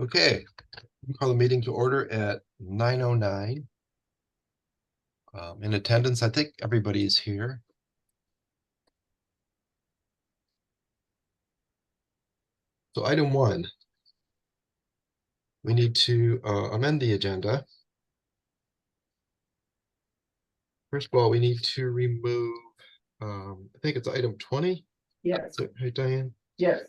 Okay, we call the meeting to order at 9:09. In attendance, I think everybody is here. So item 1, we need to amend the agenda. First of all, we need to remove, I think it's item 20. Yes, Hey, Diane. yes,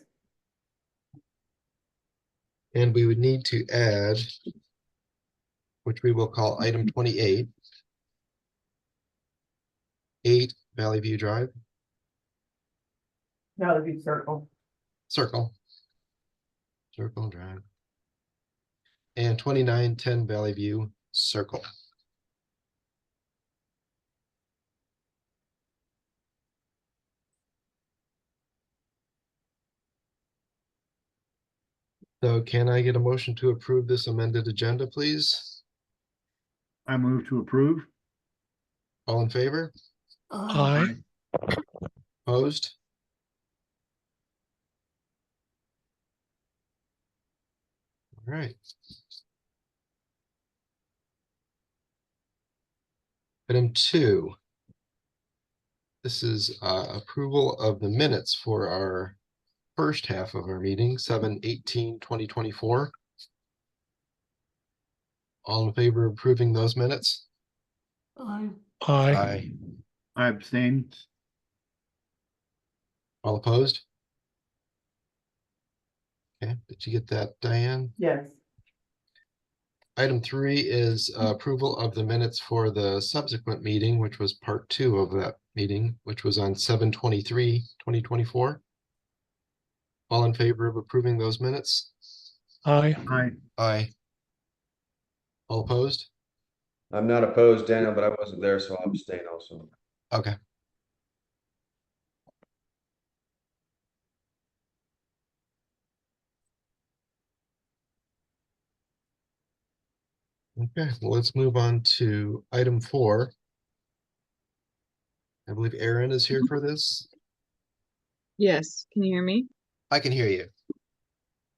And we would need to add, which we will call item 28, 8 Valley View Drive, now it'd be circle. Circle Drive, and 2910 Valley View Circle. So can I get a motion to approve this amended agenda, please? I move to approve. All in favor? Aye. Opposed? All right. Item 2. This is approval of the minutes for our first half of our meeting, 7/18/2024. All in favor of approving those minutes? Aye. Aye. I abstain. All opposed? Okay, did you get that, Diane? Yes, Item 3 is approval of the minutes for the subsequent meeting, which was part 2 of that meeting, which was on 7/23/2024. All in favor of approving those minutes? Aye. Aye. All opposed? I'm not opposed, Daniel, but I wasn't there, so I'll abstain also. Okay. Okay, well, let's move on to item 4. I believe Erin is here for this. Yes, can you hear me? I can hear you.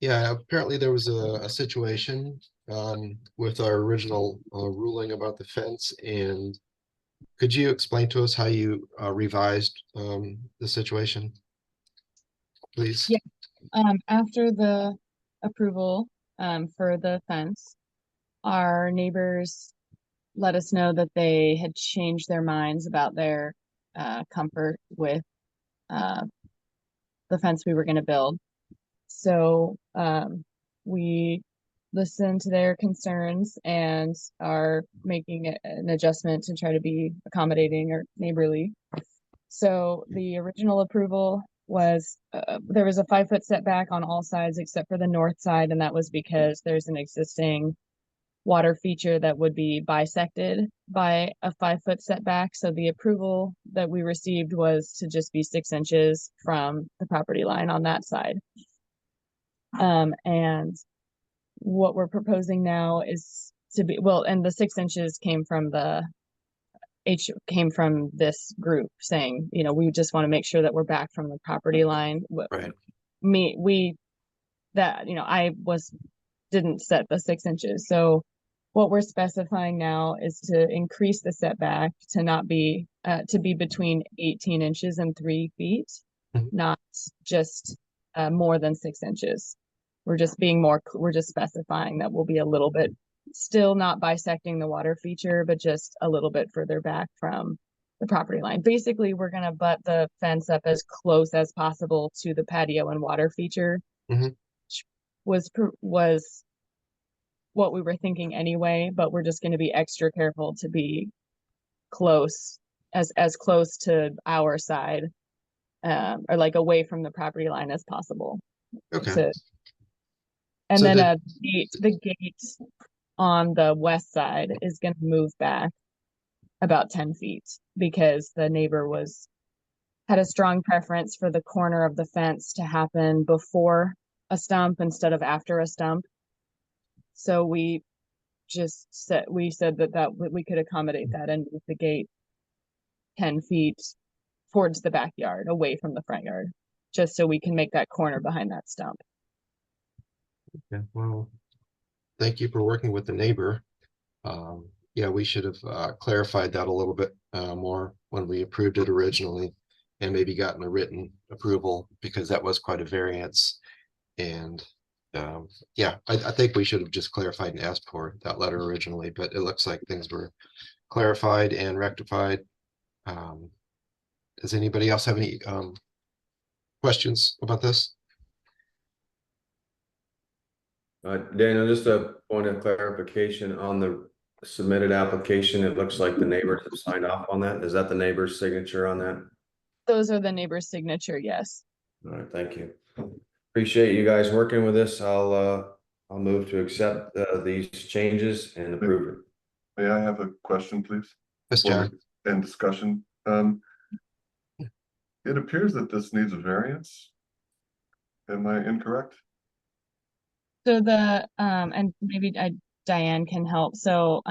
Yeah, apparently there was a situation with our original ruling about the fence, and could you explain to us how you revised the situation, please? Yeah. After the approval for the fence, our neighbors let us know that they had changed their minds about their comfort with the fence we were going to build. So we listened to their concerns and are making an adjustment to try to be accommodating or neighborly. So the original approval was there was a 5-foot setback on all sides except for the north side, and that was because there's an existing water feature that would be bisected by a 5-foot setback. So the approval that we received was to just be 6 inches from the property line on that side. And what we're proposing now is to be, well, and the 6 inches came from this group saying, you know, we just want to make sure that we're back from the property line. Right. I didn't set the 6 inches. So what we're specifying now is to increase the setback to not be, to be between 18 inches and 3 feet, not just more than 6 inches. We're just specifying that we'll be a little bit, still not bisecting the water feature, but just a little bit further back from the property line. Basically, we're going to butt the fence up as close as possible to the patio and water feature, which was what we were thinking anyway, but we're just going to be extra careful to be close, as close to our side, or like away from the property line as possible. Okay. And So then the gate on the west side is going to move back about 10 feet because the neighbor had a strong preference for the corner of the fence to happen before a stump instead of after a stump. So we said that we could accommodate that and move the gate 10 feet towards the backyard, away from the front yard, just so we can make that corner behind that stump. Yeah, well, thank you for working with the neighbor. Yeah, we should have clarified that a little bit more when we approved it originally and maybe gotten a written approval because that was quite a variance. And yeah, I think we should have just clarified and asked for that letter originally, but it looks like things were clarified and rectified. Does anybody else have any questions about this? Daniel, just a point of clarification on the submitted application. It looks like the neighbors have signed off on that. Is that the neighbor's signature on that? Those are the neighbor's signature, yes. All right, thank you. Appreciate you guys working with this. I'll move to accept these changes and approve it. May I have a question, please? Yes, John. And discussion. It appears that this needs a variance. Am I incorrect? So and maybe Diane can help. So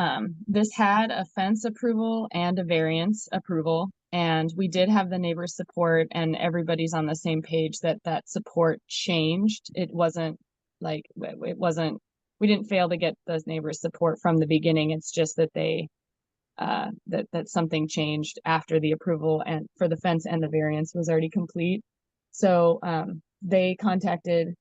this had a fence approval and a variance approval, and we did have the neighbor support, and everybody's on the same page that that support changed. It wasn't like we didn't fail to get those neighbors support from the beginning. It's just that they that something changed after the approval and for the fence and the variance was already complete. So they contacted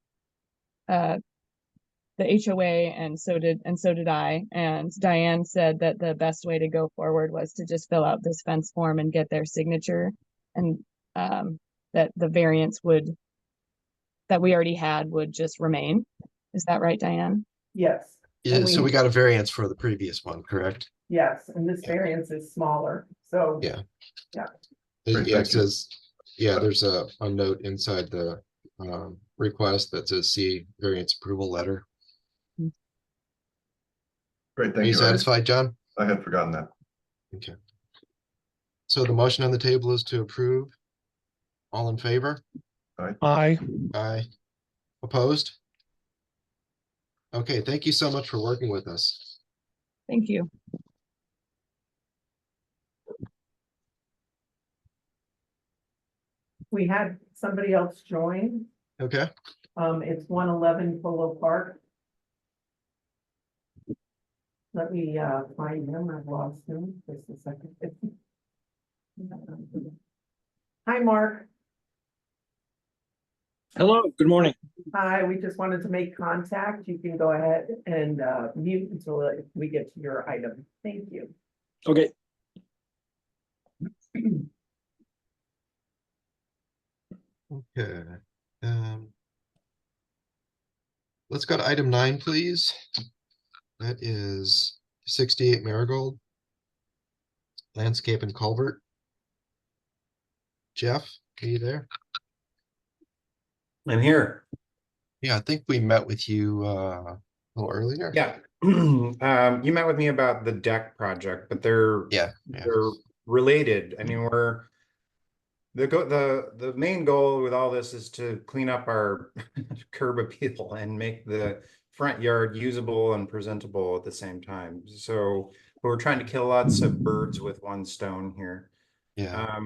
the HOA and so did I. And Diane said that the best way to go forward was to just fill out this fence form and get their signature, and that the variance that we already had would just remain. Is that right, Diane? Yes. Yeah, And so we got a variance for the previous one, correct? Yes, and this variance is smaller, so. Yeah. Yeah. Great, Yeah, it thank you. says, yeah, there's a note inside the request that says see variance approval letter. Great, Are thank you you. satisfied, John? I had forgotten that. Okay. So the motion on the table is to approve. All in favor? Aye. Aye. Opposed? Okay, thank you so much for working with us. Thank you. We had somebody else join. Okay, It's 111 Polo Park. Let me find him. I've lost him. Just a second. Hi, Mark. Hello, good morning. Hi, we just wanted to make contact. You can go ahead and mute until we get to your item. Thank you. Okay, okay. Let's go to item 9, please. That is 68 Marigold. Landscape and Culvert. Jeff, are you there? I'm here. Yeah, I think we met with you a little earlier. Yeah. You met with me about the deck project, but they're Yeah. related. I mean, the main goal with all this is to clean up our curb appeal and make the front yard usable and presentable at the same time. So we're trying to kill lots of birds with one stone here. Yeah.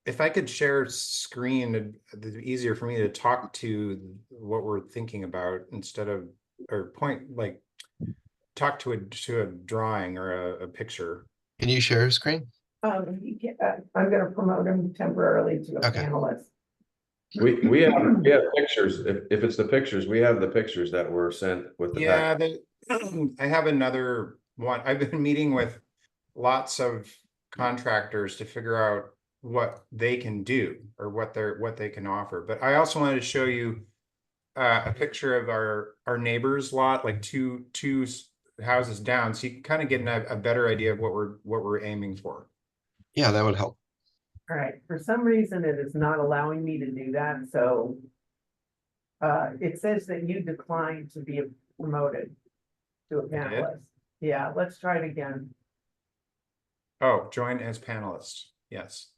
If I could share screen, it'd be easier for me to talk to what we're thinking about instead of, or talk to a drawing or a picture. Can you share your screen? I'm gonna promote him temporarily to a Okay. panelist. We have pictures. If it's the pictures, we have the pictures that were sent with the packet. I have another one. I've been meeting with lots of contractors to figure out what they can do or what they can offer. But I also wanted to show you a picture of our neighbor's lot, like two houses down, so you can kind of get a better idea of what we're aiming for. Yeah, that would help. All right, for some reason, it is not allowing me to do that, so it says that you declined to be promoted to a panelist. Yeah, let's try it again. Oh, join as panelist. Yes.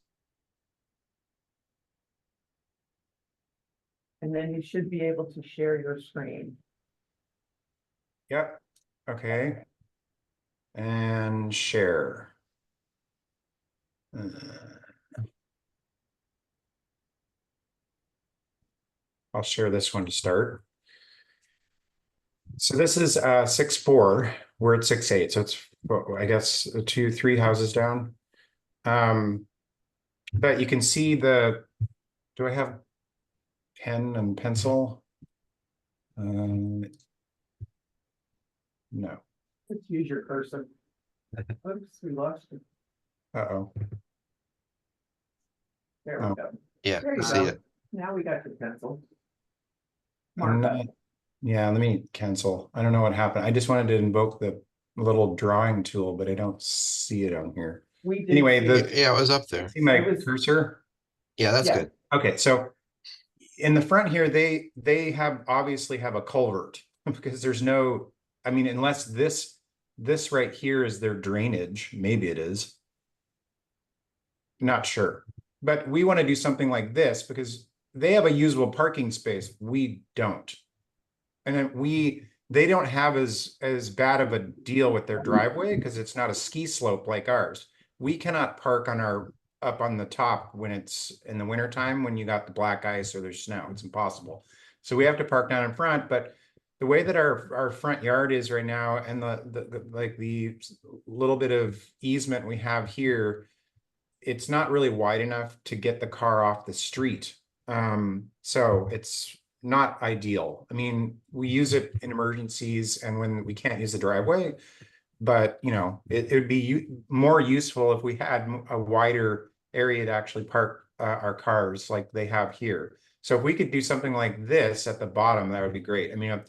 And then you should be able to share your screen. Yep. Okay. And share. I'll share this one to start. So this is 6'4", we're at 6'8", so it's, I guess, 2-3 houses down. But you can see do I have pen and pencil? No. Let's use your cursor. Oops, we lost it. Uh-oh. There Oh. we go. Yeah, There I you see go. it. Now we got your pencil. I'm Mark up. not- Yeah, let me cancel. I don't know what happened. I just wanted to invoke the little drawing tool, but I don't see it on here. We did. Anyway, see Yeah, it. yeah, it was up there. See my It was- cursor? Yeah, that's Yeah. good. Okay, so in the front here, they have obviously have a culvert because there's no, I mean, unless this right here is their drainage, maybe it is. Not sure, but we want to do something like this because they have a usable parking space. We don't. And then they don't have as bad of a deal with their driveway because it's not a ski slope like ours. We cannot park up on the top when it's in the wintertime when you got the black ice or there's snow. It's impossible. So we have to park down in front, but the way that our front yard is right now and the little bit of easement we have here, it's not really wide enough to get the car off the street. So it's not ideal. I mean, we use it in emergencies and when we can't use the driveway, but you know, it would be more useful if we had a wider area to actually park our cars like they have here. So if we could do something like this at the bottom, that would be great. I mean,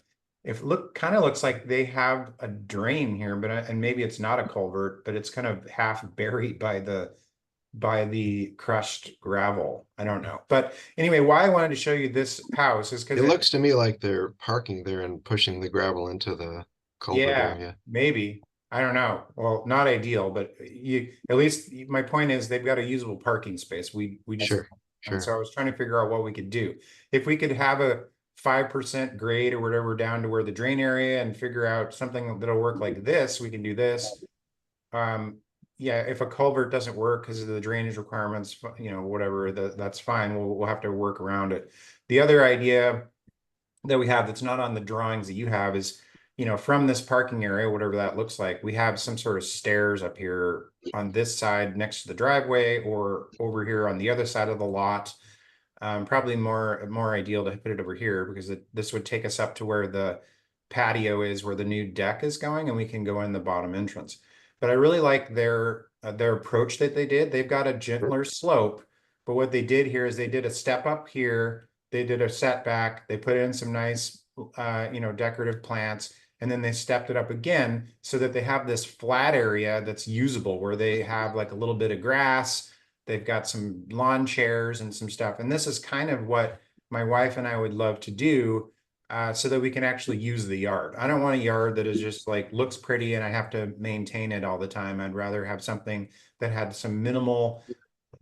if kind of looks like they have a drain here, but and maybe it's not a culvert, but it's kind of half buried by the crushed gravel. I don't know. But anyway, why I wanted to show you this house is because It looks to me like they're parking there and pushing the gravel into the culvert yeah, area. maybe. I don't know. Well, not ideal, but at least my point is they've got a usable parking space. We just Sure, and sure. so I was trying to figure out what we could do. If we could have a 5% grade or whatever down to where the drain area and figure out something that'll work like this, we can do this. Yeah, if a culvert doesn't work because of the drainage requirements, you know, whatever, that's fine. We'll have to work around it. The other idea that we have that's not on the drawings that you have is, you know, from this parking area, whatever that looks like, we have some sort of stairs up here on this side next to the driveway or over here on the other side of the lot. Probably more ideal to put it over here because this would take us up to where the patio is, where the new deck is going, and we can go in the bottom entrance. But I really like their approach that they did. They've got a gentler slope, but what they did here is they did a step up here. They did a setback. They put in some nice, you know, decorative plants, and then they stepped it up again so that they have this flat area that's usable where they have like a little bit of grass. They've got some lawn chairs and some stuff. And this is kind of what my wife and I would love to do so that we can actually use the yard. I don't want a yard that is just like looks pretty and I have to maintain it all the time. I'd rather have something that had some minimal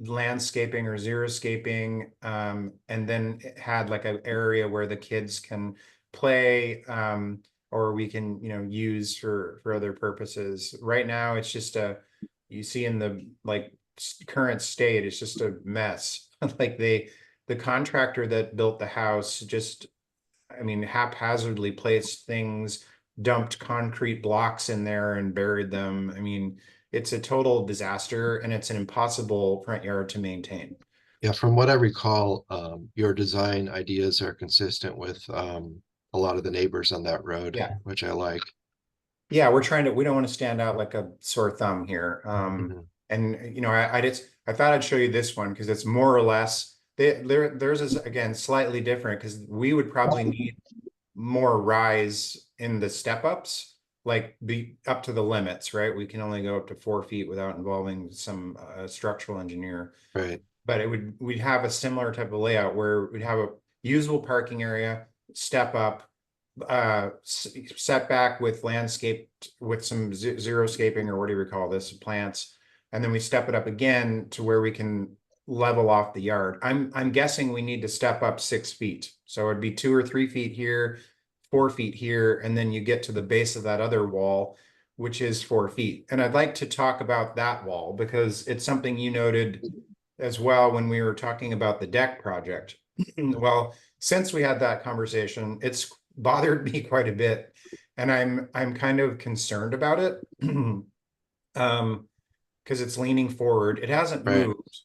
landscaping or xeriscaping, and then it had like an area where the kids can play, or we can, you know, use for other purposes. Right now, it's just you see in the like current state, it's just a mess. Like the contractor that built the house just, I mean, haphazardly placed things, dumped concrete blocks in there and buried them. I mean, it's a total disaster and it's an impossible front yard to maintain. Yeah, from what I recall, your design ideas are consistent with a lot of the neighbors on that road, Yeah. which I like. Yeah, we don't want to stand out like a sore thumb here. Mhm. And you know, I thought I'd show you this one because it's more or less theirs is again slightly different because we would probably need more rise in the step ups, like be up to the limits, right? We can only go up to 4 feet without involving some structural engineer. Right. But we'd have a similar type of layout where we'd have a usable parking area, step up, setback with landscaped with some xeriscaping or whatever you call this, plants, and then we step it up again to where we can level off the yard. I'm guessing we need to step up 6 feet, so it'd be 2 or 3 feet here, 4 feet here, and then you get to the base of that other wall, which is 4 feet. And I'd like to talk about that wall because it's something you noted as well when we were talking about the deck project. Well, since we had that conversation, it's bothered me quite a bit, and I'm kind of concerned about it. Because it's leaning forward. It hasn't Right. moved.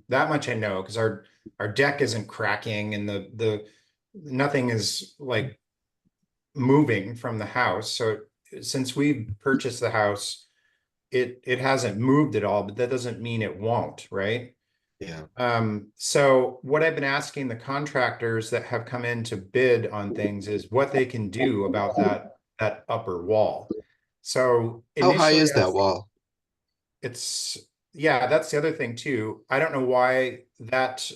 That much I know, because our deck isn't cracking and the nothing is like moving from the house. So since we purchased the house, it hasn't moved at all, but that doesn't mean it won't, right? Yeah. So what I've been asking the contractors that have come in to bid on things is what they can do about that upper wall. So How high initially is I that was- wall? It's, yeah, that's the other thing too. I don't know why that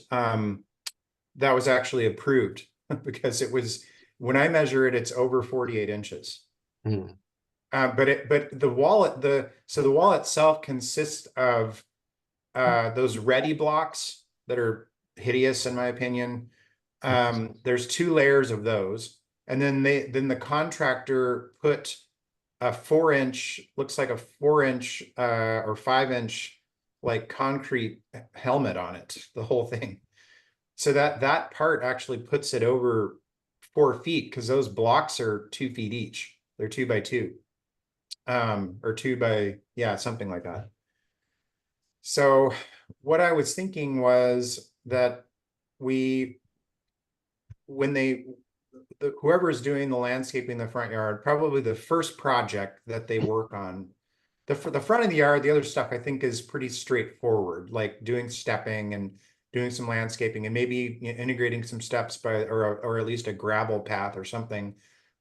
was actually approved because it was, when I measure it, it's over 48 inches. Hmm. But the wall, so the wall itself consists of those ready blocks that are hideous in my opinion. There's 2 layers of those, and then the contractor put a 4-inch, looks like a 4-inch or 5-inch like concrete helmet on it, the whole thing. So that part actually puts it over 4 feet, because those blocks are 2 feet each. They're 2 by 2. Or 2 by, yeah, something like that. So what I was thinking was that whoever is doing the landscaping in the front yard, probably the first project that they work on, the front of the yard, the other stuff I think is pretty straightforward, like doing stepping and doing some landscaping and maybe integrating some steps or at least a gravel path or something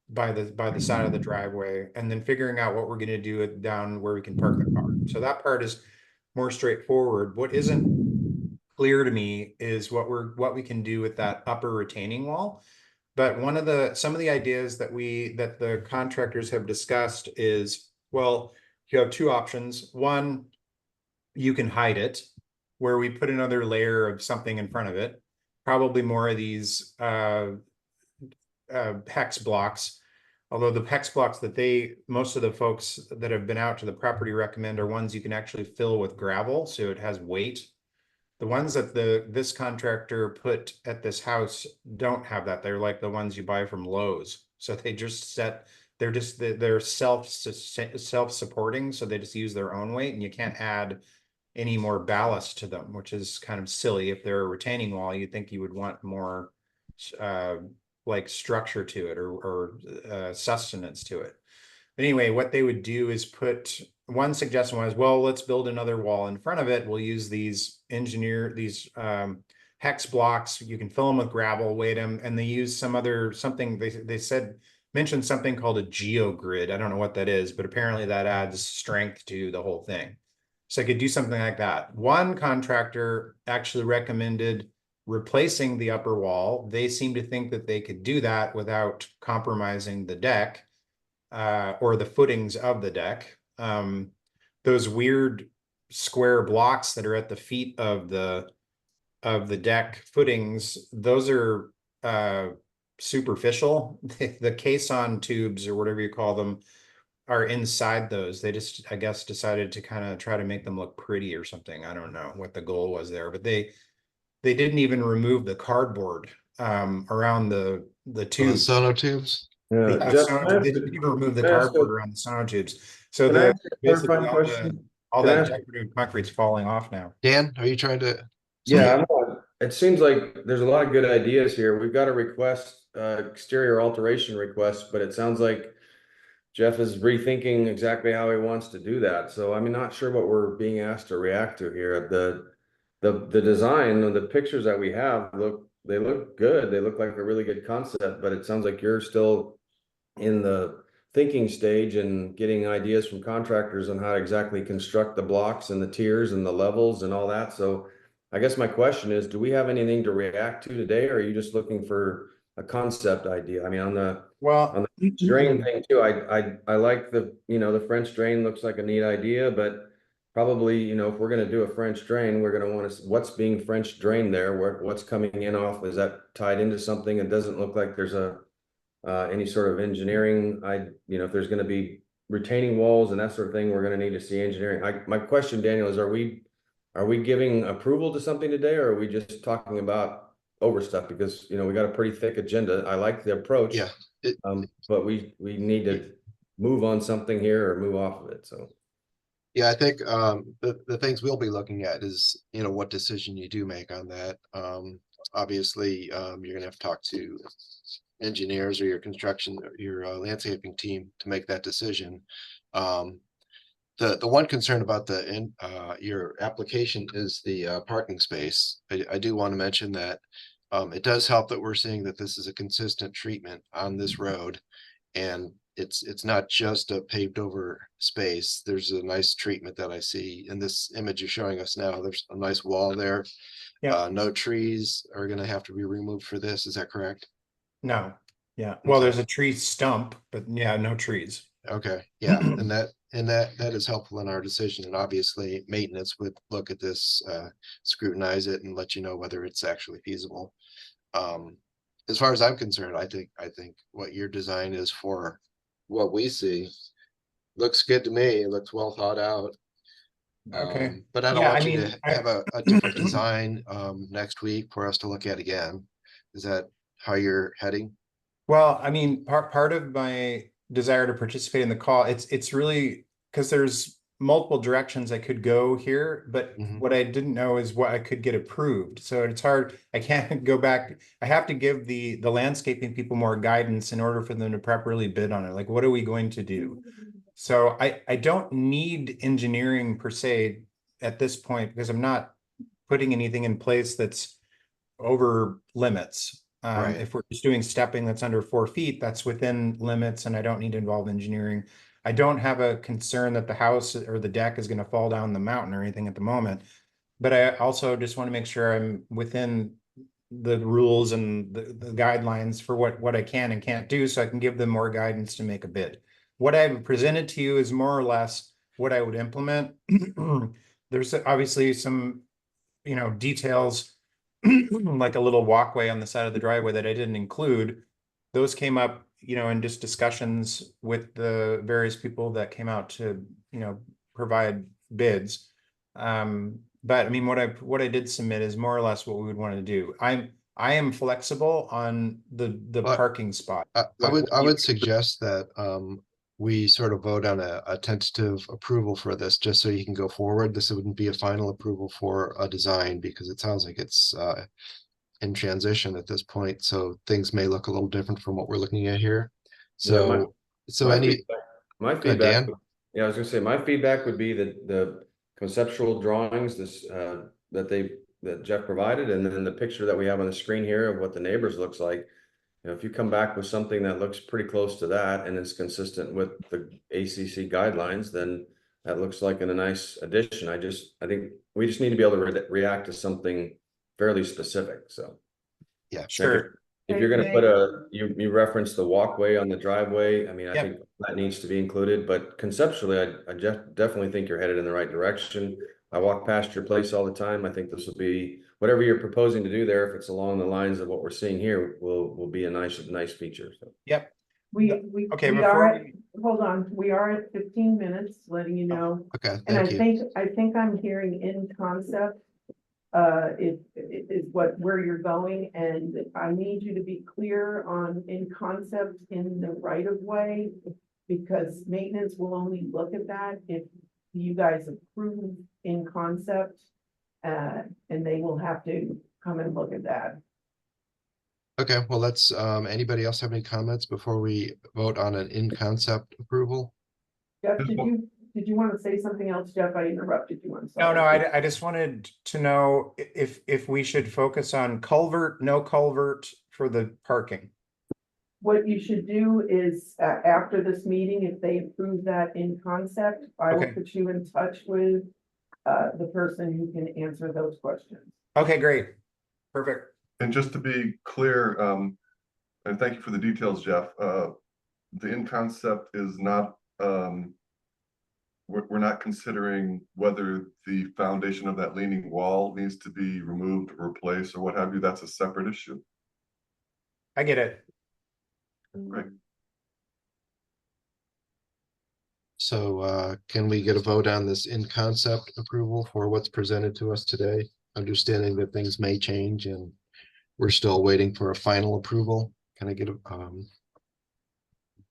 by the side of the driveway, and then figuring out what we're going to do down where we can park the car. So that part is more straightforward. What isn't clear to me is what we can do with that upper retaining wall. But some of the ideas that the contractors have discussed is, well, you have 2 options. One, you can hide it, where we put another layer of something in front of it, probably more of these hex blocks. Although the hex blocks that most of the folks that have been out to the property recommend are ones you can actually fill with gravel, so it has weight. The ones that this contractor put at this house don't have that. They're like the ones you buy from Lowe's. So they're self-supporting, so they just use their own weight, and you can't add any more ballast to them, which is kind of silly. If they're a retaining wall, you'd think you would want more like structure to it or sustenance to it. Anyway, what they would do is one suggestion was, well, let's build another wall in front of it. We'll use these hex blocks. You can fill them with gravel, weight them, and they use something they mentioned something called a geogrid. I don't know what that is, but apparently that adds strength to the whole thing. So I could do something like that. One contractor actually recommended replacing the upper wall. They seem to think that they could do that without compromising the deck or the footings of the deck. Those weird square blocks that are at the feet of the deck footings, those are superficial. The caisson tubes or whatever you call them are inside those. They just, I guess, decided to kind of try to make them look pretty or something. I don't know what the goal was there, but they didn't even remove the cardboard around the The tubes. sonotubes? Yeah, Yeah, Jeff, they didn't even remove the can I ask cardboard a- around the sonotubes. So can I ask a basically clarifying question? all Can I that ask- decorative concrete's falling off now. Dan, are you trying to? Yeah, it seems like there's a lot of good ideas here. We've got a request, exterior alteration request, but it sounds like Jeff is rethinking exactly how he wants to do that. So I'm not sure what we're being asked to react to here. The design of the pictures that we have they look good. They look like a really good concept, but it sounds like you're still in the thinking stage and getting ideas from contractors on how to exactly construct the blocks and the tiers and the levels and all that. So I guess my question is, do we have anything to react to today, or are you just looking for a concept idea? I mean, on the drain thing too, I like the French drain looks like a neat idea, but probably, if we're going to do a French drain, we're going to want to, what's being French drained there, what's coming in off, is that tied into something? It doesn't look like there's any sort of engineering. If there's going to be retaining walls and that sort of thing, we're going to need to see engineering. My question, Daniel, is are we giving approval to something today, or are we just talking about over stuff because, you know, we got a pretty thick agenda. I like the approach. Yeah. But we need to move on something here or move off of it, so. Yeah, I think the things we'll be looking at is, you know, what decision you do make on that. Obviously, you're gonna have to talk to engineers or your construction, your landscaping team to make that decision. The one concern about your application is the parking space. I do want to mention that it does help that we're seeing that this is a consistent treatment on this road. And it's not just a paved over space. There's a nice treatment that I see in this image you're showing us now. There's a nice wall there. Yeah. No trees are gonna have to be removed for this. Is that correct? No, yeah, well, Okay. there's a tree stump, but yeah, no trees. Okay, yeah, and that is helpful in our decision. And obviously maintenance would look at this, scrutinize it and let you know whether it's actually feasible. As far as I'm concerned, I think what your design is for what we see looks good to me. It looks well thought out. Okay. But I don't Yeah, want I you mean, to have a different design next week for us to look at again. Is that how you're heading? Well, I mean, part of my desire to participate in the call, it's really because there's multiple directions I could go here, but Mhm. what I didn't know is what I could get approved. So it's hard. I can't go back. I have to give the landscaping people more guidance in order for them to properly bid on it. Like, what are we going to do? So I don't need engineering per se at this point because I'm not putting anything in place that's over limits. Right. If we're just doing stepping that's under 4 feet, that's within limits and I don't need to involve engineering. I don't have a concern that the house or the deck is going to fall down the mountain or anything at the moment. But I also just want to make sure I'm within the rules and the guidelines for what I can and can't do so I can give them more guidance to make a bid. What I've presented to you is more or less what I would implement. There's obviously some, you know, details like a little walkway on the side of the driveway that I didn't include. Those came up, you know, in just discussions with the various people that came out to, you know, provide bids. But I mean, what I did submit is more or less what we would want to do. I am flexible on the But parking spot. I What would you- suggest that we sort of vote on a tentative approval for this, just so you can go forward. This wouldn't be a final approval for a design because it sounds like it's in transition at this point. So things may look a little different from what we're looking at here. Yeah, So my any, feedback, my Go ahead, feedback, Dan. yeah, I was gonna say, my feedback would be that the conceptual drawings, that Jeff provided, and then the picture that we have on the screen here of what the neighbors looks like. You know, if you come back with something that looks pretty close to that and is consistent with the ACC guidelines, then that looks like a nice addition. I think we just need to be able to react to something fairly specific, so. Yeah, Sure. If you're gonna put you reference the walkway on the driveway, I mean, I think that needs to be included, but conceptually, I definitely think you're headed in the right direction. I walk past your place all the time. I think this will be, whatever you're proposing to do there, if it's along the lines of what we're seeing here, will be a nice feature, so. Yep. We Okay, we before are at, hold on, we are at 15 minutes, letting you know. okay, And thank you. I think I'm hearing in concept, it is where you're going, and I need you to be clear on in concept in the right of way, because maintenance will only look at that if you guys approve in concept, and they will have to come and look at that. Okay, well, let's, anybody else have any comments before we vote on an in-concept approval? Jeff, did you want to say something else, Jeff? I interrupted you. I'm sorry. No, I just wanted to know if we should focus on culvert, no culvert for the parking. What you should do is, after this meeting, if they approve that in concept, I will Okay. put you in touch with the person who can answer those questions. Okay, great. Perfect. And just to be clear, and thank you for the details, Jeff, the in concept is not, we're not considering whether the foundation of that leaning wall needs to be removed or replaced or what have you. That's a separate issue. I get it. Right. So can we get a vote on this in-concept approval for what's presented to us today? Understanding that things may change and we're still waiting for a final approval. Can I get a,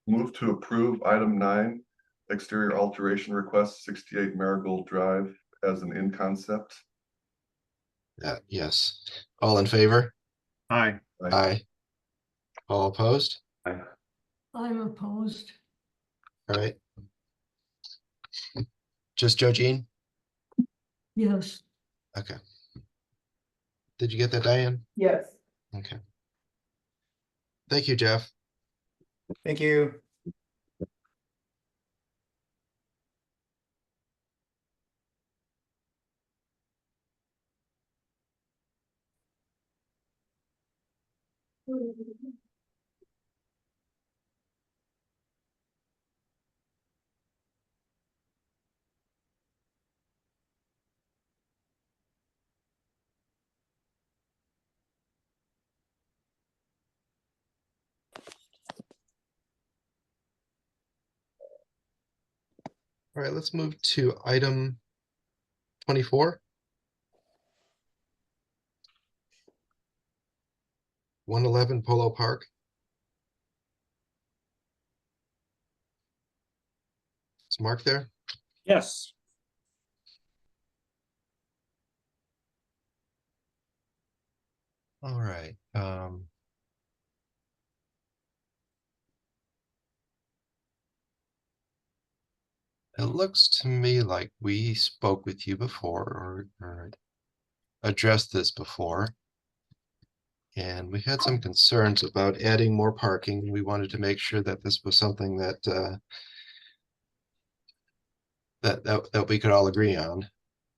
Move to approve item 9, exterior alteration request 68 Marigold Drive as an in concept. yes. All in favor? Aye. Aye. All opposed? I'm opposed. All right. Just Joe Jean? Yes. Okay. Did you get that, Diane? Yes. Okay. Thank you, Jeff. Thank you. All right, let's move to item 24. 111 Polo Park. Is Mark there? Yes. All right. It looks to me like we spoke with you before or addressed this before. And we had some concerns about adding more parking. We wanted to make sure that this was something that that we could all agree on.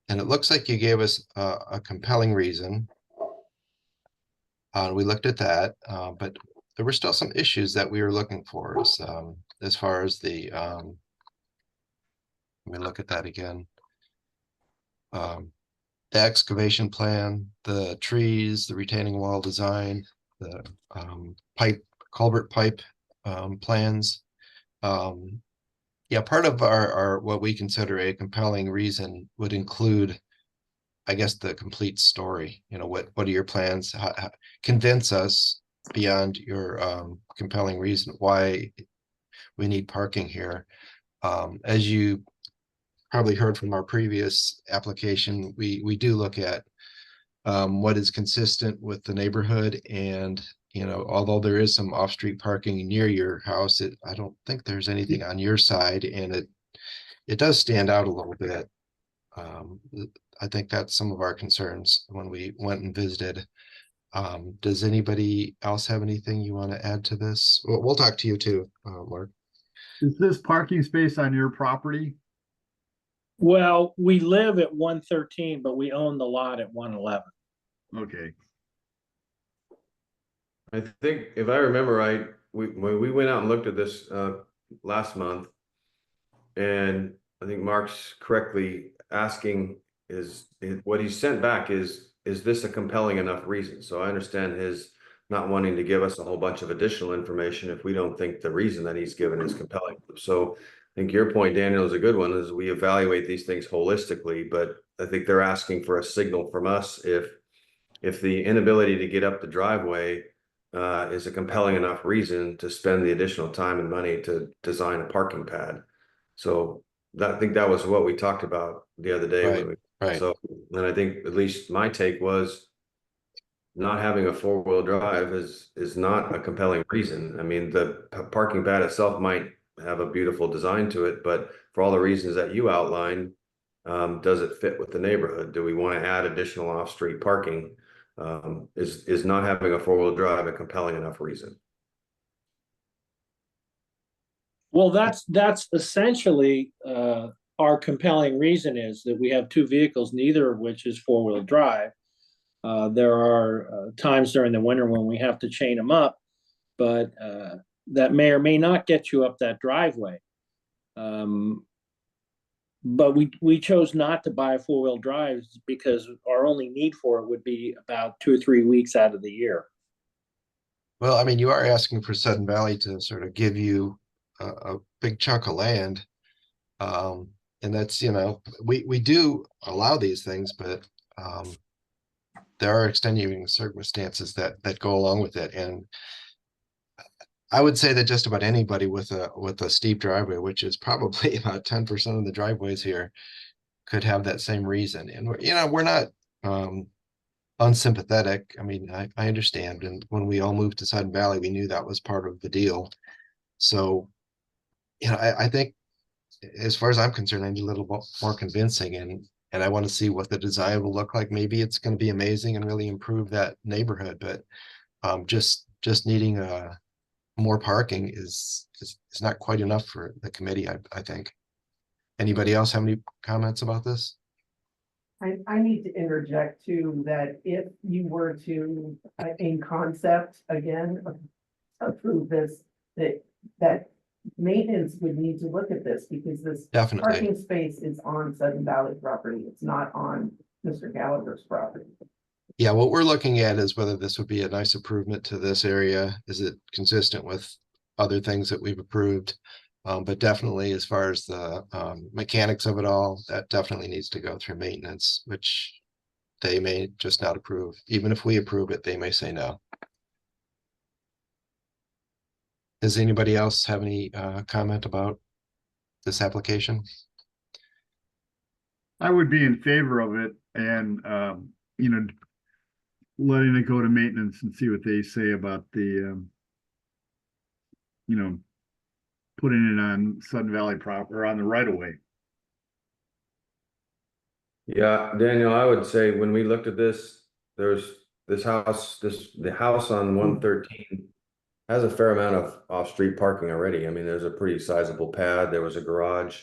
And it looks like you gave us a compelling reason. We looked at that, but there were still some issues that we were looking for as far as the, let me look at that again. The excavation plan, the trees, the retaining wall design, the culvert pipe plans. Yeah, part of our what we consider a compelling reason would include, I guess, the complete story. You know, what are your plans? How, convince us beyond your compelling reason why we need parking here. As you probably heard from our previous application, we do look at what is consistent with the neighborhood, and you know, although there is some off-street parking near your house, I don't think there's anything on your side, and it does stand out a little bit. I think that's some of our concerns when we went and visited. Does anybody else have anything you want to add to this? We'll talk to you too, Mark. Is this parking space on your property? Well, we live at 113, but we own the lot at 111. Okay. I think if I remember right, when we went out and looked at this last month, and I think Mark's correctly asking is what he sent back is this a compelling enough reason? So I understand his not wanting to give us a whole bunch of additional information if we don't think the reason that he's given is compelling. So I think your point, Daniel, is a good one, is we evaluate these things holistically, but I think they're asking for a signal from us if the inability to get up the driveway is a compelling enough reason to spend the additional time and money to design a parking pad. So I think that was what we talked about the other day. Right, right. So, and I think at least my take was not having a 4-wheel drive is not a compelling reason. I mean, the parking pad itself might have a beautiful design to it, but for all the reasons that you outlined, does it fit with the neighborhood? Do we want to add additional off-street parking? Is not having a 4-wheel drive a compelling enough reason? Well, that's essentially our compelling reason, is that we have two vehicles, neither of which is 4-wheel drive. There are times during the winter when we have to chain them up, but that may or may not get you up that driveway. But we chose not to buy 4-wheel drives because our only need for it would be about 2 or 3 weeks out of the year. Well, I mean, you are asking for Sudden Valley to sort of give you a big chunk of land. And that's, you know, we do allow these things, but there are extenuating circumstances that go along with it. And I would say that just about anybody with a steep driveway, which is probably about 10% of the driveways here, could have that same reason. And we're not unsympathetic. I mean, I understand. And when we all moved to Sudden Valley, we knew that was part of the deal. So, I think as far as I'm concerned, I need a little more convincing, and I want to see what the design will look like. Maybe it's going to be amazing and really improve that neighborhood, but just needing more parking is not quite enough for the committee, I think. Anybody else have any comments about this? I need to interject too, that if you were to, in concept, again, approve this, that maintenance would need to look at this, because this Definitely. parking space is on Sudden Valley property. It's not on Mr. Gallagher's property. Yeah, what we're looking at is whether this would be a nice improvement to this area. Is it consistent with other things that we've approved? But definitely, as far as the mechanics of it all, that definitely needs to go through maintenance, which they may just not approve. Even if we approve it, they may say no. Does anybody else have any comment about this application? I would be in favor of it, and letting it go to maintenance and see what they say about the putting it on Sudden Valley proper, on the right of way. Yeah, Daniel, I would say when we looked at this, there's the house on 113 has a fair amount of off-street parking already. I mean, there's a pretty sizable pad. There was a garage.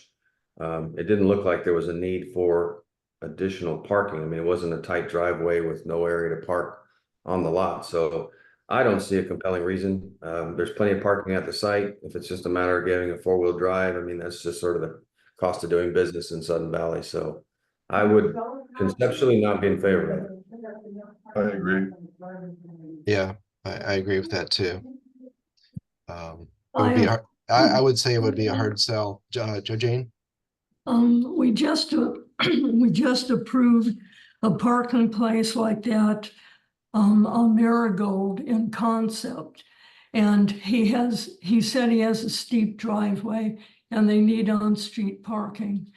It didn't look like there was a need for additional parking. I mean, it wasn't a tight driveway with no area to park on the lot. So I don't see a compelling reason. There's plenty of parking at the site. If it's just a matter of getting a four-wheel drive, I mean, that's just sort of the cost of doing business in Sudden Valley. So I would conceptually not be in favor of it. I agree. Yeah, I agree with that too. It would be I would say it would be a hard sell. Jane? We just approved a parking place like that on Marigold in concept. And he said he has a steep driveway and they need on-street parking.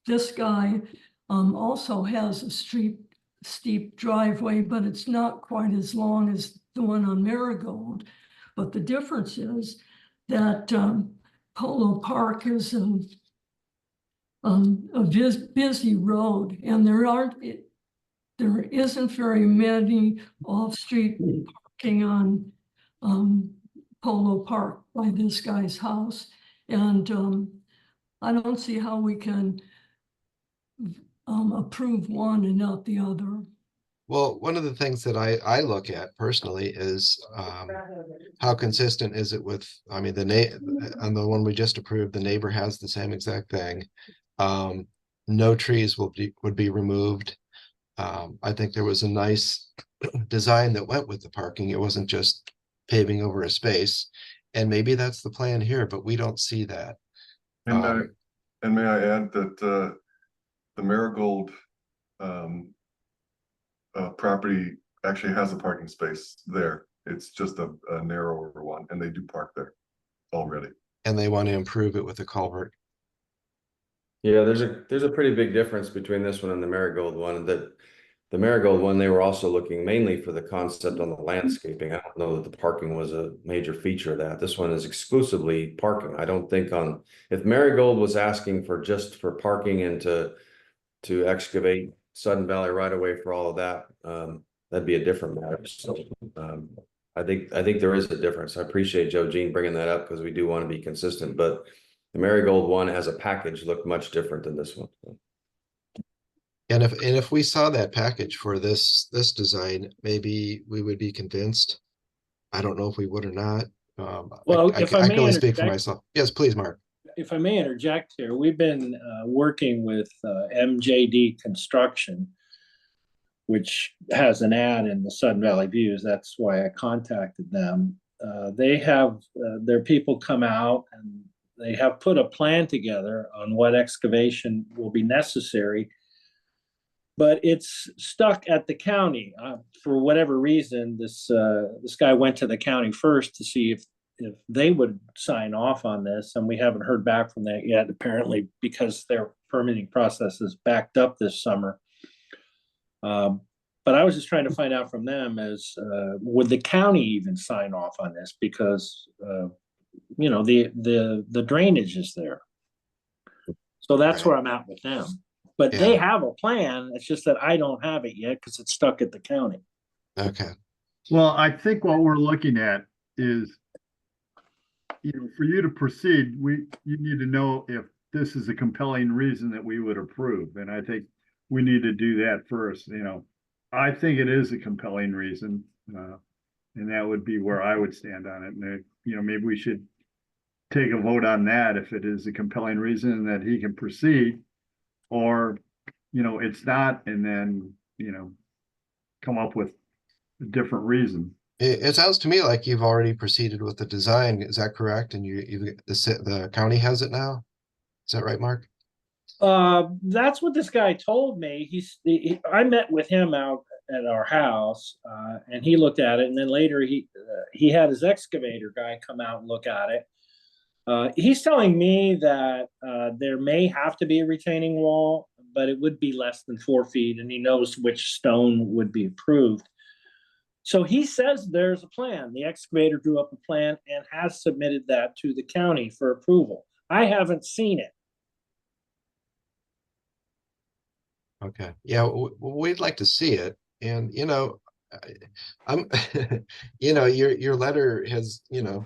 This guy also has a steep driveway, but it's not quite as long as the one on Marigold. But the difference is that Polo Park is a busy road, and there isn't very many off-street parking on Polo Park by this guy's house. And I don't see how we can approve one and not the other. Well, one of the things that I look at personally is how consistent is it with, I mean, on the one we just approved, the neighbor has the same exact thing. No trees would be removed. I think there was a nice design that went with the parking. It wasn't just paving over a space, and maybe that's the plan here, but we don't see that. And may I add that the Marigold property actually has a parking space there. It's just a narrower one, and they do park there already. And they want to improve it with a culvert. Yeah, there's a pretty big difference between this one and the Marigold one. That the Marigold one, they were also looking mainly for the concept on the landscaping. I don't know that the parking was a major feature of that. This one is exclusively parking. I don't think if Marigold was asking for just for parking and to excavate Sudden Valley right away for all of that, that'd be a different matter. So I think there is a difference. I appreciate Joe Jean bringing that up because we do want to be consistent, but the Marigold one as a package looked much different than this one. And if we saw that package for this design, maybe we would be convinced. I don't know if we would or not. Well, I if I can may only speak for interject- myself. Yes, please, Mark. If I may interject here, we've been working with MJD Construction, which has an ad in the Sudden Valley Views. That's why I contacted them. They have their people come out and they have put a plan together on what excavation will be necessary but it's stuck at the county. For whatever reason, this guy went to the county first to see if they would sign off on this, and we haven't heard back from that yet, apparently because their permitting process is backed up this summer. But I was just trying to find out from them as would the county even sign off on this, because you know, the drainage is there. So that's where I'm at with them. But they have a plan. It's just that I don't have it yet because it's stuck at the county. Okay. Well, I think what we're looking at is, you know, for you to proceed, you need to know if this is a compelling reason that we would approve. And I think we need to do that first. You know, I think it is a compelling reason. And that would be where I would stand on it. And, you know, maybe we should take a vote on that if it is a compelling reason that he can proceed, or, you know, it's not, and then, you know, come up with a different reason. It sounds to me like you've already proceeded with the design. Is that correct? And the county has it now? Is that right, Mark? That's what this guy told me. I met with him out at our house, and he looked at it, and then later he had his excavator guy come out and look at it. He's telling me that there may have to be a retaining wall, but it would be less than 4 feet, and he knows which stone would be approved. So he says there's a plan. The excavator drew up a plan and has submitted that to the county for approval. I haven't seen it. Okay. Yeah, we'd like to see it. And, you know, I'm, you know, your letter has, you know,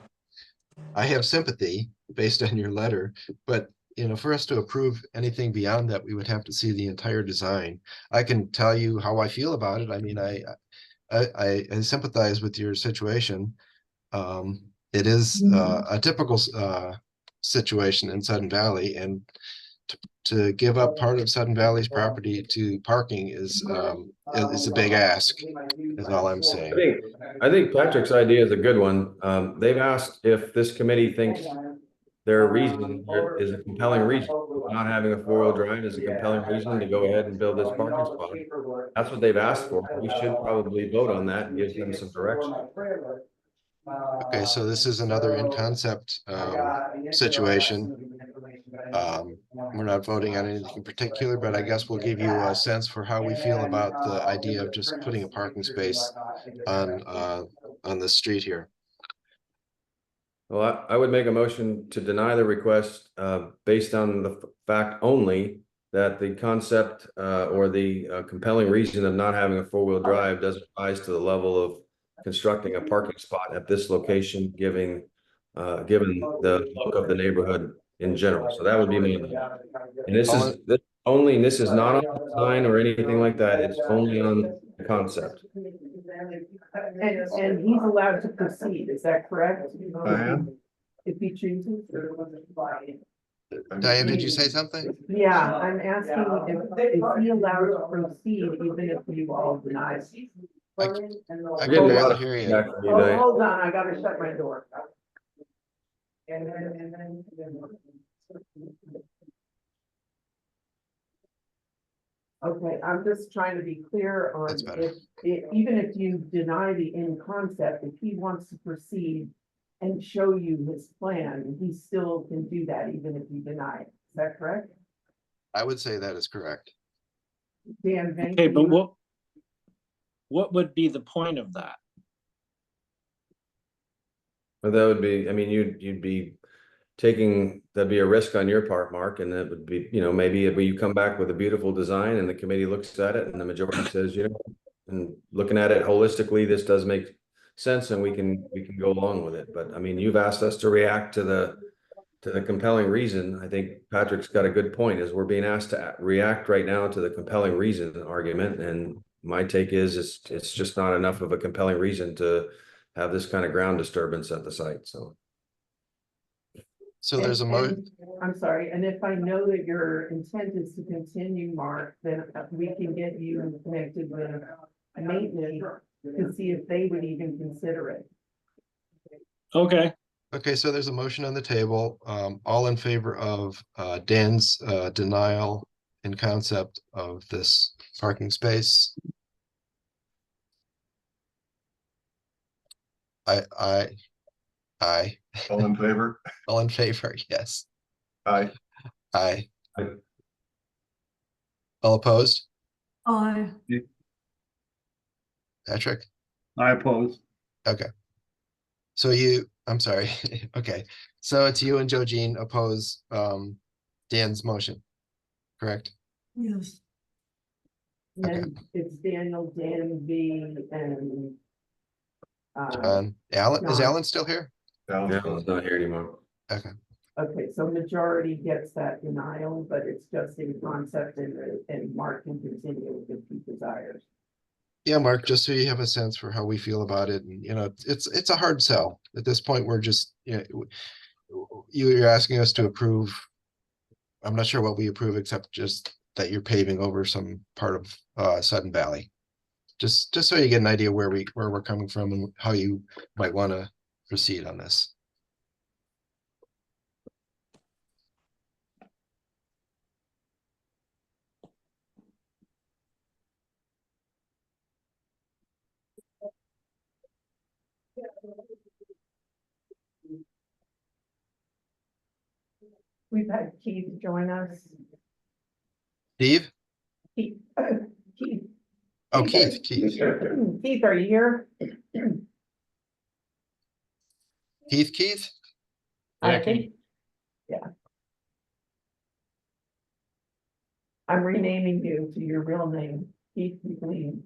I have sympathy based on your letter, but, you know, for us to approve anything beyond that, we would have to see the entire design. I can tell you how I feel about it. I mean, I sympathize with your situation. It is a typical situation in Sudden Valley, and to give up part of Sudden Valley's property to parking is a big ask, is all I'm saying. I think Patrick's idea is a good one. They've asked if this committee thinks their reason is a compelling reason. Not having a 4-wheel drive is a compelling reason to go ahead and build this parking spot. That's what they've asked for. We should probably vote on that and give them some direction. Okay, so this is another in concept situation. We're not voting on anything in particular, but I guess we'll give you a sense for how we feel about the idea of just putting a parking space on the street here. Well, I would make a motion to deny the request based on the fact only that the concept or the compelling reason of not having a 4-wheel drive doesn't rise to the level of constructing a parking spot at this location, given the look of the neighborhood in general. So that would be me. And this is not on the sign or anything like that. It's only on the concept. And he's allowed to proceed, is that correct? I am. If he chooses? Diane, did you say something? Yeah, I'm asking if he allowed to proceed even if you all deny. I can barely hear you. Oh, hold on, I gotta shut my door. Okay, I'm just trying to be clear on That's better. even if you deny the in concept, if he wants to proceed and show you his plan, he still can do that even if you deny it. Is that correct? I would say that is correct. Dan, thank Okay, but you. what would be the point of that? But that would be, I mean, you'd be that'd be a risk on your part, Mark, and that would be, you know, maybe you come back with a beautiful design and the committee looks at it and the majority says, you know, and looking at it holistically, this does make sense and we can go along with it. But I mean, you've asked us to react to the compelling reason. I think Patrick's got a good point, is we're being asked to react right now to the compelling reason argument. And my take is it's just not enough of a compelling reason to have this kind of ground disturbance at the site. So there's a I'm sorry, and if I know that your intent is to continue, Mark, then we can get you connected with maintenance to see if they would even consider it. Okay, Okay, so there's a motion on the table. All in favor of Dan's denial in concept of this parking space. I, All in favor? all in favor, yes. Aye. Aye. Aye. All opposed? I, Patrick? I oppose. Okay. So you, I'm sorry, okay, so it's you and Joe Jean oppose Dan's motion, correct? yes, And it's Daniel, Dan, V, and Alan, is John. Alan still here? Alan's Yeah, gone. it's not here anymore. Okay, okay, so majority gets that denial, but it's just in concept and Mark can continue if he desires. yeah, Mark, just so you have a sense for how we feel about it, and it's a hard sell. At this point, we're just, you're asking us to approve. I'm not sure what we approve, except just that you're paving over some part of Sudden Valley. Just so you get an idea where we're coming from and how you might want to proceed on this. We've had Keith join us. Steve? Keith. Keith. Oh, Keith. Keith, are you here? Keith? I think, yeah. I'm renaming you to your real name, Keith McLean.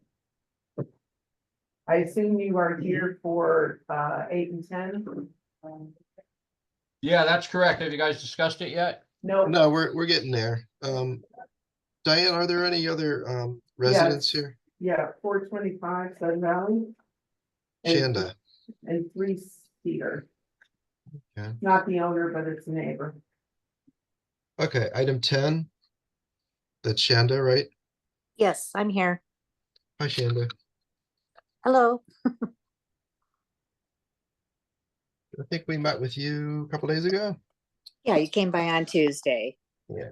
I assume you are here for 8 and 10? Yeah, that's correct. Have you guys discussed it yet? No. No, we're getting there. Diane, are there any other residents Yes. here? Yeah, 425 Sun Valley. And- Shanda. And 3-seater. Okay. Not the owner, but it's a neighbor. Okay, item 10. That's Shanda, right? Yes, I'm here. Hi, Shanda. Hello. I think we met with you a couple days ago. Yeah, you came by on Tuesday. Yeah.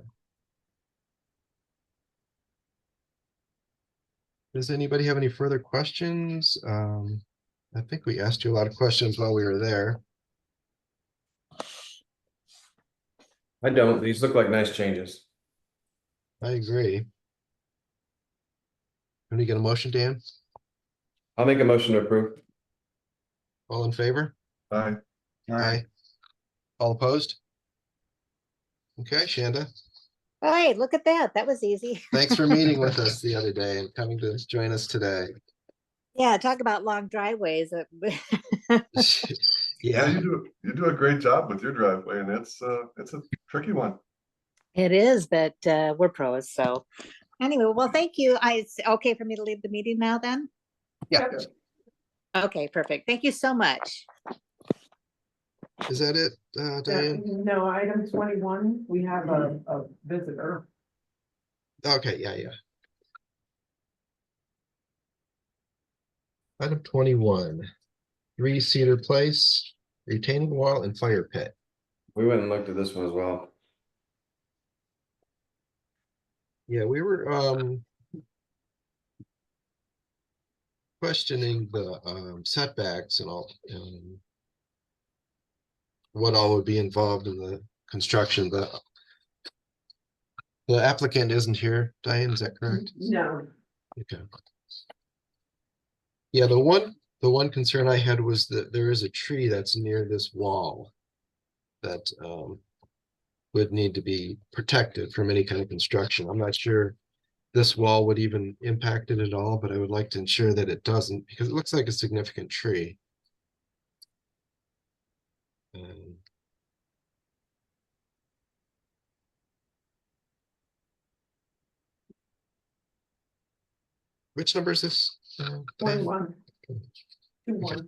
Does anybody have any further questions? I think we asked you a lot of questions while we were there. I don't, these look like nice changes. I agree. Can we get a motion, Dan? I'll make a motion to approve. All in favor? Aye. Aye. All opposed? Okay, Shanda, Oh, hey, look at that. That was easy. thanks for meeting with us the other day and coming to join us today. Yeah, talk about long driveways. Yeah, Yeah, you do a great job with your driveway, and it's a tricky one. It is, but we're pros. So anyway, well, thank you. It's okay for me to leave the meeting now then? yeah. Okay, perfect. Thank you so much. Is that it, Diane? No, item 21, we have a visitor. Okay, yeah. Item 21, 3-seater place, retaining wall and fire pit. We went and looked at this one as well. Yeah, we were questioning the setbacks and all, what all would be involved in the construction. The applicant isn't here, Diane, is that correct? No, Okay. Yeah, the one concern I had was that there is a tree that's near this wall that would need to be protected from any kind of construction. I'm not sure this wall would even impact it at all, but I would like to ensure that it doesn't, because it looks like a significant tree. Which number is this? Diane? 21. 21.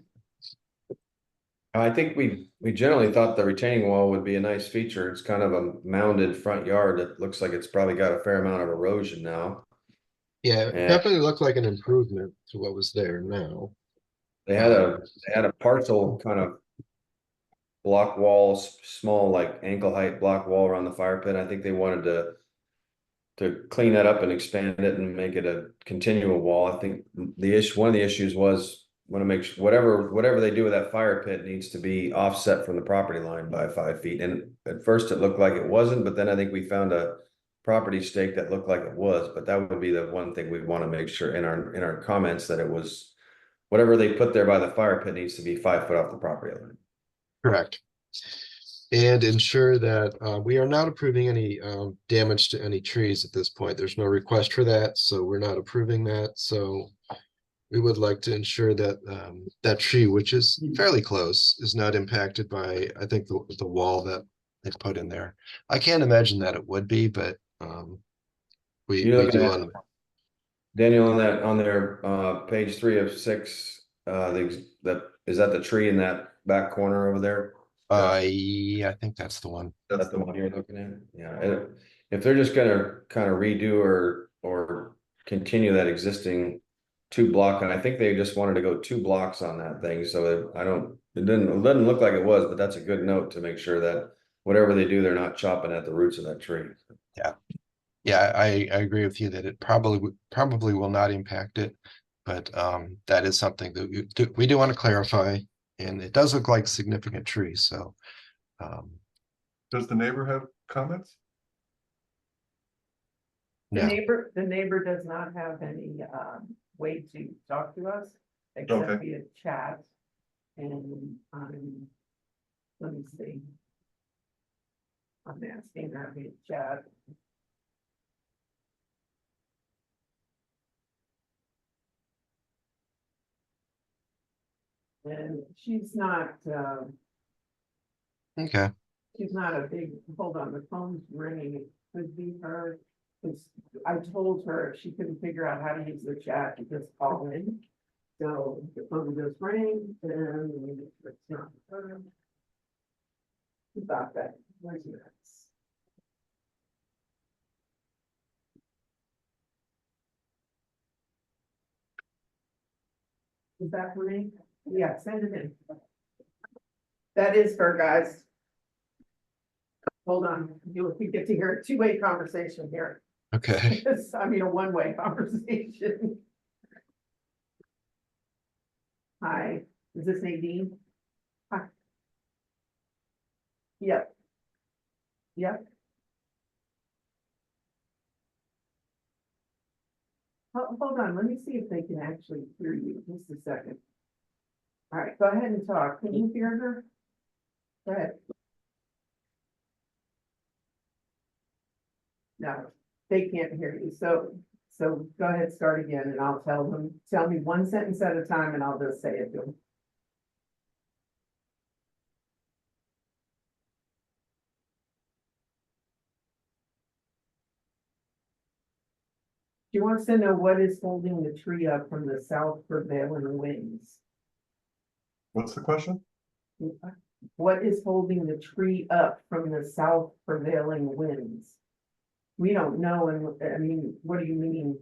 I think we generally thought the retaining wall would be a nice feature. It's kind of a mounded front yard. It looks like it's probably got a fair amount of erosion now. Yeah, it Yeah. definitely looked like an improvement to what was there now. They had a parcel kind of block walls, small like ankle height block wall around the fire pit. I think they wanted to to clean that up and expand it and make it a continual wall. I think one of the issues was, want to make sure whatever they do with that fire pit needs to be offset from the property line by 5 feet. And at first it looked like it wasn't, but then I think we found a property stake that looked like it was, but that would be the one thing we'd want to make sure in our comments that it was, whatever they put there by the fire pit needs to be 5 foot off the property line. Correct. And ensure that we are not approving any damage to any trees at this point. There's no request for that, so we're not approving that. So we would like to ensure that that tree, which is fairly close, is not impacted by, I think, the wall that they put in there. I can't imagine that it would be, but we You're looking do at- want to. Daniel, on their page 3 of 6, is that the tree in that back corner over there? Yeah, I think that's the one. That's the one you're looking at? Yeah, if they're just gonna kind of redo or continue that existing 2 block, and I think they just wanted to go 2 blocks on that thing, so it doesn't look like it was, but that's a good note to make sure that whatever they do, they're not chopping at the roots of that tree. Yeah, I agree with you that it probably will not impact it, but that is something that we do want to clarify, and it does look like significant trees, so. Does the neighbor have comments? The No. neighbor does not have any way to talk to us except Okay. via chat. And let me see. I'm asking her via chat. And she's not Okay. she's not a big, hold on, the phone's ringing, it could be her. I told her if she couldn't figure out how to use the chat, to just call in. So the phone just rang, and it's not her. About that, where's your ex? Is that for me? Yeah, send it in. That is her, guys. Hold on, you get to hear a 2-way conversation here. Okay. I mean, a 1-way conversation. Hi, is this Nadine? Hi. Yep. Yep. Hold on, let me see if they can actually hear you, just a second. All right, go ahead and talk. Can you hear her? Go ahead. No, they can't hear you, so go ahead, start again, and I'll tell me 1 sentence at a time, and I'll just say it to them. She wants to know what is holding the tree up from the south prevailing winds. What's the question? What is holding the tree up from the south prevailing winds? We don't know, and I mean, what do you mean?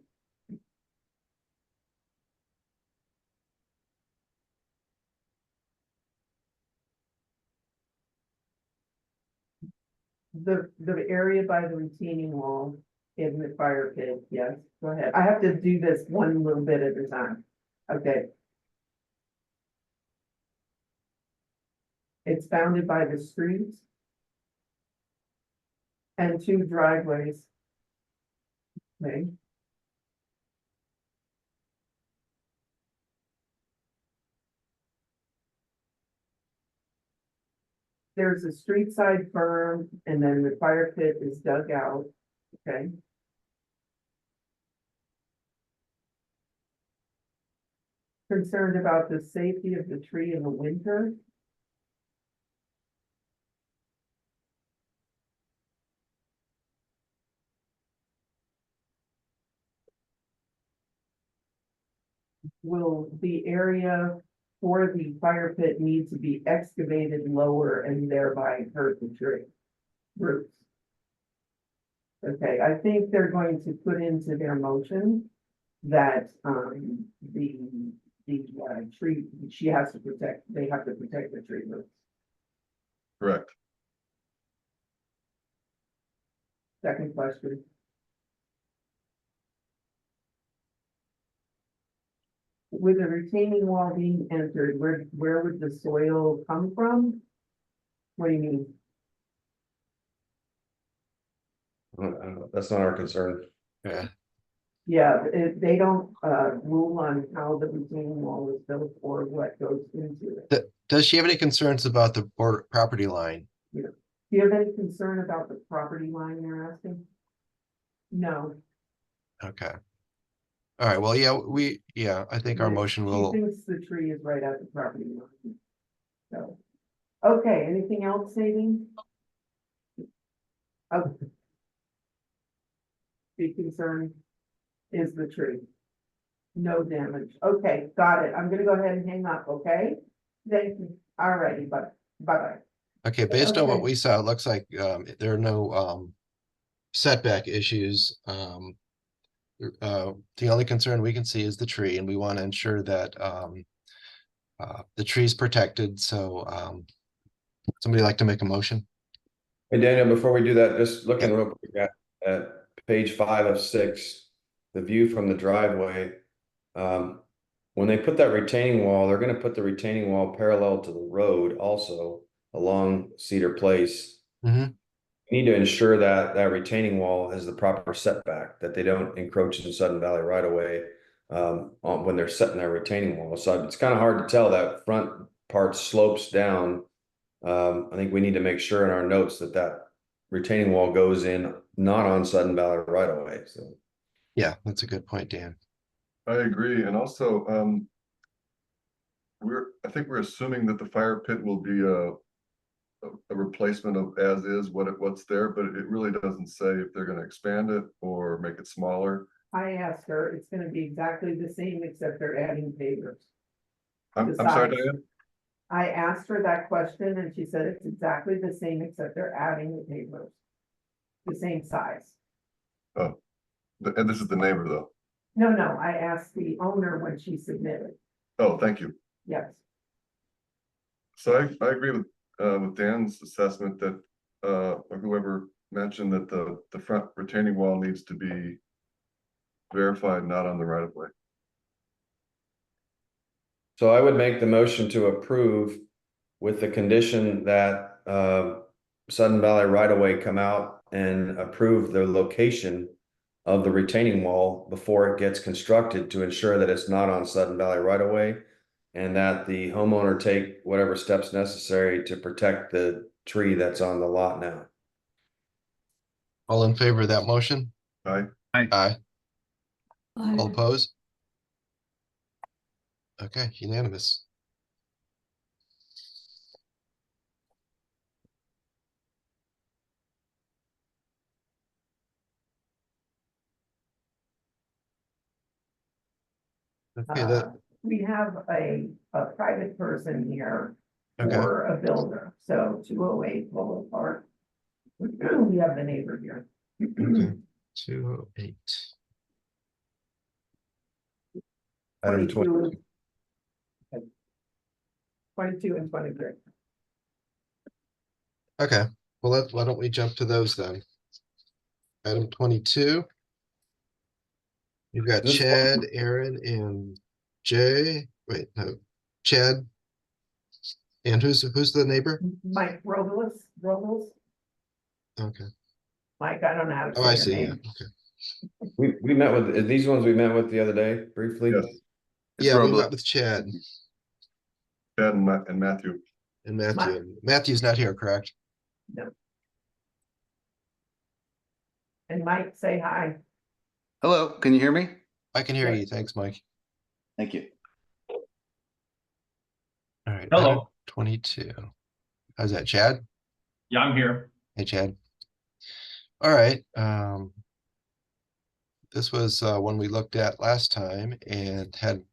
The area by the retaining wall in the fire pit, yes, go ahead. I have to do this one little bit at a time. Okay. It's bounded by the streets and 2 driveways. Okay. There's a street side berm, and then the fire pit is dug out, okay? Concerned about the safety of the tree in the winter. Will the area for the fire pit need to be excavated lower and thereby hurt the tree roots? Okay, I think they're going to put into their motion that the tree, she has to protect, they have to protect the tree roots. Correct. Second question. with a retaining wall being entered, where would the soil come from? What do you mean? I don't know, that's not our concern. Yeah, Yeah, they don't, rule on how the retaining wall is built or what goes into it. does she have any concerns about the border property line? Do you have any concern about the property line you're asking? No. Okay. All right, well, yeah, I think our motion She will, thinks the tree is right at the property line. So, okay, anything else, Nadine? Oh. Big concern is the tree. No damage. Okay, got it. I'm gonna go ahead and hang up, okay? Thank you. All righty, bye-bye. okay, based on what Okay. we saw, it looks like there are no setback issues. The only concern we can see is the tree, and we want to ensure that the tree is protected. So somebody like to make a motion? Hey, Daniel, before we do that, just looking Yeah. real quick at page 5 of 6, the view from the driveway. When they put that retaining wall, they're gonna put the retaining wall parallel to the road also along Cedar Place. Mhm. We need to ensure that that retaining wall has the proper setback, that they don't encroach into Sudden Valley right away when they're setting their retaining wall. So it's kind of hard to tell, that front part slopes down. I think we need to make sure in our notes that that retaining wall goes in not on Sudden Valley right away. So Yeah, that's a good point, Dan. I agree, and also, I think we're assuming that the fire pit will be a replacement of as is what's there, but it really doesn't say if they're gonna expand it or make it smaller. I asked her, it's gonna be exactly the same except they're adding pavers. I'm sorry, Besides- Diane? I asked her that question and she said it's exactly the same except they're adding the pavers. The same size. And this is the neighbor though. No, I asked the owner when she submitted. Oh, thank you. Yes, So I agree with Dan's assessment that, or whoever mentioned that the front retaining wall needs to be verified, not on the right of way. So I would make the motion to approve with the condition that Sudden Valley right away come out and approve the location of the retaining wall before it gets constructed to ensure that it's not on Sudden Valley right away, and that the homeowner take whatever steps necessary to protect the tree that's on the lot now. All in favor of that motion? Aye. Aye. All I, opposed? Okay, unanimous. Okay, we have a private person here okay, for a builder, so 208 Boulevard. We have the neighbor here. okay, 208. Item 20. 22 and 23. Okay, well, why don't we jump to those then? Item 22. You've got This Chad, Aaron, and Jay. Wait, no, Chad. And who's the neighbor? Mike Robles. Okay. Mike, I don't know how to Oh, I say see. your Yeah. name. Okay. We met with these ones we met with the other day briefly. Yes, Yeah, we met with Chad Chad and Matthew. and Matthew. Matthew's not here, correct? And Mike, say hi. Hello, can you hear me? I can hear Yeah. you. Thanks, Mike. Thank you. All right. Hello. item 22. How's that, Chad? Yeah, I'm here. Hey, Chad. All right. This was one we looked at last time and had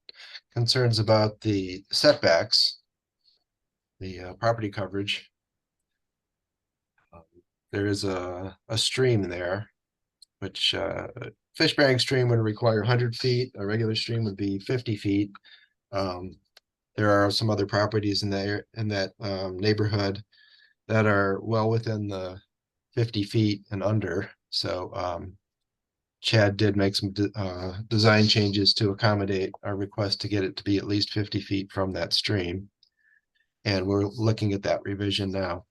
concerns about the setbacks, the property coverage. There is a stream there, which fish bearing stream would require 100 feet. A regular stream would be 50 feet. There are some other properties in there in that neighborhood that are well within the 50 feet and under. So Chad did make some design changes to accommodate our request to get it to be at least 50 feet from that stream. And we're looking at that revision now.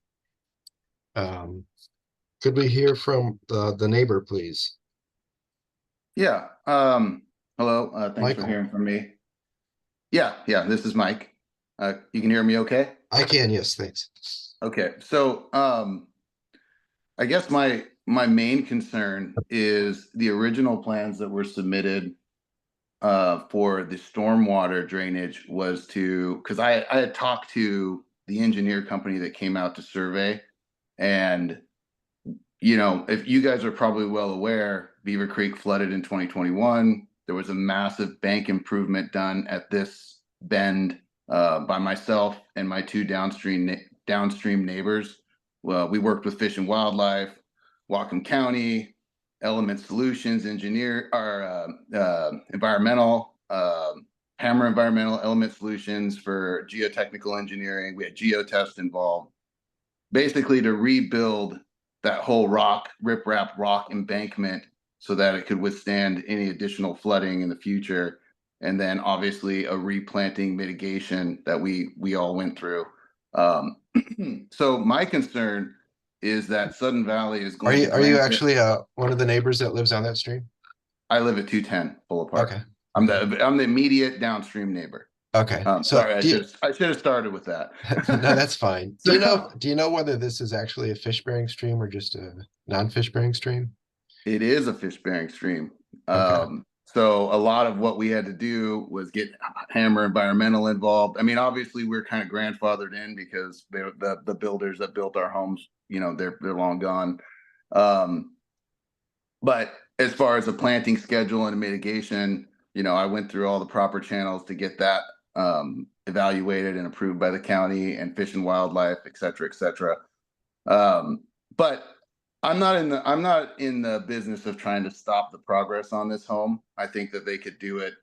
Could we hear from the neighbor, please? Yeah, hello, thanks Michael. for hearing from me. Yeah, this is Mike. You can hear me okay? I can, yes, thanks. Okay, so, I guess my main concern is the original plans that were submitted for the stormwater drainage was to, because I had talked to the engineer company that came out to survey, and you know, if you guys are probably well aware, Beaver Creek flooded in 2021. There was a massive bank improvement done at this bend by myself and my two downstream neighbors. Well, we worked with Fish and Wildlife, Whatcom County, Element Solutions, environmental, Hammer Environmental, Element Solutions for geotechnical engineering. We had geotest involved, basically to rebuild that whole riprap rock embankment so that it could withstand any additional flooding in the future. And then obviously a replanting mitigation that we all went through. So my concern is that Sudden Valley is going to. Are you actually one of the neighbors that lives on that stream? I live at 210 Boulevard. Okay. I'm the immediate downstream neighbor. Okay. So sorry, I should have started with that. no, that's fine. Do you know whether this is actually a fish bearing stream or just a non-fish bearing stream? It is a fish bearing stream. Okay. So a lot of what we had to do was get Hammer Environmental involved. I mean, obviously we're kind of grandfathered in because the builders that built our homes, you know, they're long gone. But as far as the planting schedule and mitigation, you know, I went through all the proper channels to get that evaluated and approved by the county and Fish and Wildlife, et cetera, et cetera. But I'm not in the business of trying to stop the progress on this home. I think that they could do it.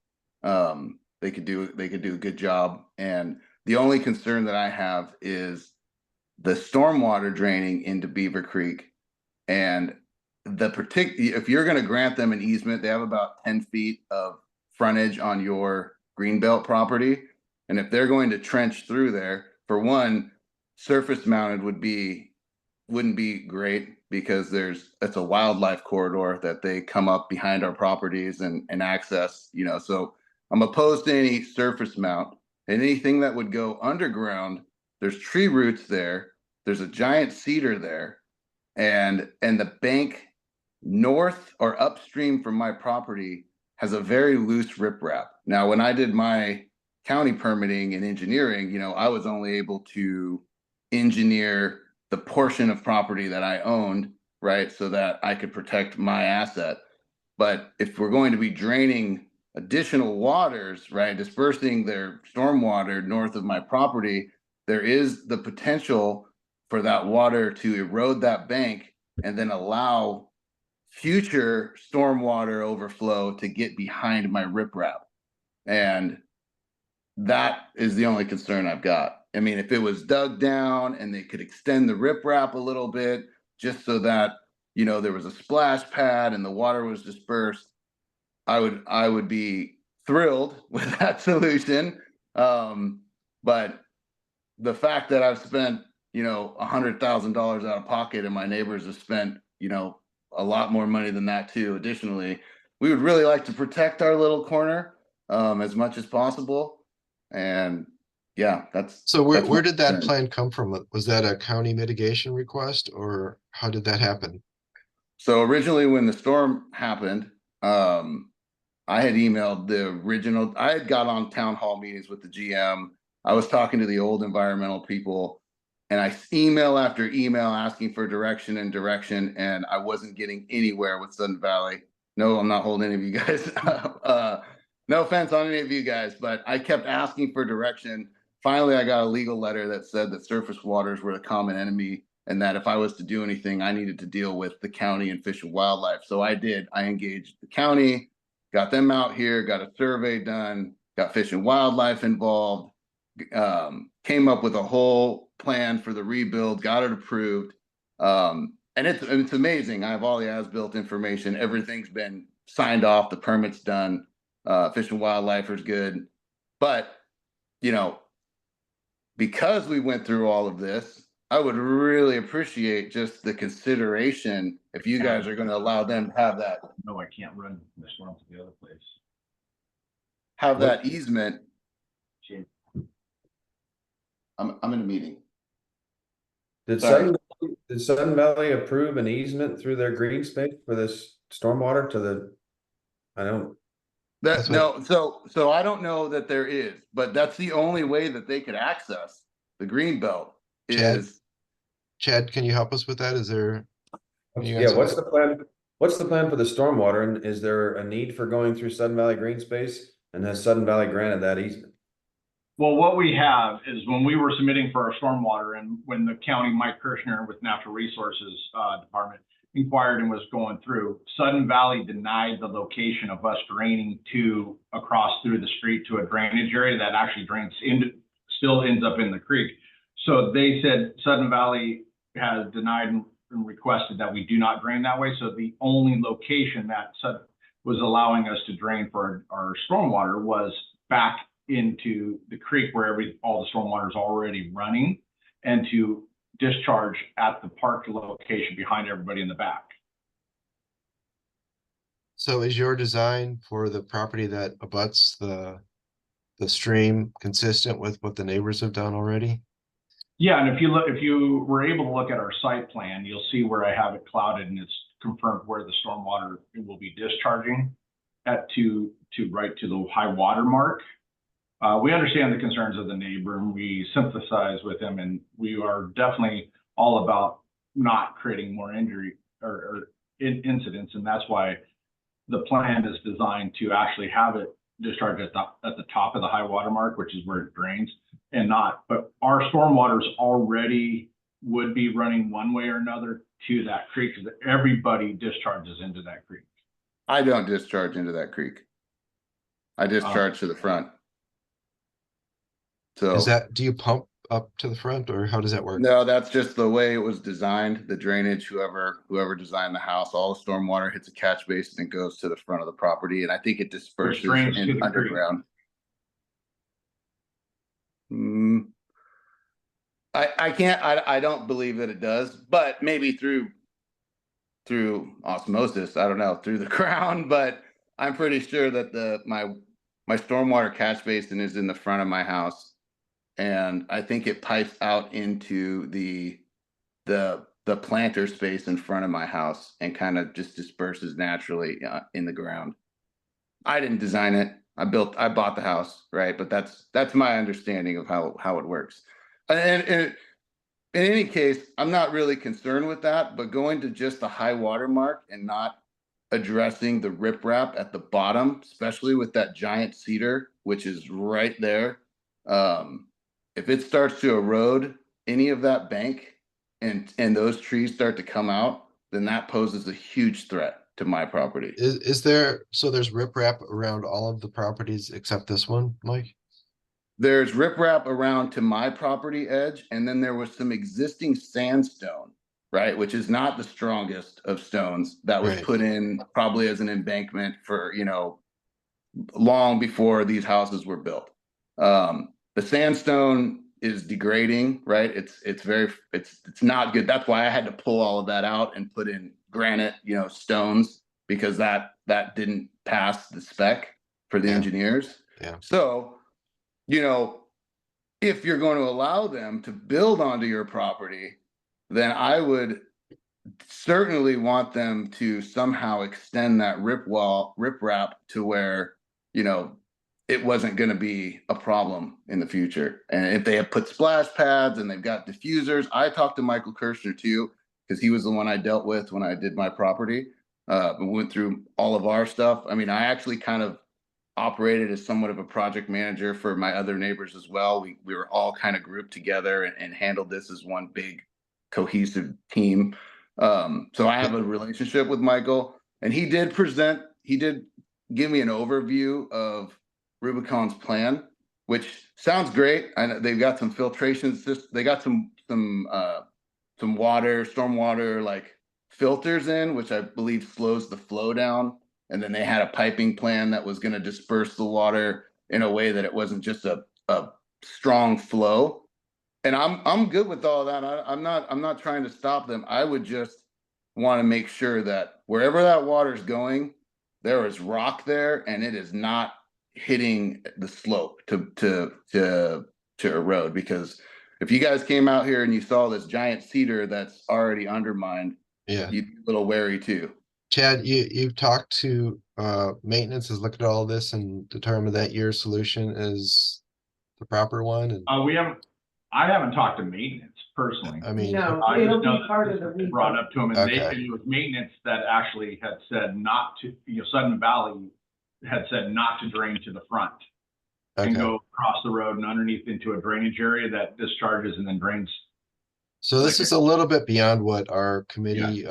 They could do a good job. And the only concern that I have is the stormwater draining into Beaver Creek. And if you're going to grant them an easement, they have about 10 feet of frontage on your greenbelt property. And if they're going to trench through there, for one, surface mounted wouldn't be great because it's a wildlife corridor that they come up behind our properties and access, you know. So I'm opposed to any surface mount, and anything that would go underground. There's tree roots there. There's a giant cedar there, and the bank north or upstream from my property has a very loose riprap. Now, when I did my county permitting and engineering, you know, I was only able to engineer the portion of property that I owned, right, so that I could protect my asset. But if we're going to be draining additional waters, right, dispersing their stormwater north of my property, there is the potential for that water to erode that bank and then allow future stormwater overflow to get behind my riprap. And that is the only concern I've got. I mean, if it was dug down and they could extend the riprap a little bit, just so that, you know, there was a splash pad and the water was dispersed, I would be thrilled with that solution. But the fact that I've spent, you know, $100,000 out of pocket and my neighbors have spent, you know, a lot more money than that too. Additionally, we would really like to protect our little corner as much as possible. And yeah, so where did that plan come from? Was that a county mitigation request, or how did that happen? So originally when the storm happened, I had emailed I had got on town hall meetings with the GM. I was talking to the old environmental people, and I email after email asking for direction, and I wasn't getting anywhere with Sudden Valley. No, I'm not holding any of you guys. No offense on any of you guys, but I kept asking for direction. Finally, I got a legal letter that said that surface waters were the common enemy, and that if I was to do anything, I needed to deal with the county and Fish and Wildlife. So I did. I engaged the county, got them out here, got a survey done, got Fish and Wildlife involved, came up with a whole plan for the rebuild, got it approved. And it's amazing. I have all the as-built information. Everything's been signed off, the permit's done, Fish and Wildlife is good. But, you know, because we went through all of this, I would really appreciate just the consideration if you guys are gonna allow them to have that. No, I can't run the storm to the other place. Have that easement. I'm in a meeting. Did Sorry. Sudden Valley approve an easement through their green space for this stormwater to the? I don't. That no, so I don't know that there is, but that's the only way that they could access the green belt is. Chad, can you help us with that? Is there? Yeah, what's the plan? What's the plan for the stormwater, and is there a need for going through Sudden Valley green space? And has Sudden Valley granted that easement? Well, what we have is when we were submitting for our stormwater and when the county, Mike Kirshner with Natural Resources Department inquired and was going through, Sudden Valley denied the location of us draining across through the street to a drainage area that actually still ends up in the creek. So they said Sudden Valley has denied and requested that we do not drain that way. So the only location that was allowing us to drain for our stormwater was back into the creek where all the stormwater is already running, and to discharge at the park location behind everybody in the back. So is your design for the property that abuts the stream consistent with what the neighbors have done already? Yeah, and if you were able to look at our site plan, you'll see where I have it clouded and it's confirmed where the stormwater will be discharging to right to the high water mark. We understand the concerns of the neighbor and we sympathize with them, and we are definitely all about not creating more injury or incidents, and that's why the plan is designed to actually have it discharge at the top of the high water mark, which is where it drains, but our stormwaters already would be running one way or another to that creek because everybody discharges into that creek. I don't discharge into that creek. I discharge to the front. So do you pump up to the front, or how does that work? No, that's just the way it was designed. The drainage, whoever designed the house, all the stormwater hits a catch basin and goes to the front of the property, and I think it disperses in underground. I don't believe that it does, but maybe through osmosis, I don't know, through the ground, but I'm pretty sure that my stormwater catch basin is in the front of my house. And I think it pipes out into the planter space in front of my house and kind of just disperses naturally in the ground. I didn't design it. I bought the house, right? But that's my understanding of how it works. And in any case, I'm not really concerned with that, but going to just the high water mark and not addressing the riprap at the bottom, especially with that giant cedar, which is right there. If it starts to erode any of that bank and those trees start to come out, then that poses a huge threat to my property. There's riprap around all of the properties except this one, Mike? There's riprap around to my property edge, and then there was some existing sandstone, right, which is not the strongest of stones that was put in probably as an embankment for, long before these houses were built. The sandstone is degrading, right? It's not good. That's why I had to pull all of that out and put in granite, stones, because that didn't pass the spec for the engineers. Yeah. So, if you're going to allow them to build onto your property, then I would certainly want them to somehow extend that riprap to where, it wasn't going to be a problem in the future. And if they have put splash pads and they've got diffusers, I talked to Michael Kirshner too, because he was the one I dealt with when I did my property. We went through all of our stuff. I mean, I actually kind of operated as somewhat of a project manager for my other neighbors as well. We were all kind of grouped together and handled this as one big cohesive team. So I have a relationship with Michael, and he did give me an overview of Rubicon's plan, which sounds great. I know they've got some filtration systems. They got some stormwater like filters in, which I believe slows the flow down And then they had a piping plan that was going to disperse the water in a way that it wasn't just a strong flow. And I'm good with all that. I'm not trying to stop them. I would just want to make sure that wherever that water's going, there is rock there and it is not hitting the slope to erode. Because if you guys came out here and you saw this giant cedar that's already undermined, Yeah. you'd be a little wary too. Chad, you've talked to maintenance, has looked at all this and determined that your solution is the proper one. And I haven't talked to maintenance personally. I mean, No, I it'll just know be that part this of the has been brought repo. up to them, and it was maintenance that actually had said not to, Sudden Valley had said not to drain to the front and okay. go across the road and underneath into a drainage area that discharges and then drains. So this Like is a little bit beyond what our committee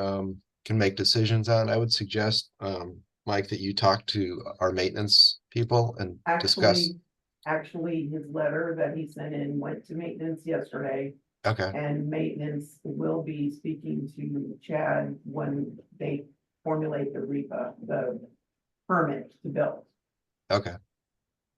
can make decisions on. I would suggest, Mike, that you talk to our maintenance people and discuss. Actually, his letter that he sent in went to maintenance yesterday. Okay, And maintenance will be speaking to Chad when they formulate the permit to build. okay,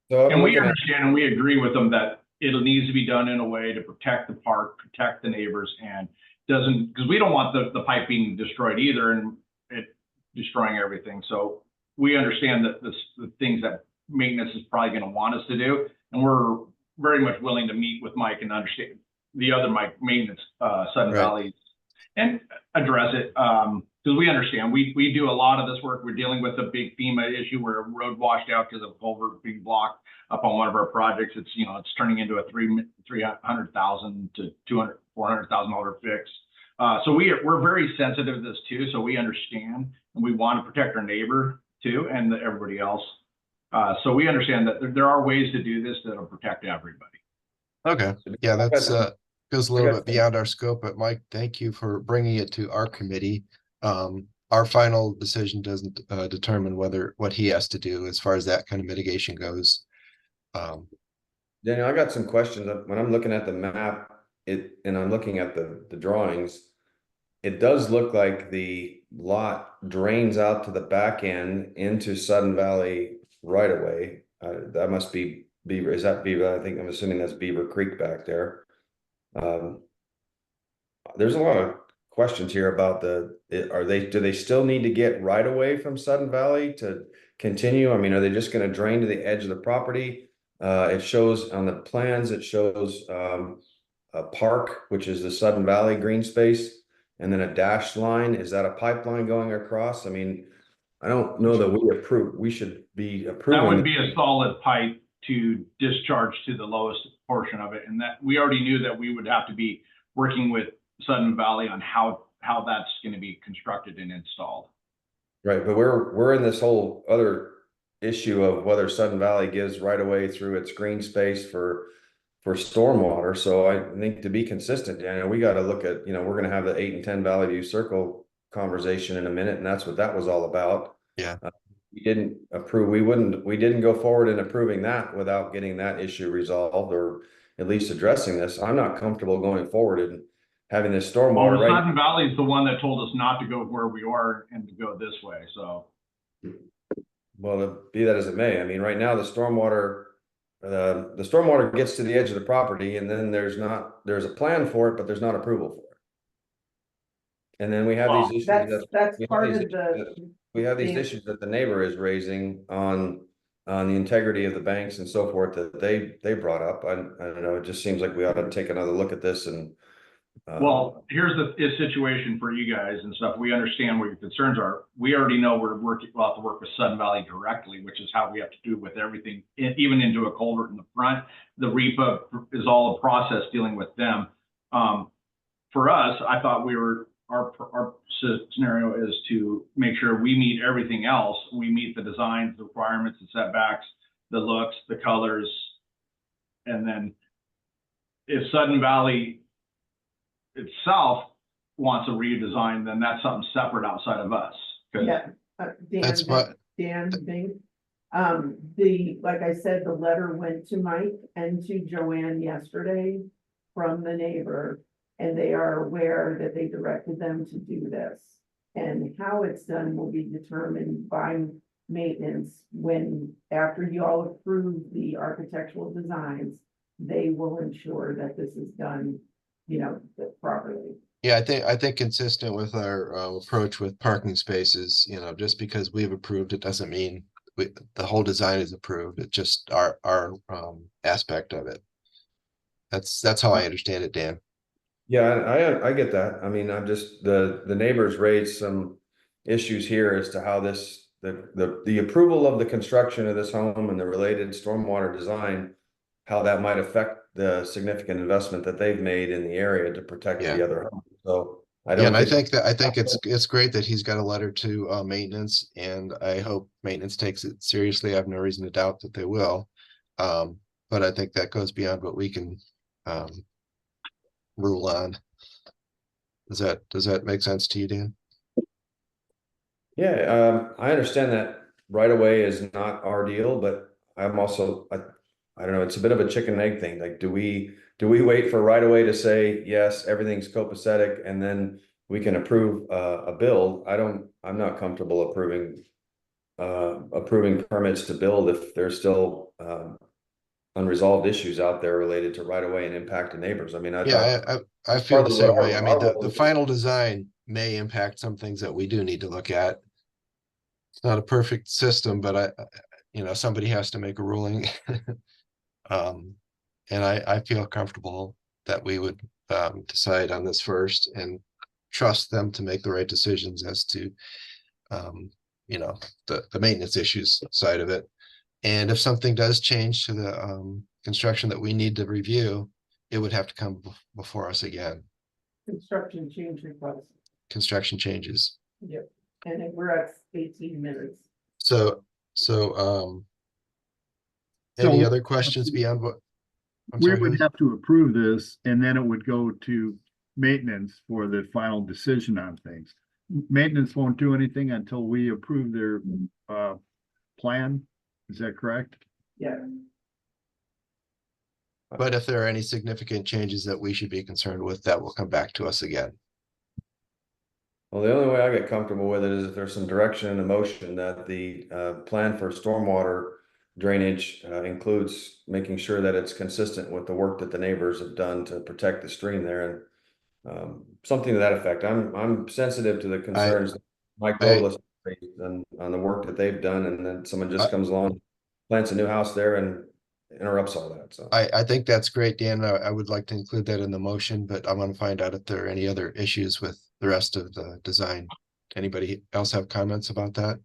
So And we understand and we agree with them that it needs to be done in a way to protect the park, protect the neighbors, and because we don't want the pipe being destroyed either and it destroying everything. So we understand that the things that maintenance is probably going to want us to do, and we're very much willing to meet with Mike and understand the other Mike maintenance, Sudden Valley, and address it. Because we understand we do a lot of this work. We're dealing with a big FEMA issue where a road washed out because of culvert being blocked up on one of our projects. It's it's turning into a $300,000 to $400,000 fix. So we're very sensitive to this too. So we understand and we want to protect our neighbor too and everybody else. So we understand that there are ways to do this that'll protect everybody. okay. Yeah, that's goes a little bit beyond our scope, but Mike, thank you for bringing it to our committee. Our final decision doesn't determine what he has to do as far as that kind of mitigation goes. Daniel, I got some questions. When I'm looking at the map, and I'm looking at the drawings, it does look like the lot drains out to the back end into Sudden Valley right away. That must be Beaver. Is that Beaver? I think I'm assuming that's Beaver Creek back there. There's a lot of questions here about do they still need to get right away from Sudden Valley to continue? I mean, are they just going to drain to the edge of the property? It shows on the plans, it shows a park, which is the Sudden Valley green space, and then a dashed line. Is that a pipeline going across? I mean, I don't know that we should be approving. That would be a solid pipe to discharge to the lowest portion of it. And that we already knew that we would have to be working with Sudden Valley on how that's going to be constructed and installed. Right, but we're in this whole other issue of whether Sudden Valley gives right away through its green space for stormwater. So I think to be consistent, Daniel, we got to look at, we're going to have the 8 and 10 Valley View Circle conversation in a minute, and that's what that was all about. Yeah. We didn't approve, we didn't go forward in approving that without getting that issue resolved or at least addressing this. I'm not comfortable going forward and having this stormwater. Well, Sudden Valley is the one that told us not to go where we are and to go this way. So, well, be that as it may, I mean, right now the stormwater gets to the edge of the property, and then there's a plan for it, but there's not approval for it. And then we have these issues. That's part of We have these issues that the neighbor is raising on the integrity of the banks and so forth that they brought up. I don't know. It just seems like we ought to take another look at this and. Well, here's the situation for you guys and stuff. We understand what your concerns are. We already know we'll have to work with Sudden Valley directly, which is how we have to do with everything, even into a culvert in the front. The REPA is all a process dealing with them. For us, I thought our scenario is to make sure we meet everything else. We meet the designs, the requirements, the setbacks, the looks, the colors. And then if Sudden Valley itself wants a redesign, then that's something separate outside of us. Yeah, That's what like I said, the letter went to Mike and to Joanne yesterday from the neighbor, and they are aware that they directed them to do this. And how it's done will be determined by maintenance, when, after you all approve the architectural designs, they will ensure that this is done, properly. Yeah, I think consistent with our approach with parking spaces, just because we've approved it doesn't mean the whole design is approved. It's just our aspect of it. That's how I understand it, Dan. Yeah, I get that. I mean, I'm just, the neighbors raised some issues here as to how this, the approval of the construction of this home and the related stormwater design, how that might affect the significant investment that they've made in the area to protect Yeah. the other home. So I Yeah, don't and I think. think it's great that he's got a letter to maintenance, and I hope maintenance takes it seriously. I have no reason to doubt that they will. But I think that goes beyond what we can rule on. Does that make sense to you, Dan? Yeah, I understand that right away is not our deal, but I'm also, I don't know, it's a bit of a chicken and egg thing. Like, do we wait for right away to say, yes, everything's copacetic, and then we can approve a build? I'm not comfortable approving permits to build if there's still unresolved issues out there related to right away and impact to neighbors. I mean, I thought. Yeah, I feel part the of what same way. I mean, our the final design may impact some things that we do need to look at. It's not a perfect system, but somebody has to make a ruling. And I feel comfortable that we would decide on this first and trust them to make the right decisions as to the maintenance issues side of it. And if something does change to the construction that we need to review, it would have to come before us again. Construction change request. Construction changes. Yep. And then we're at 18 minutes. So any So- other questions beyond what? I'm We sorry, would who? have to approve this and then it would go to maintenance for the final decision on things. Maintenance won't do anything until we approve their plan. Is that correct? Yeah. But if there are any significant changes that we should be concerned with, that will come back to us again. Well, the only way I get comfortable with it is if there's some direction and emotion that the plan for stormwater drainage includes making sure that it's consistent with the work that the neighbors have done to protect the stream there, and something to that effect. I'm sensitive to the concerns that Mike Robles raised on the work that they've done, and then someone just comes along, plants a new house there and interrupts all that. So I think that's great, Dan. I would like to include that in the motion, but I want to find out if there are any other issues with the rest of the design. Anybody else have comments about that?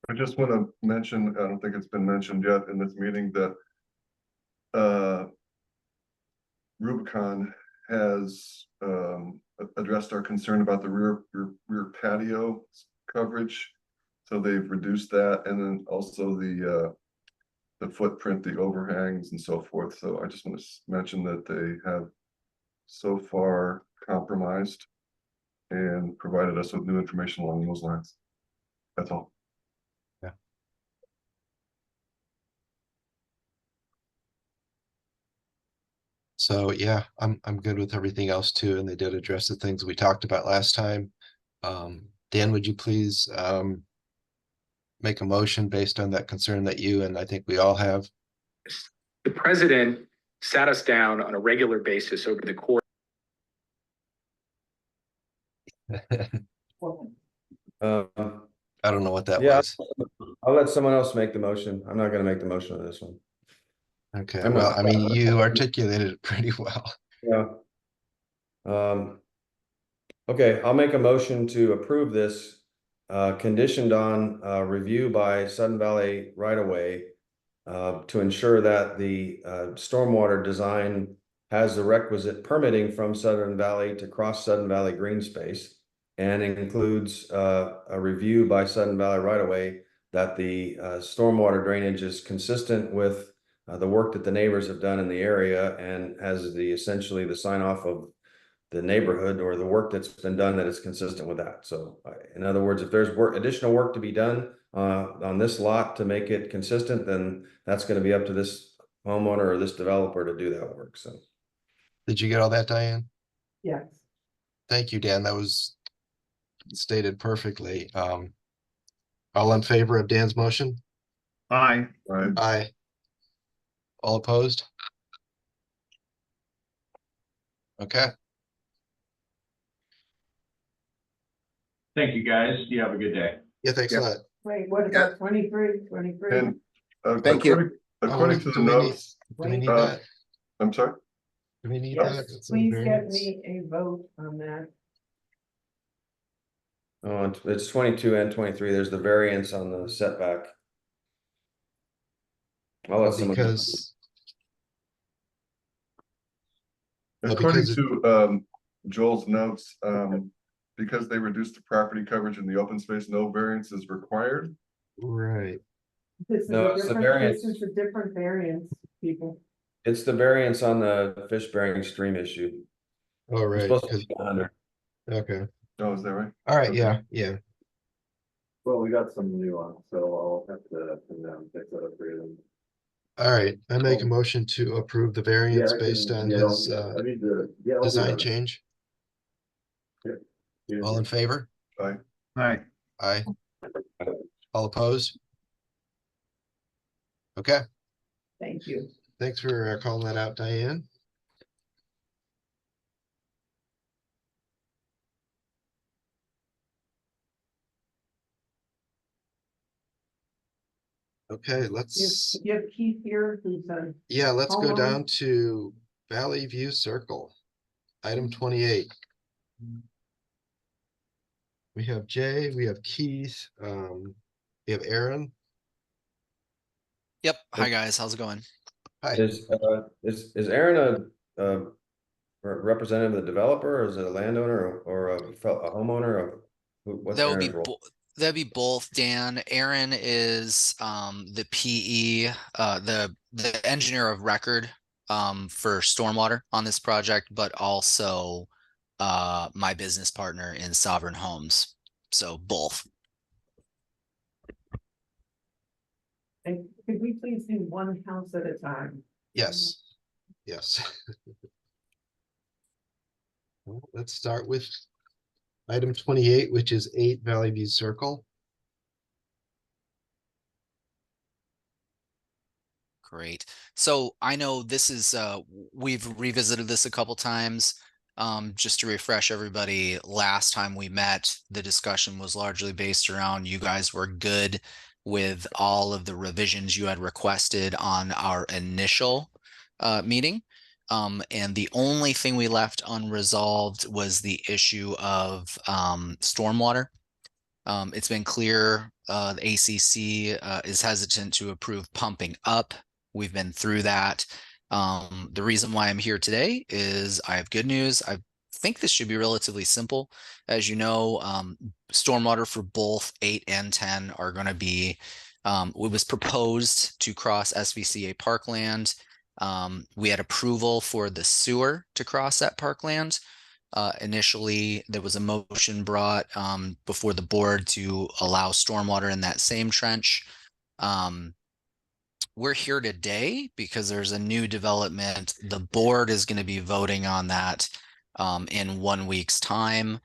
I just want to mention, I don't think it's been mentioned yet in this meeting, that Rubicon has addressed our concern about the rear patio coverage. So they've reduced that, and then also the footprint, the overhangs and so forth. So I just want to mention that they have so far compromised and provided us with new information along those lines. That's all. Yeah. So yeah, I'm good with everything else too, and they did address the things we talked about last time. Dan, would you please make a motion based on that concern that you and I think we all have? The president sat us down on a regular basis over the course. I don't know what that was. I'll let someone else make the motion. I'm not going to make the motion on this one. Okay, well, I mean, you articulated it pretty well. Yeah. Okay, I'll make a motion to approve this, conditioned on review by Sudden Valley right away, to ensure that the stormwater design has the requisite permitting from Southern Valley to cross Sudden Valley green space, and includes a review by Sudden Valley right away that the stormwater drainage is consistent with the work that the neighbors have done in the area, and has essentially the sign off of the neighborhood or the work that's been done that is consistent with that. So in other words, if there's additional work to be done on this lot to make it consistent, then that's going to be up to this homeowner or this developer to do that work. So Did you get all that, Diane? Yes. Thank you, Dan. That was stated perfectly. All All in favor of Dan's motion? Aye. Right. Aye. All opposed? Okay, Thank you, guys. You have a good day. yeah, thanks a Yep. lot. Wait, what Yeah. about 23? And Thank you. according to the Do we need- notes, Do we need Uh, that? I'm sorry, Do we need Yes, that? It's a Please get variance. me a vote on that. Oh, it's 22 and 23. There's the variance on the setback. I'll let someone. Because, Well, according because to Joel's notes, because they reduced the property coverage in the open space, no variance is required. right, This is No, a it's the different, variance. this is a different variance, people. It's the variance on the fish bearing stream issue. all It's right, supposed to 'cause- be 100. okay, Oh, is that right? all right, Okay. yeah. Well, we got some nuance, so I'll have to come down and fix that up for you. All right, I make a motion to approve the variance based on his I need to, yeah. I'll do design that. change. Yeah. All in favor? Aye. Aye. Aye. All opposed? Okay, Thank you. thanks for calling that out, Diane. Okay, let's, You have Keith here, who's yeah, let's go homeowner? down to Valley View Circle. Item 28. We have Jay, we have Keith, we have Aaron. Yep. Hi guys, how's it going? Hi. Is Aaron a representative of the developer, or is it a landowner or a homeowner, or what's That would be Aaron's role? that'd be both, Dan. Aaron is the PE, the engineer of record for stormwater on this project, but also my business partner in Sovereign Homes. So both. And could we please do one house at a time? Yes, yes. Well, let's start with item 28, which is 8 Valley View Circle. Great. So I know this is we've revisited this a couple times. Just to refresh everybody, last time we met, the discussion was largely based around you guys were good with all of the revisions you had requested on our initial meeting. And the only thing we left unresolved was the issue of stormwater. It's been clear the ACC is hesitant to approve pumping up. We've been through that. The reason why I'm here today is I have good news. I think this should be relatively simple. As you know, stormwater for both 8 and 10 are going to be, it was proposed to cross SVCA parkland. We had approval for the sewer to cross that parkland. Initially, there was a motion brought before the board to allow stormwater in that same trench. We're here today because there's a new development. The board is going to be voting on that in 1 week's time.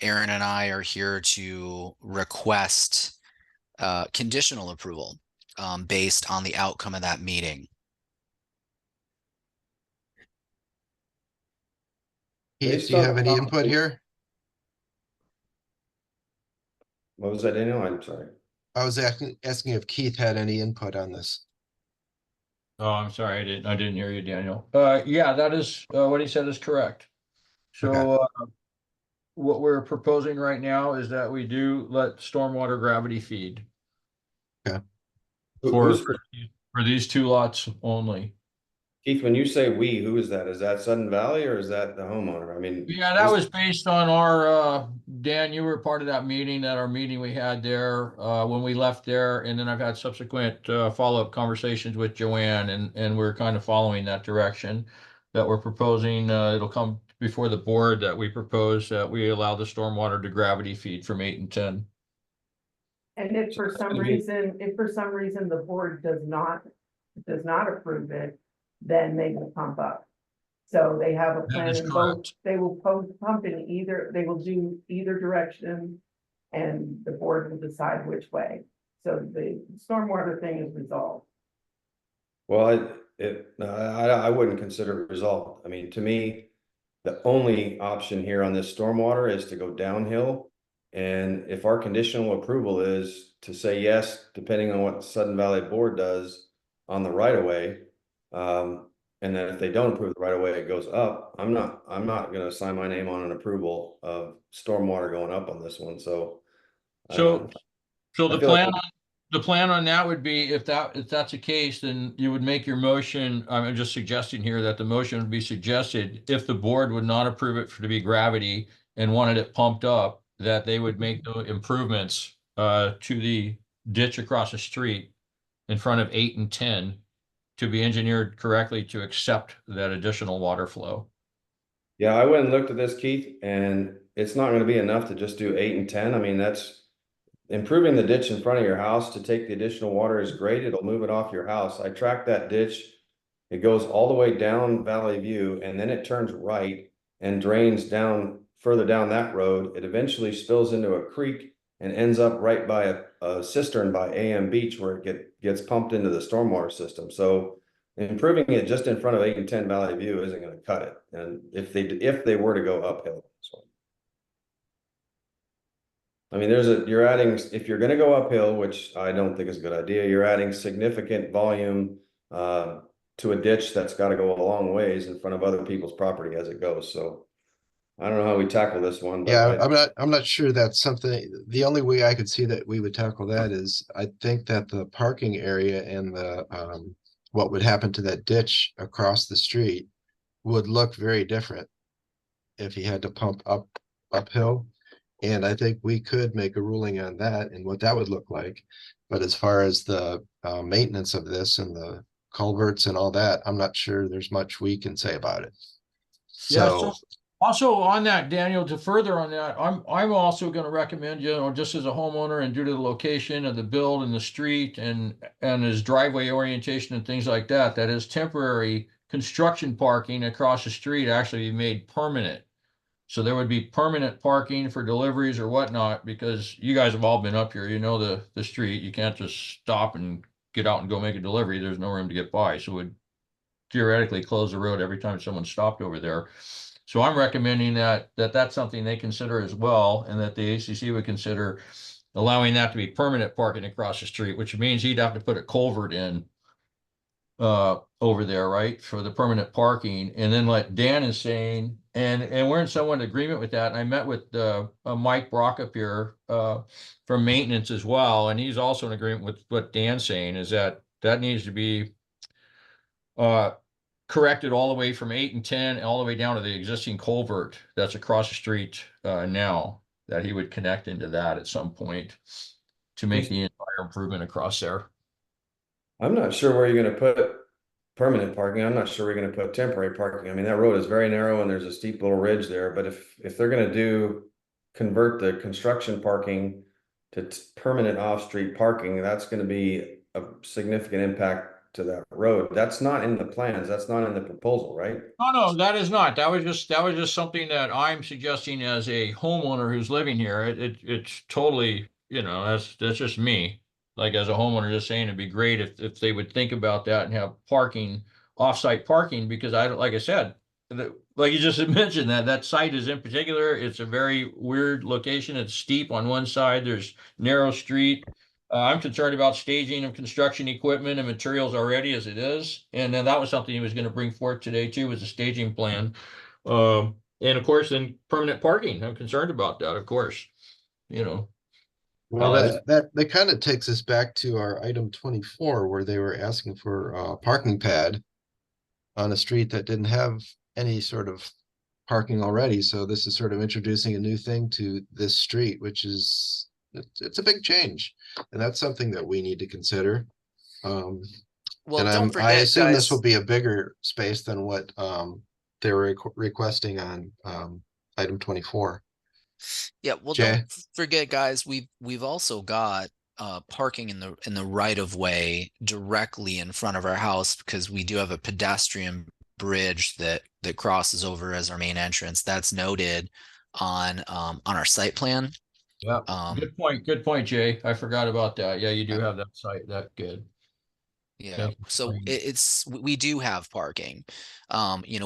Aaron and I are here to request conditional approval based on the outcome of that meeting. Keith, do you have any input here? What was that, Daniel? I'm sorry. I was asking if Keith had any input on this. Oh, I'm sorry, I didn't hear you, Daniel. Yeah, that is, what he said is correct. So, what we're proposing right now is that we do let stormwater gravity feed. Okay. For these 2 lots only. Keith, when you say we, who is that? Is that Sudden Valley or is that the homeowner? I mean, Yeah, that was based on our, Dan, you were part of that meeting, our meeting we had there, when we left there. And then I've had subsequent, follow-up conversations with Joanne, and we're kind of following that direction that we're proposing. It'll come before the board that we propose that we allow the stormwater to gravity feed from 8 and 10. And if for some reason the board does not approve it, then they will pump up. So they have a plan in both, they will pump in either, they will do either direction. and the board will decide which way. So the stormwater thing is resolved. Well, I wouldn't consider it resolved. I mean, to me, the only option here on this stormwater is to go downhill. And if our conditional approval is to say yes, depending on what the Sudden Valley Board does on the right of way, and then if they don't approve the right of way, it goes up. I'm not gonna sign my name on an approval of stormwater going up on this one, so. I don't know. So I the feel like plan, the plan on that would be, if that's the case, then you would make your motion. I'm just suggesting here that the motion would be suggested if the board would not approve it to be gravity and wanted it pumped up, that they would make the improvements to the ditch across the street in front of 8 and 10 to be engineered correctly to accept that additional water flow. Yeah, I went and looked at this, Keith, and it's not gonna be enough to just do 8 and 10. I mean, that's improving the ditch in front of your house to take the additional water is great. It'll move it off your house. I tracked that ditch. It goes all the way down Valley View, and then it turns right and drains down further down that road. It eventually spills into a creek and ends up right by a cistern by AM Beach where it gets pumped into the stormwater system. So improving it just in front of 8 and 10 Valley View isn't going to cut it. And if they were to go uphill, so. I mean, you're adding, if you're going to go uphill, which I don't think is a good idea, you're adding significant volume to a ditch that's got to go a long ways in front of other people's property as it goes. So I don't know how we tackle this one. But Yeah, I'm not sure that's something, the only way I could see that we would tackle that is, I think that the parking area and the, what would happen to that ditch across the street would look very different if he had to pump uphill. And I think we could make a ruling on that and what that would look like. But as far as the maintenance of this and the culverts and all that, I'm not sure there's much we can say about it. So also on that, Daniel, to further on that, I'm also going to recommend, just as a homeowner and due to the location of the build and the street and his driveway orientation and things like that, that his temporary construction parking across the street actually be made permanent. So there would be permanent parking for deliveries or whatnot, because you guys have all been up here, the street, you can't just stop and get out and go make a delivery. There's no room to get by. So it would theoretically close the road every time someone stopped over there. So I'm recommending that's something they consider as well, and that the ACC would consider allowing that to be permanent parking across the street, which means he'd have to put a culvert in over there, right, for the permanent parking. And then like Dan is saying, and we're in somewhat agreement with that. And I met with Mike Brock up here from maintenance as well, and he's also in agreement with what Dan's saying, is that needs to be corrected all the way from 8 and 10 all the way down to the existing culvert that's across the street now, that he would connect into that at some point to make the entire improvement across there. I'm not sure where you're going to put permanent parking. I'm not sure we're going to put temporary parking. I mean, that road is very narrow and there's a steep little ridge there, but if they're going to convert the construction parking to permanent off-street parking, that's going to be a significant impact to that road. That's not in the plans. That's not in the proposal, right? No, that is not. That was just something that I'm suggesting as a homeowner who's living here. It's totally, that's just me. Like as a homeowner, just saying it'd be great if they would think about that and have parking, off-site parking, because like I said, like you just mentioned, that site is in particular, it's a very weird location. It's steep on one side. There's narrow street. I'm concerned about staging of construction equipment and materials already as it is. And then that was something he was going to bring forth today too, was a staging plan. And of course, then permanent parking. I'm concerned about that, of course, Well, that kind of takes us back to our item 24, where they were asking for a parking pad on a street that didn't have any sort of parking already. So this is sort of introducing a new thing to this street, which is, it's a big change. And that's something that we need to consider. Well, and don't forget, I assume guys, this will be a bigger space than what they were requesting on item 24. Yeah, well, Jay? don't forget, guys, we've also got parking in the right of way directly in front of our house, because we do have a pedestrian bridge that crosses over as our main entrance. That's noted on our site plan. Yeah, good point, Jay. I forgot about that. Yeah, you do have that site. That good. Yeah, Thank you. so we do have parking.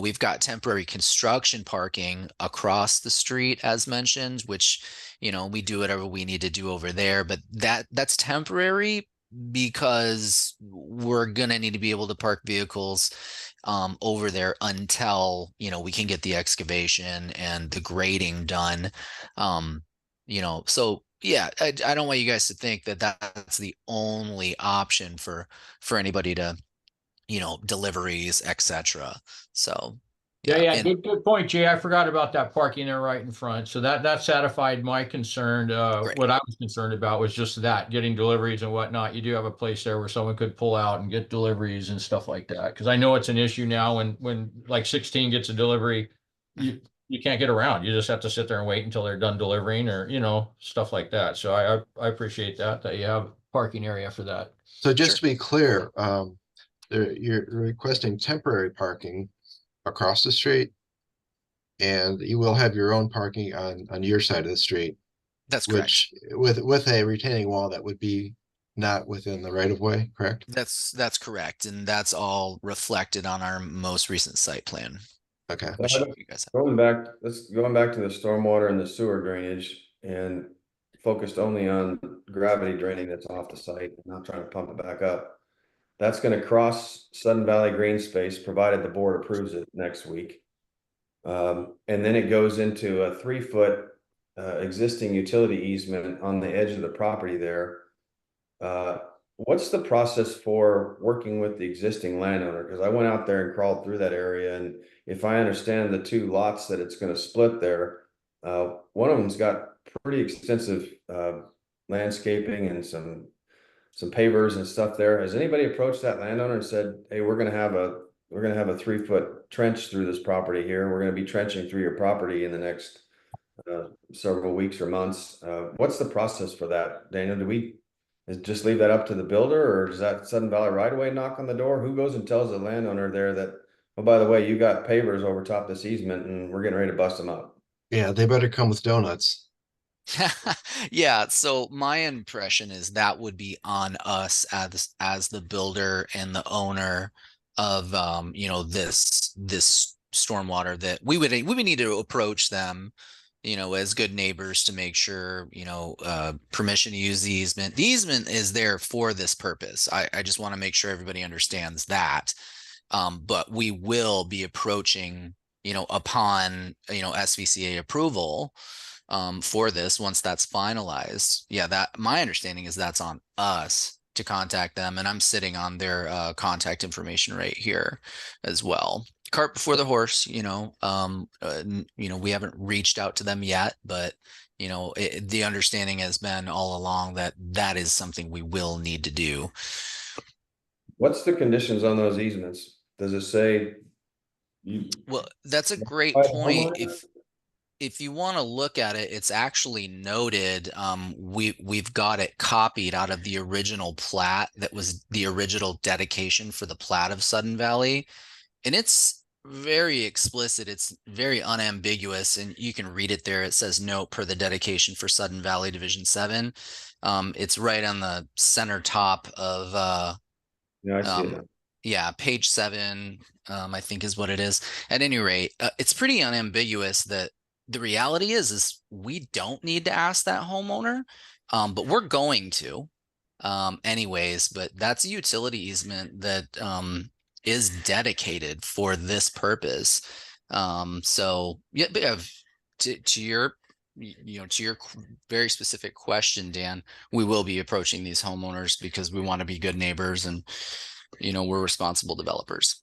We've got temporary construction parking across the street as mentioned, which, we do whatever we need to do over there, but that's temporary because we're gonna need to be able to park vehicles over there until, we can get the excavation and the grading done. So yeah, I don't want you guys to think that that's the only option for anybody to, deliveries, etc. So Yeah, and good point, Jay. I forgot about that parking there right in front. So that satisfied my concern. Great. What I was concerned about was just that, getting deliveries and whatnot. You do have a place there where someone could pull out and get deliveries and stuff like that. Because I know it's an issue now when like 16 gets a delivery, you can't get around. You just have to sit there and wait until they're done delivering, or stuff like that. So I appreciate that you have parking area for that. So just to be clear, you're requesting temporary parking across the street, and you will have your own parking on your side of the street. That's correct. With a retaining wall that would be not within the right of way, correct? That's correct, and that's all reflected on our most recent site plan. Okay. Going back to the stormwater and the sewer drainage, and focused only on gravity draining that's off the site, not trying to pump it back up. That's going to cross Sudden Valley green space, provided the board approves it next week. And then it goes into a 3-foot existing utility easement on the edge of the property there. What's the process for working with the existing landowner? Because I went out there and crawled through that area, and if I understand the 2 lots that it's going to split there, one of them's got pretty extensive landscaping and some pavers and stuff there. Has anybody approached that landowner and said, hey, we're going to have a 3-foot trench through this property here. We're going to be trenching through your property in the next several weeks or months. What's the process for that, Daniel? Do we just leave that up to the builder, or does that Sudden Valley right away knock on the door? Who goes and tells the landowner there that, oh, by the way, you got pavers over top this easement and we're getting ready to bust them up? Yeah, they better come with donuts. Yeah, so my impression is that would be on us as the builder and the owner of this stormwater, that we would need to approach them, as good neighbors, to make sure, permission to use the easement. The easement is there for this purpose. I just want to make sure everybody understands that. But we will be approaching, upon, SVCA approval for this, once that's finalized. Yeah, that my understanding is that's on us to contact them, and I'm sitting on their contact information right here as well. Cart before the horse, we haven't reached out to them yet, but the understanding has been all along that that is something we will need to do. What's the conditions on those easements? Does it say Well, that's a great point. If you want to look at it, it's actually noted. We've got it copied out of the original plat that was the original dedication for the plat of Sudden Valley, and it's very explicit. It's very unambiguous, and you can read it there. It says, note per the dedication for Sudden Valley Division 7. It's right on the center top of yeah, I see that. Yeah, page 7, I think is what it is. At any rate, it's pretty unambiguous that the reality is we don't need to ask that homeowner, but we're going to anyways. But that's a utility easement that is dedicated for this purpose. So yeah, to your very specific question, Dan, we will be approaching these homeowners because we want to be good neighbors, and we're responsible developers.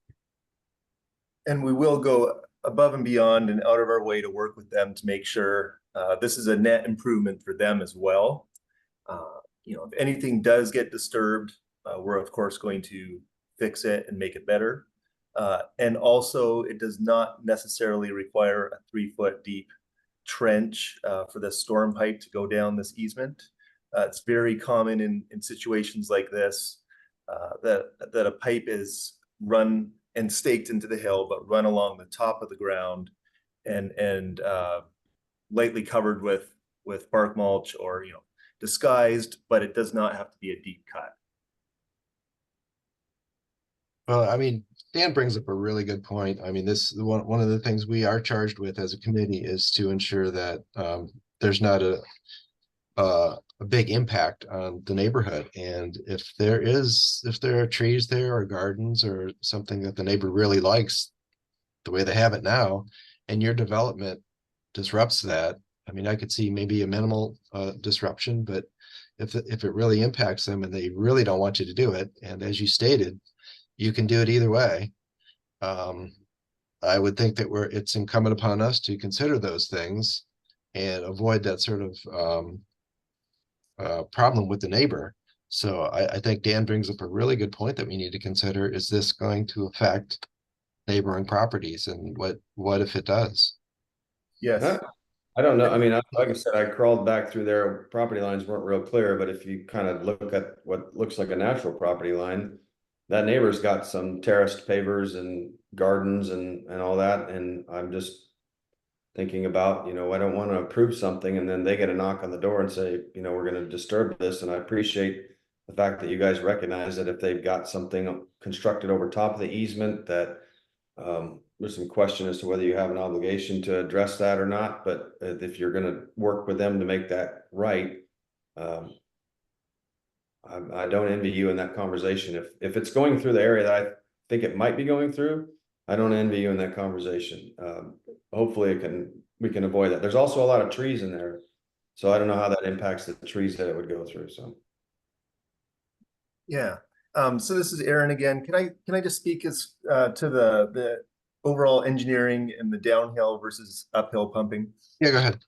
And we will go above and beyond and out of our way to work with them to make sure this is a net improvement for them as well. If anything does get disturbed, we're of course going to fix it and make it better. And also, it does not necessarily require a 3-foot deep trench for the storm pipe to go down this easement. It's very common in situations like this that a pipe is run and staked into the hill, but run along the top of the ground and lightly covered with with bark mulch or, disguised, but it does not have to be a deep cut. Well, I mean, Dan brings up a really good point. I mean, one of the things we are charged with as a committee is to ensure that there's not a big impact on the neighborhood. And if there are trees there or gardens or something that the neighbor really likes, the way they have it now, and your development disrupts that, I mean, I could see maybe a minimal disruption, but if it really impacts them and they really don't want you to do it, and as you stated, you can do it either way. I would think that it's incumbent upon us to consider those things and avoid that sort of problem with the neighbor. So I think Dan brings up a really good point that we need to consider. Is this going to affect neighboring properties, and what if it does? Yes. I don't know. I mean, like I said, I crawled back through there. Property lines weren't real clear, but if you kind of look at what looks like a natural property line, that neighbor's got some terraced pavers and gardens and all that. And I'm just thinking about, I don't want to approve something and then they get a knock on the door and say, we're going to disturb this. And I appreciate the fact that you guys recognize that if they've got something constructed over top of the easement, that there's some question as to whether you have an obligation to address that or not. But if you're going to work with them to make that right, I don't envy you in that conversation. If it's going through the area that I think it might be going through, I don't envy you in that conversation. Hopefully we can avoid that. There's also a lot of trees in there, so I don't know how that impacts the trees that it would go through. So yeah. So this is Aaron again. Can I just speak as to the overall engineering and the downhill versus uphill pumping? Yeah, go ahead.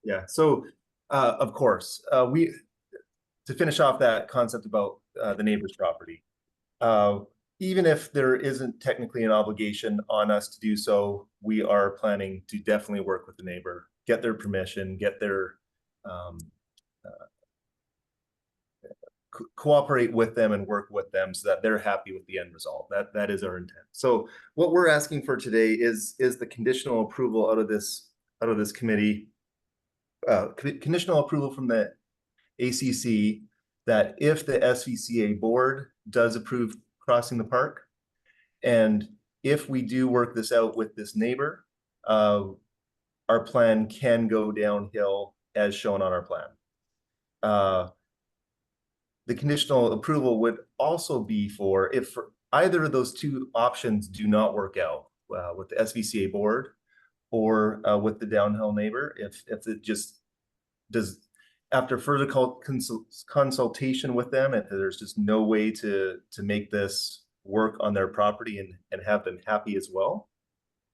Yeah. So of course, to finish off that concept about the neighbor's property, even if there isn't technically an obligation on us to do so, we are planning to definitely work with the neighbor, get their permission, get their cooperate with them and work with them so that they're happy with the end result. That is our intent. So what we're asking for today is the conditional approval out of this committee, conditional approval from the ACC that if the SVCA board does approve crossing the park, and if we do work this out with this neighbor, our plan can go downhill as shown on our plan. The conditional approval would also be for if either of those two options do not work out with the SVCA board or with the downhill neighbor, if it just does, after further consultation with them, if there's just no way to make this work on their property and have them happy as well,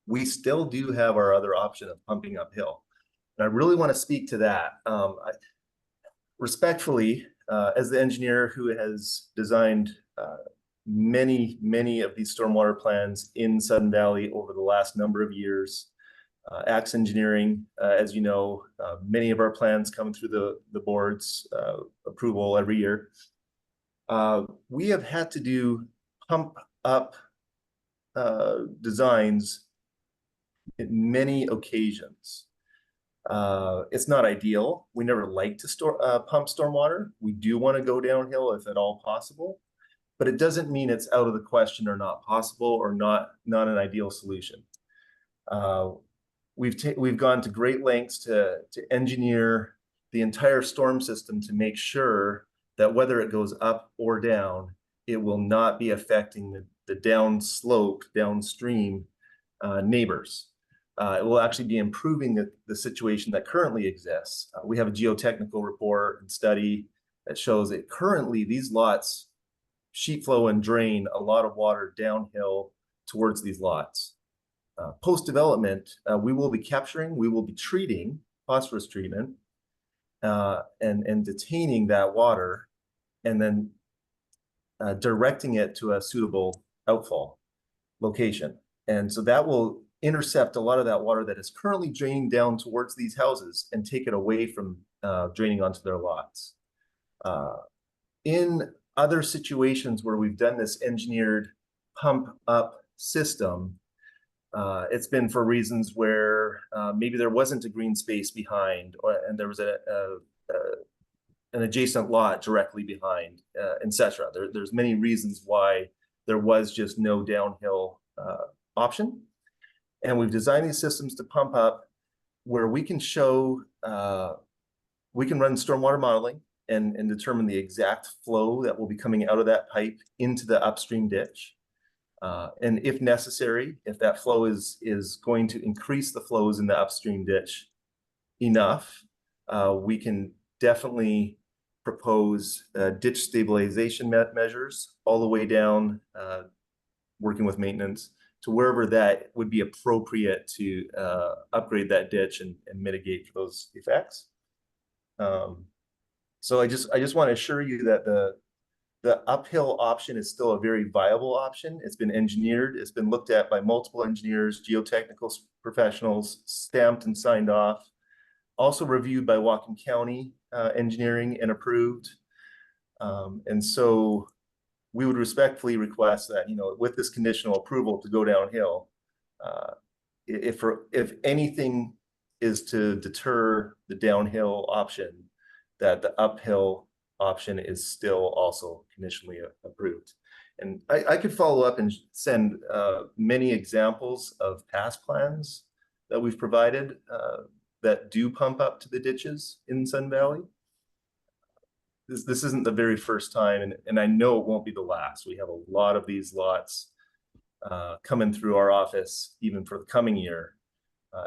we still do have our other option of pumping uphill. And I really want to speak to that. Respectfully, as the engineer who has designed many of these stormwater plans in Sudden Valley over the last number of years, Axe Engineering, as you know, many of our plans come through the board's approval every year. We have had to do pump up designs in many occasions. It's not ideal. We never like to pump stormwater. We do want to go downhill if at all possible, but it doesn't mean it's out of the question or not possible or not an ideal solution. We've gone to great lengths to engineer the entire storm system to make sure that whether it goes up or down, it will not be affecting the downslope, downstream neighbors. It will actually be improving the situation that currently exists. We have a geotechnical report and study that shows that currently these lots sheet flow and drain a lot of water downhill towards these lots. Post-development, we will be treating phosphorus treatment and detaining that water and then directing it to a suitable outfall location. And so that will intercept a lot of that water that is currently draining down towards these houses and take it away from draining onto their lots. In other situations where we've done this engineered pump up system, It's been for reasons where maybe there wasn't a green space behind, and there was an adjacent lot directly behind, etc. There's many reasons why there was just no downhill option. And we've designed these systems to pump up where we can show, we can run stormwater modeling and determine the exact flow that will be coming out of that pipe into the upstream ditch. And if necessary, if that flow is going to increase the flows in the upstream ditch enough, we can definitely propose ditch stabilization measures all the way down, working with maintenance to wherever that would be appropriate to upgrade that ditch and mitigate for those effects. So I just want to assure you that the uphill option is still a very viable option. It's been engineered. It's been looked at by multiple engineers, geotechnical professionals, stamped and signed off. Also reviewed by Whatcom County engineering and approved. And so we would respectfully request that, you know, with this conditional approval to go downhill, if anything is to deter the downhill option, that the uphill option is still also conditionally approved. And I could follow up and send many examples of past plans that we've provided that do pump up to the ditches in Sun Valley. This isn't the very first time, and I know it won't be the last. We have a lot of these lots coming through our office, even for the coming year,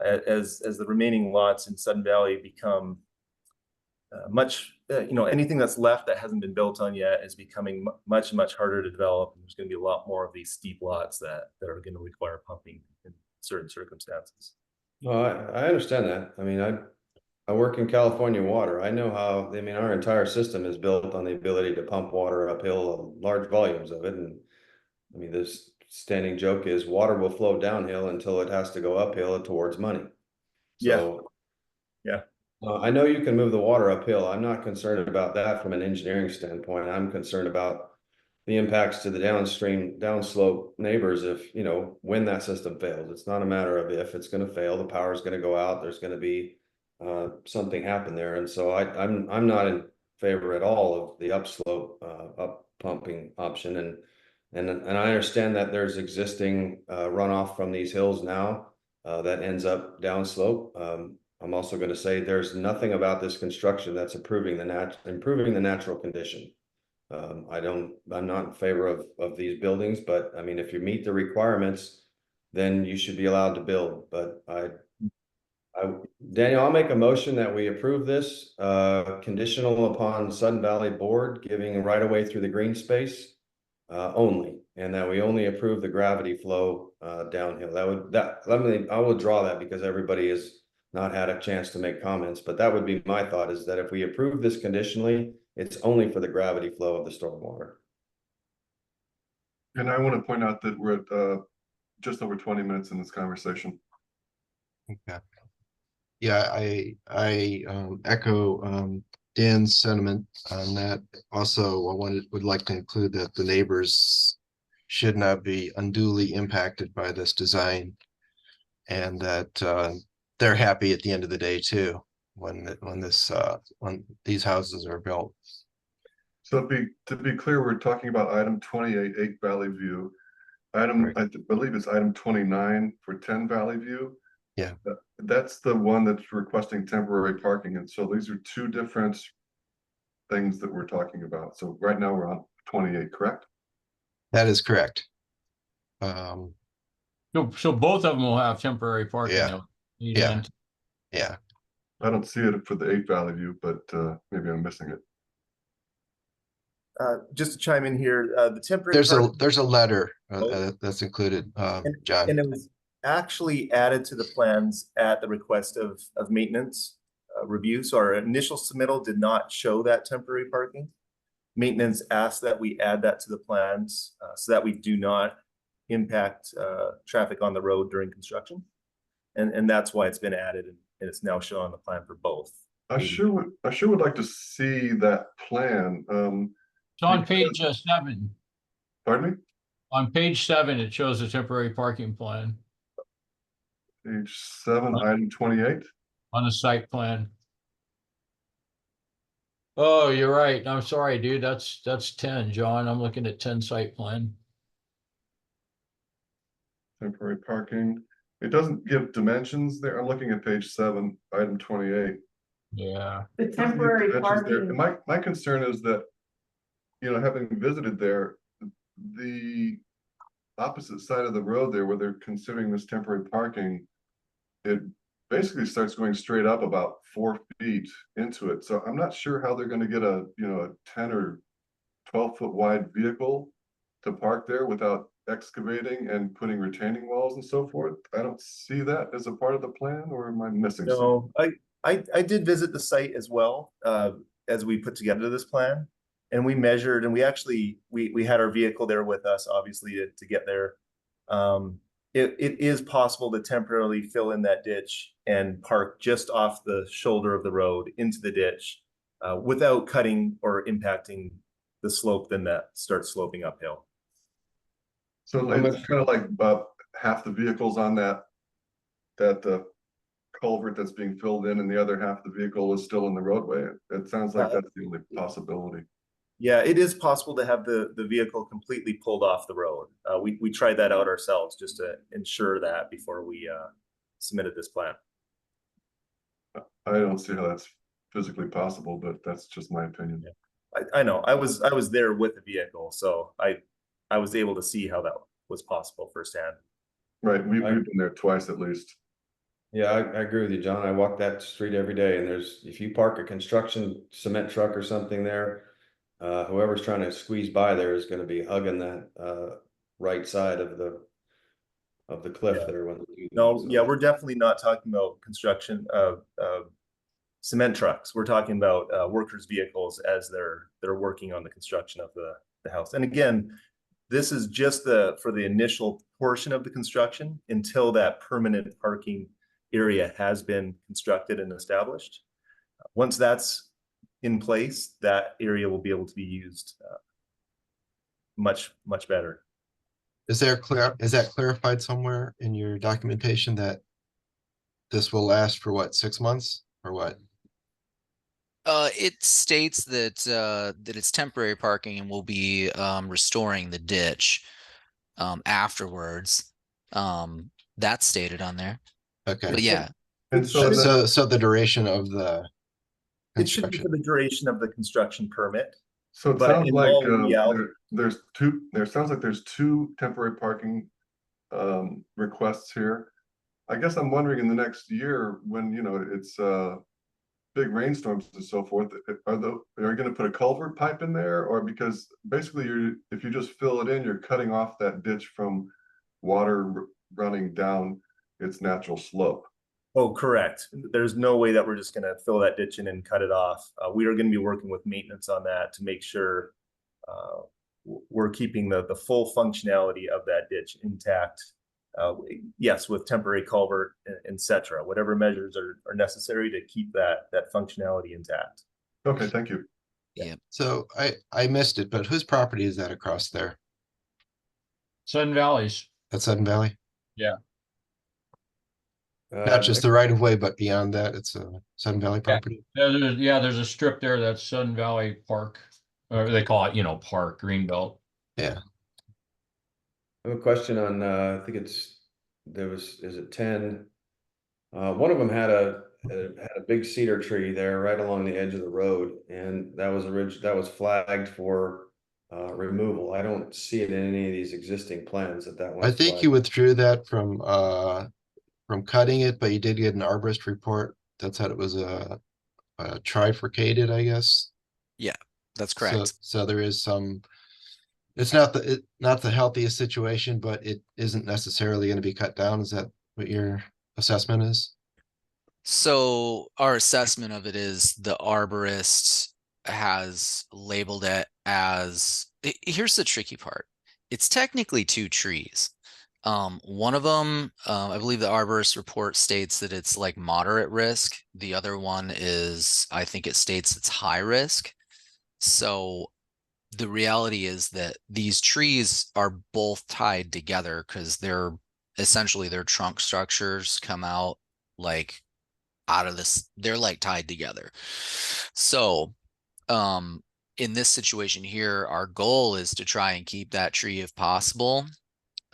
as the remaining lots in Sun Valley become much, you know, anything that's left that hasn't been built on yet is becoming much harder to develop. And there's going to be a lot more of these steep lots that are going to require pumping in certain circumstances. Well, I understand that. I mean, I work in California water. I know how, I mean, our entire system is built on the ability to pump water uphill, large volumes of it. And I mean, this standing joke is water will flow downhill until it has to go uphill towards money. So, yeah. I know you can move the water uphill. I'm not concerned about that from an engineering standpoint. I'm concerned about the impacts to the downstream, downslope neighbors if, you know, when that system fails. It's not a matter of if it's going to fail, the power is going to go out, there's going to be something happen there. And so I'm not in favor at all of the upslope up pumping option. And I understand that there's existing runoff from these hills now that ends up downslope. I'm also going to say there's nothing about this construction that's improving the natural condition. I'm not in favor of these buildings, but I mean, if you meet the requirements, then you should be allowed to build. But Daniel, I'll make a motion that we approve this conditional upon Sun Valley Board giving right of way through the green space only, and that we only approve the gravity flow downhill. I will draw that because everybody has not had a chance to make comments, but that would be my thought, is that if we approve this conditionally, it's only for the gravity flow of the stormwater. And I want to point out that we're at just over 20 minutes in this conversation. Okay. Yeah, I echo Dan's sentiment on that. Also, I would like to include that the neighbors should not be unduly impacted by this design, and that they're happy at the end of the day too when these houses are built. So to be clear, we're talking about item 28, 8 Valley View. Item, I believe it's item 29 for 10 Valley View. Yeah. That's the one that's requesting temporary parking. And so these are two different things that we're talking about. So right now we're on 28, correct? That is correct. So both of them will have temporary parking. Yeah. Yeah. Yeah. I don't see it for the 8 Valley View, but maybe I'm missing it. Just to chime in here, the temporary there's a letter that's included, John. And it was actually added to the plans at the request of maintenance review. So our initial submittal did not show that temporary parking. Maintenance asked that we add that to the plans so that we do not impact traffic on the road during construction. And that's why it's been added, and it's now shown on the plan for both. I sure would like to see that plan. It's on page 7. Pardon me? On page 7, it shows a temporary parking plan. Page 7, item 28. On the site plan. Oh, you're right. I'm sorry, dude. That's 10, John. I'm looking at 10 site plan. Temporary parking. It doesn't give dimensions there. I'm looking at page 7, item 28. Yeah. The Doesn't give temporary dimensions there. parking, And my concern is that, having visited there, the opposite side of the road there where they're considering this temporary parking, it basically starts going straight up about 4 feet into it. So I'm not sure how they're going to get a 10 or 12-foot wide vehicle to park there without excavating and putting retaining walls and so forth. I don't see that as a part of the plan, or am I missing something? No, I did visit the site as well, as we put together this plan. And we measured, and we actually, we had our vehicle there with us, obviously, to get there. It is possible to temporarily fill in that ditch and park just off the shoulder of the road into the ditch, without cutting or impacting the slope, then that starts sloping uphill. So it's kind of like about half the vehicles on that culvert that's being filled in, and the other half of the vehicle is still in the roadway. It sounds like that's the only possibility. Yeah, it is possible to have the vehicle completely pulled off the road. We tried that out ourselves just to ensure that before we submitted this plan. I don't see how that's physically possible, but that's just my opinion. I know. I was there with the vehicle, so I was able to see how that was possible firsthand. Right, we've been there twice at least. Yeah, I agree with you, John. I walk that street every day, and if you park a construction cement truck or something there, whoever's trying to squeeze by there is going to be hugging that right side of the cliff there. When they do that. No, yeah, we're definitely not talking about construction of cement trucks. We're talking about workers' vehicles as they're working on the construction of the house. And again, this is just for the initial portion of the construction until that permanent parking area has been constructed and established. Once that's in place, that area will be able to be used much better. Is that clarified somewhere in your documentation that this will last for what, 6 months or what? It states that that it's temporary parking and we'll be restoring the ditch afterwards. That's stated on there. Okay. But yeah. And so the duration of the It should be for the duration of the construction permit. So it sounds like there's two temporary parking requests here. I guess I'm wondering, in the next year, when it's big rainstorms and so forth, are you going to put a culvert pipe in there, or because basically if you just fill it in, you're cutting off that ditch from water running down its natural slope? Oh, correct. There's no way that we're just going to fill that ditch in and cut it off. We are going to be working with maintenance on that to make sure we're keeping the full functionality of that ditch intact. Yes, with temporary culvert, etc. Whatever measures are necessary to keep that functionality intact. Okay, thank you. Yeah. So I missed it, but whose property is that across there? Sudden Valleys. That's Sudden Valley? Yeah. Not just the right of way, but beyond that, it's a Sudden Valley property. Yeah, there's a strip there that's Sudden Valley Park, or they call it, park, Greenbelt. Yeah. I have a question on, I think is it 10? One of them had a big cedar tree there right along the edge of the road, and that was flagged for removal. I don't see it in any of these existing plans that one. I think you withdrew that from cutting it, but you did get an arborist report that said it was a trifurcated, I guess. Yeah, that's correct. So there is some. It's not the healthiest situation, but it isn't necessarily going to be cut down. Is that what your assessment is? So our assessment of it is the arborist has labeled it as, here's the tricky part. It's technically 2 trees. One of them, I believe the arborist report states that it's like moderate risk. The other one is, I think it states it's high risk. So the reality is that these trees are both tied together because they're essentially their trunk structures come out like out of this, they're like tied together. So in this situation here, our goal is to try and keep that tree if possible.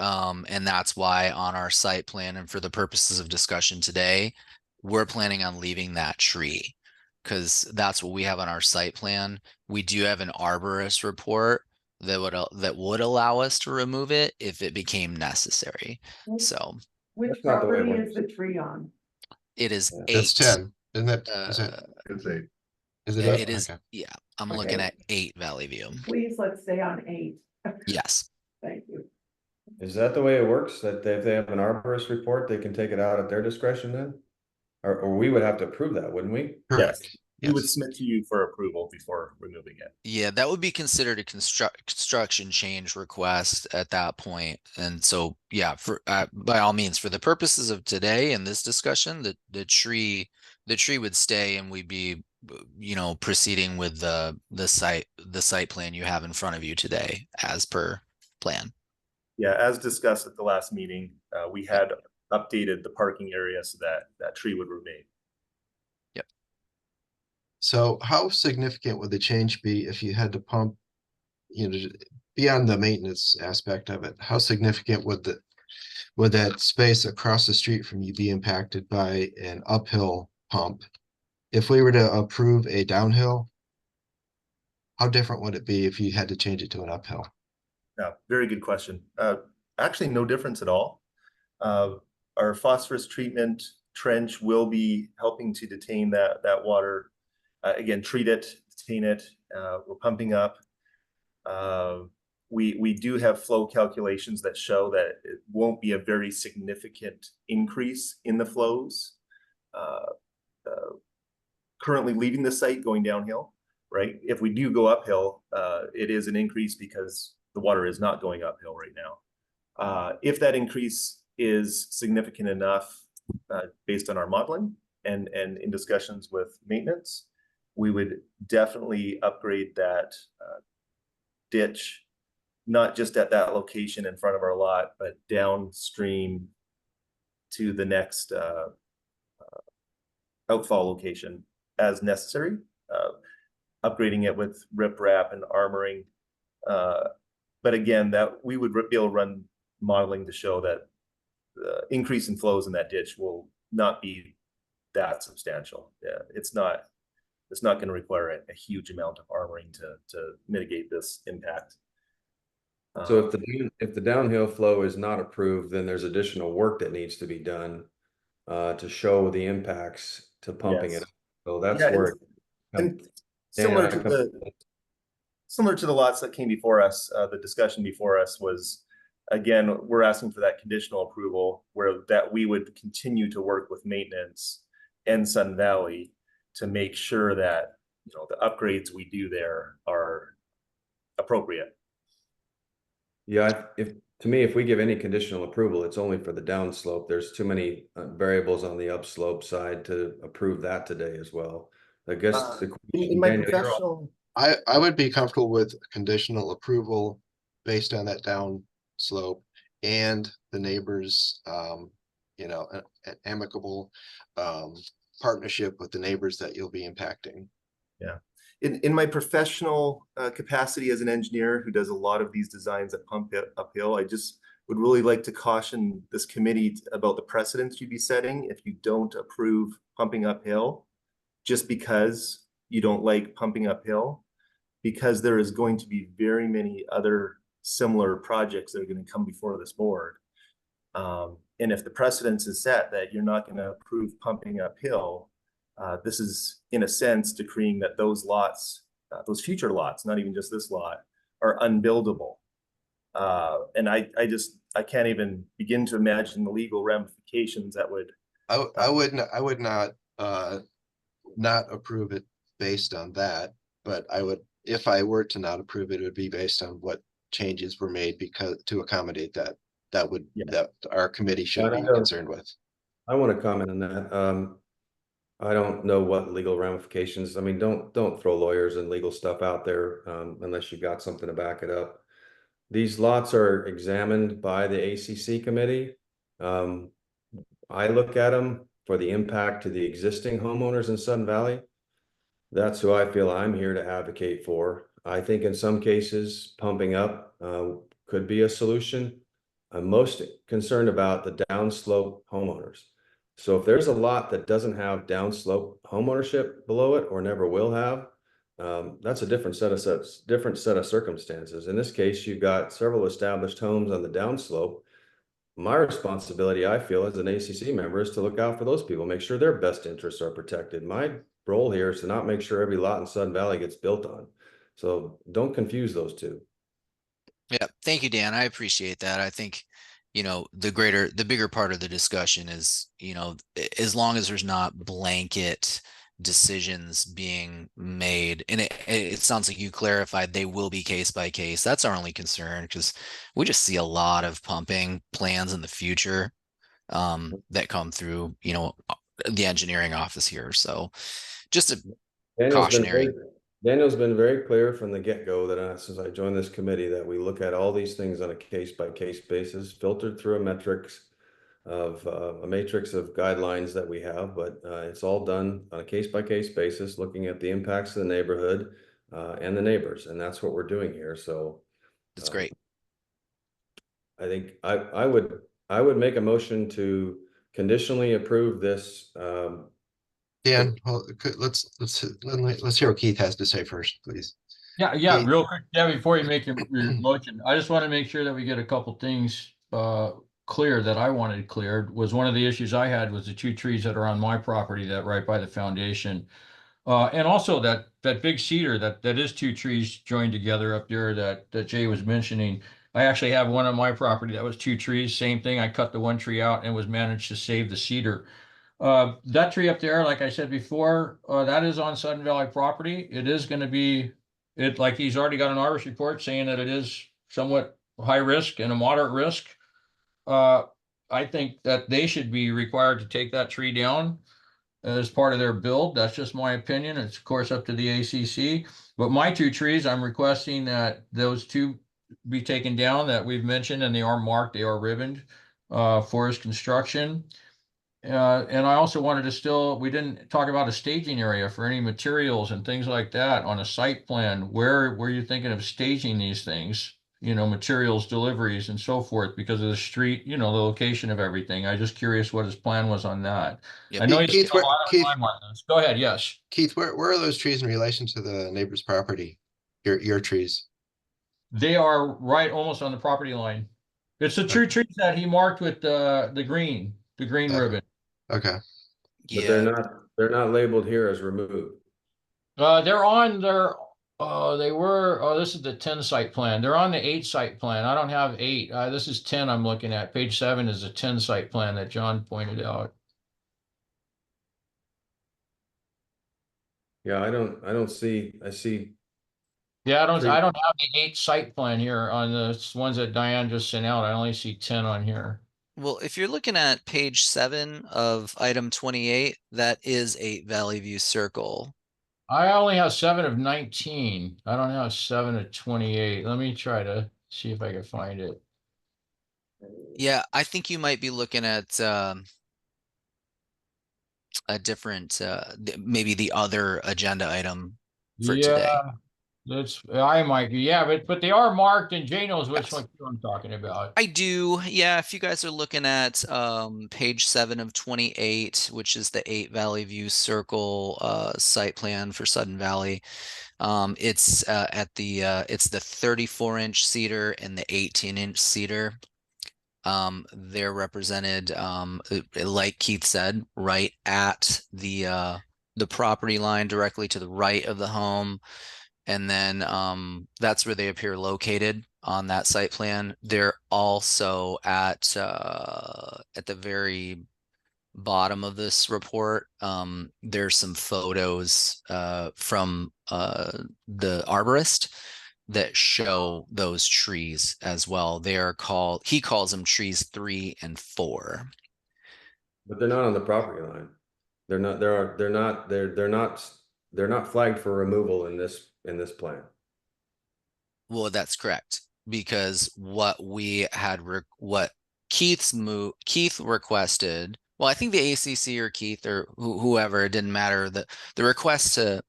And that's why on our site plan and for the purposes of discussion today, we're planning on leaving that tree because that's what we have on our site plan. We do have an arborist report that would allow us to remove it if it became necessary. So Which That's not the way it property is works. the tree on? it is It's 8. 10, isn't that, is it, It's a, is it? It 8? is, Okay. yeah, I'm Okay. looking at 8 Valley View. Please, let's stay on 8. Yes. Thank you. Is that the way it works? That if they have an arborist report, they can take it out at their discretion then? Or we would have to approve that, wouldn't we? Correct. Yes, we would Yes. submit to you for approval before removing it. Yeah, that would be considered a construction change request at that point. And so, yeah, for by all means, for the purposes of today and this discussion, the tree would stay, and we'd be, you know, proceeding with the site plan you have in front of you today as per plan. Yeah, as discussed at the last meeting, we had updated the parking area so that that tree would remain. Yep. So how significant would the change be if you had to pump, you know, beyond the maintenance aspect of it? How significant would that space across the street from you be impacted by an uphill pump? If we were to approve a downhill, how different would it be if you had to change it to an uphill? Yeah, very good question. Actually, no difference at all. Our phosphorus treatment trench will be helping to detain that water. Again, treat it, detain it. We're pumping up. We do have flow calculations that show that it won't be a very significant increase in the flows. Currently leaving the site going downhill, right? If we do go uphill, it is an increase because the water is not going uphill right now. If that increase is significant enough based on our modeling and in discussions with maintenance, we would definitely upgrade that ditch, not just at that location in front of our lot, but downstream to the next outfall location as necessary, upgrading it with riprap and armoring. But again, that we would be able to run modeling to show that the increase in flows in that ditch will not be that substantial. Yeah, it's not going to require a huge amount of armoring to mitigate this impact. So if the downhill flow is not approved, then there's additional work that needs to be done to show the impacts to pumping it up. So that's where and similar to the lots that came before us, the discussion before us was, again, we're asking for that conditional approval where that we would continue to work with maintenance and Sun Valley to make sure that, you know, the upgrades we do there are appropriate. Yeah, if we give any conditional approval, it's only for the downslope. There's too many variables on the upslope side to approve that today as well. I guess in my professional, I would be comfortable with conditional approval based on that down slope and the neighbors, you know, an amicable partnership with the neighbors that you'll be impacting. Yeah. In my professional capacity as an engineer who does a lot of these designs that pump it uphill, I just would really like to caution this committee about the precedents you'd be setting if you don't approve pumping uphill just because you don't like pumping uphill, because there is going to be very many other similar projects that are going to come before this board. And if the precedence is set that you're not going to approve pumping uphill, this is in a sense decreeing that those lots, those future lots, not even just this lot, are unbuildable. And I can't even begin to imagine the legal ramifications that would. I would not approve it based on that, but I would, if I were to not approve it, it would be based on what changes were made because to accommodate that our committee should be concerned with. I want to comment on that. I don't know what legal ramifications. I mean, don't throw lawyers and legal stuff out there unless you got something to back it up. These lots are examined by the ACC committee, I look at them for the impact to the existing homeowners in Sun Valley. That's who I feel I'm here to advocate for. I think in some cases, pumping up could be a solution. I'm most concerned about the downslope homeowners. So if there's a lot that doesn't have downslope homeownership below it or never will have, that's a different set of circumstances. In this case, you've got several established homes on the downslope. My responsibility, I feel, as an ACC member, is to look out for those people, make sure their best interests are protected. My role here is to not make sure every lot in Sun Valley gets built on. So don't confuse those two. Yeah, thank you, Dan. I appreciate that. I think, the bigger part of the discussion is, as long as there's not blanket decisions being made, and it sounds like you clarified they will be case by case. That's our only concern, because we just see a lot of pumping plans in the future that come through, the engineering office here. So just a cautionary. Daniel's been very clear from the get-go that since I joined this committee, that we look at all these things on a case-by-case basis, filtered through a matrix of guidelines that we have, but it's all done on a case-by-case basis, looking at the impacts of the neighborhood and the neighbors, and that's what we're doing here. So that's great. I think I would make a motion to conditionally approve this. Dan, well, let's hear what Keith has to say first, please. Yeah, Keith? real quick. Yeah, before you make your motion, I just want to make sure that we get a couple things clear that I wanted cleared. Was one of the issues I had was the 2 trees that are on my property that right by the foundation. And also that big cedar that is 2 trees joined together up there that Jay was mentioning. I actually have one on my property that was 2 trees, same thing. I cut the 1 tree out and was managed to save the cedar. That tree up there, like I said before, that is on Sudden Valley property. It is going to be, like he's already got an arborist report saying that it is somewhat high risk and a moderate risk. I think that they should be required to take that tree down as part of their build. That's just my opinion. It's of course up to the ACC. But my 2 trees, I'm requesting that those 2 be taken down that we've mentioned, and they are marked, they are ribboned, forest construction. And I also wanted to we didn't talk about a staging area for any materials and things like that on a site plan. Where were you thinking of staging these things? Materials, deliveries, and so forth, because of the street, the location of everything. I'm just curious what his plan was on that. Yeah, I know you Keith, spent a lot of time on this. Go ahead, yes. Keith, where are those trees in relation to the neighbor's property? Your trees? They are right almost on the property line. It's the true trees that he marked with the green ribbon. Okay. But they're not labeled here as removed. They're on their this is the 10 site plan. They're on the 8 site plan. I don't have 8. This is 10 I'm looking at. Page 7 is a 10 site plan that John pointed out. Yeah, I see. Yeah, I don't have the 8 site plan here on the ones that Diane just sent out. I only see 10 on here. Well, if you're looking at page 7 of item 28, that is 8 Valley View Circle. I only have 7 of 19. I don't have 7 of 28. Let me try to see if I can find it. Yeah, I think you might be looking at a different, maybe the other agenda item for today. I might be, yeah, but they are marked, and Jay knows which one I'm talking about. I do, yeah. If you guys are looking at page 7 of 28, which is the 8 Valley View Circle site plan for Sudden Valley, it's at the it's the 34-inch cedar and the 18-inch cedar. They're represented, like Keith said, right at the property line, directly to the right of the home. And then that's where they appear located on that site plan. They're also at the very bottom of this report. There's some photos from the arborist that show those trees as well. They are he calls them trees 3 and 4. But they're not on the property line. They're not flagged for removal in this plan. Well, that's correct, because what we had what Keith requested, well, I think the ACC or Keith or whoever, it didn't matter. The request to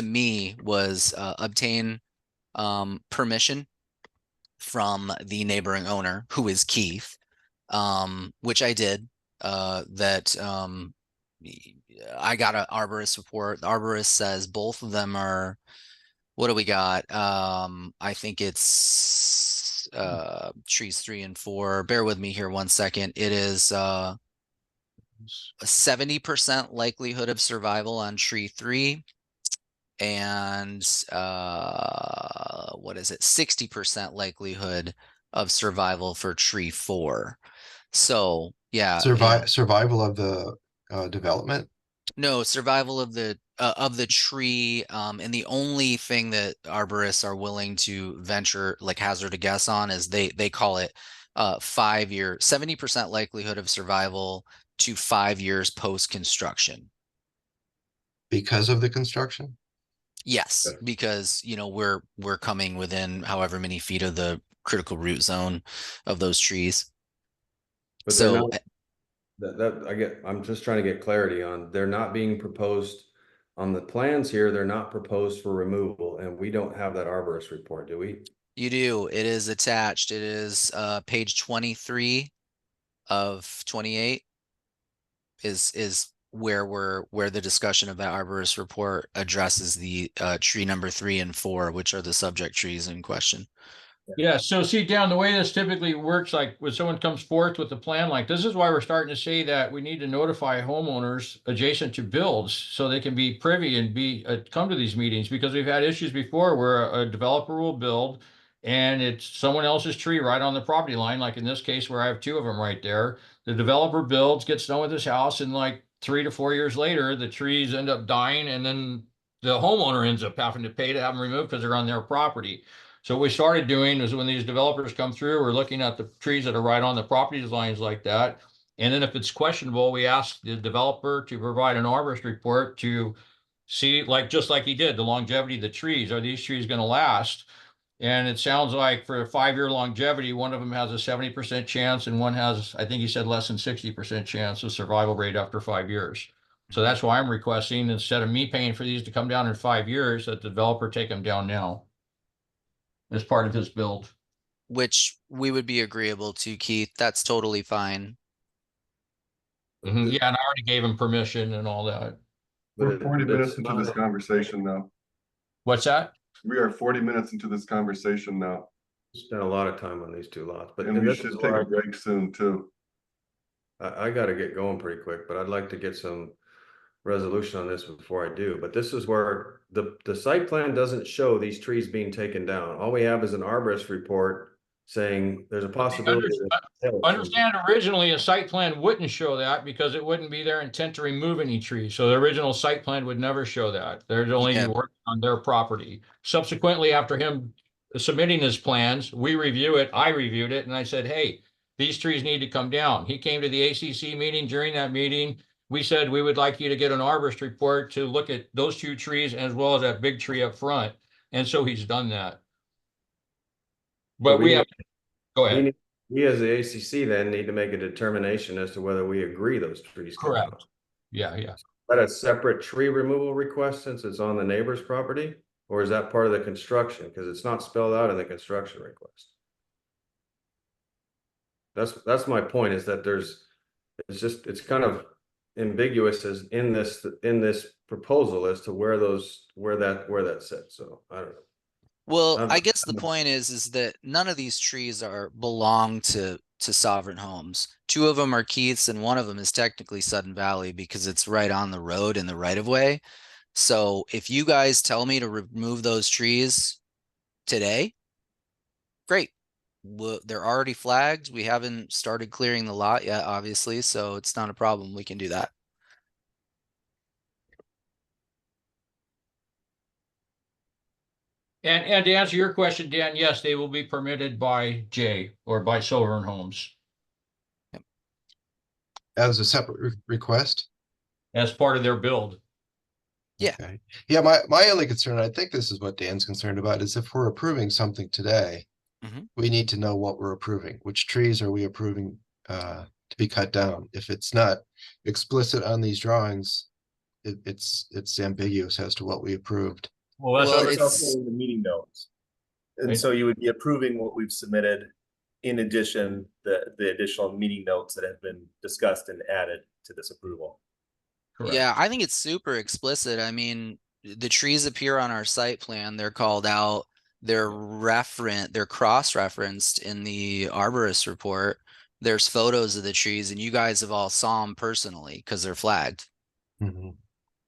me was obtain permission from the neighboring owner, who is Keith, which I did. I got an arborist report. The arborist says both of them are, what do we got? I think it's trees 3 and 4. Bear with me here 1 second. It is a 70% likelihood of survival on tree 3, and what is it? 60% likelihood of survival for tree 4. So yeah, Survival of the development. no, survival of the tree, and the only thing that arborists are willing to venture, like hazard a guess on, is they call it 5-year, 70% likelihood of survival to 5 years post construction. Because of the construction? Yes, because we're coming within however many feet of the critical root zone of those trees. But So I'm just trying to get clarity on, they're not being proposed on the plans here. They're not proposed for removal, and we don't have that arborist report, do we? you do. It is attached. It is page 23 of 28 is where the discussion of that arborist report addresses the tree number 3 and 4, which are the subject trees in question. Yeah, so see, Dan, the way this typically works, like when someone comes forth with a plan like this, is why we're starting to say that we need to notify homeowners adjacent to builds so they can be privy and come to these meetings, because we've had issues before where a developer will build and it's someone else's tree right on the property line. Like in this case where I have 2 of them right there, the developer builds, gets done with his house, and like 3 to 4 years later, the trees end up dying, and then the homeowner ends up having to pay to have them removed because they're on their property. So what we started doing is, when these developers come through, we're looking at the trees that are right on the property lines like that. And then if it's questionable, we ask the developer to provide an arborist report to see, like, just like he did, the longevity of the trees. Are these trees going to last? And it sounds like for a 5-year longevity, one of them has a 70% chance, and one has, I think he said, less than 60% chance of survival rate after 5 years. So that's why I'm requesting, instead of me paying for these to come down in 5 years, that the developer take them down now as part of his build. Which we would be agreeable to, Keith. That's totally fine. Yeah, and I already gave him permission and all that. We're 40 minutes into this conversation now. What's that? We are 40 minutes into this conversation now. Spent a lot of time on these 2 lots, but and we should take a break soon too. I got to get going pretty quick, but I'd like to get some resolution on this before I do. But this is where the site plan doesn't show these trees being taken down. All we have is an arborist report saying there's a possibility. Understand, originally a site plan wouldn't show that because it wouldn't be their intent to remove any trees. So the original site plan would never show that. They're only working on their property. Subsequently, after him submitting his plans, we review it. I reviewed it, and I said, hey, these trees need to come down. He came to the ACC meeting. During that meeting, we said we would like you to get an arborist report to look at those 2 trees as well as that big tree up front. And so he's done that. But we have, go ahead. We as the ACC then need to make a determination as to whether we agree those trees. Correct. Yeah. Is that a separate tree removal request since it's on the neighbor's property? Or is that part of the construction? Because it's not spelled out in the construction request. That's my point, is that it's kind of ambiguous as in this proposal as to where that sits. So I don't know. Well, I guess the point is that none of these trees belong to Sovereign Homes. 2 of them are Keith's, and 1 of them is technically Sudden Valley because it's right on the road in the right of way. So if you guys tell me to remove those trees today, great. They're already flagged. We haven't started clearing the lot yet, obviously, so it's not a problem. We can do that. And to answer your question, Dan, yes, they will be permitted by Jay or by Sovereign Homes. As a separate request? As part of their build. Yeah. Okay. Yeah, my only concern, I think this is what Dan's concerned about, is if we're approving something today, we need to know what we're approving. Which trees are we approving to be cut down. If it's not explicit on these drawings, it's ambiguous as to what we approved. Well, that's Well, what- It's it's, also in the meeting notes. And Right. so you would be approving what we've submitted. In addition, the additional meeting notes that have been discussed and added to this approval. correct. yeah, I think it's super explicit. I mean, the trees appear on our site plan. They're called out. They're cross-referenced in the arborist report. There's photos of the trees and you guys have all saw them personally because they're flagged. Mhm.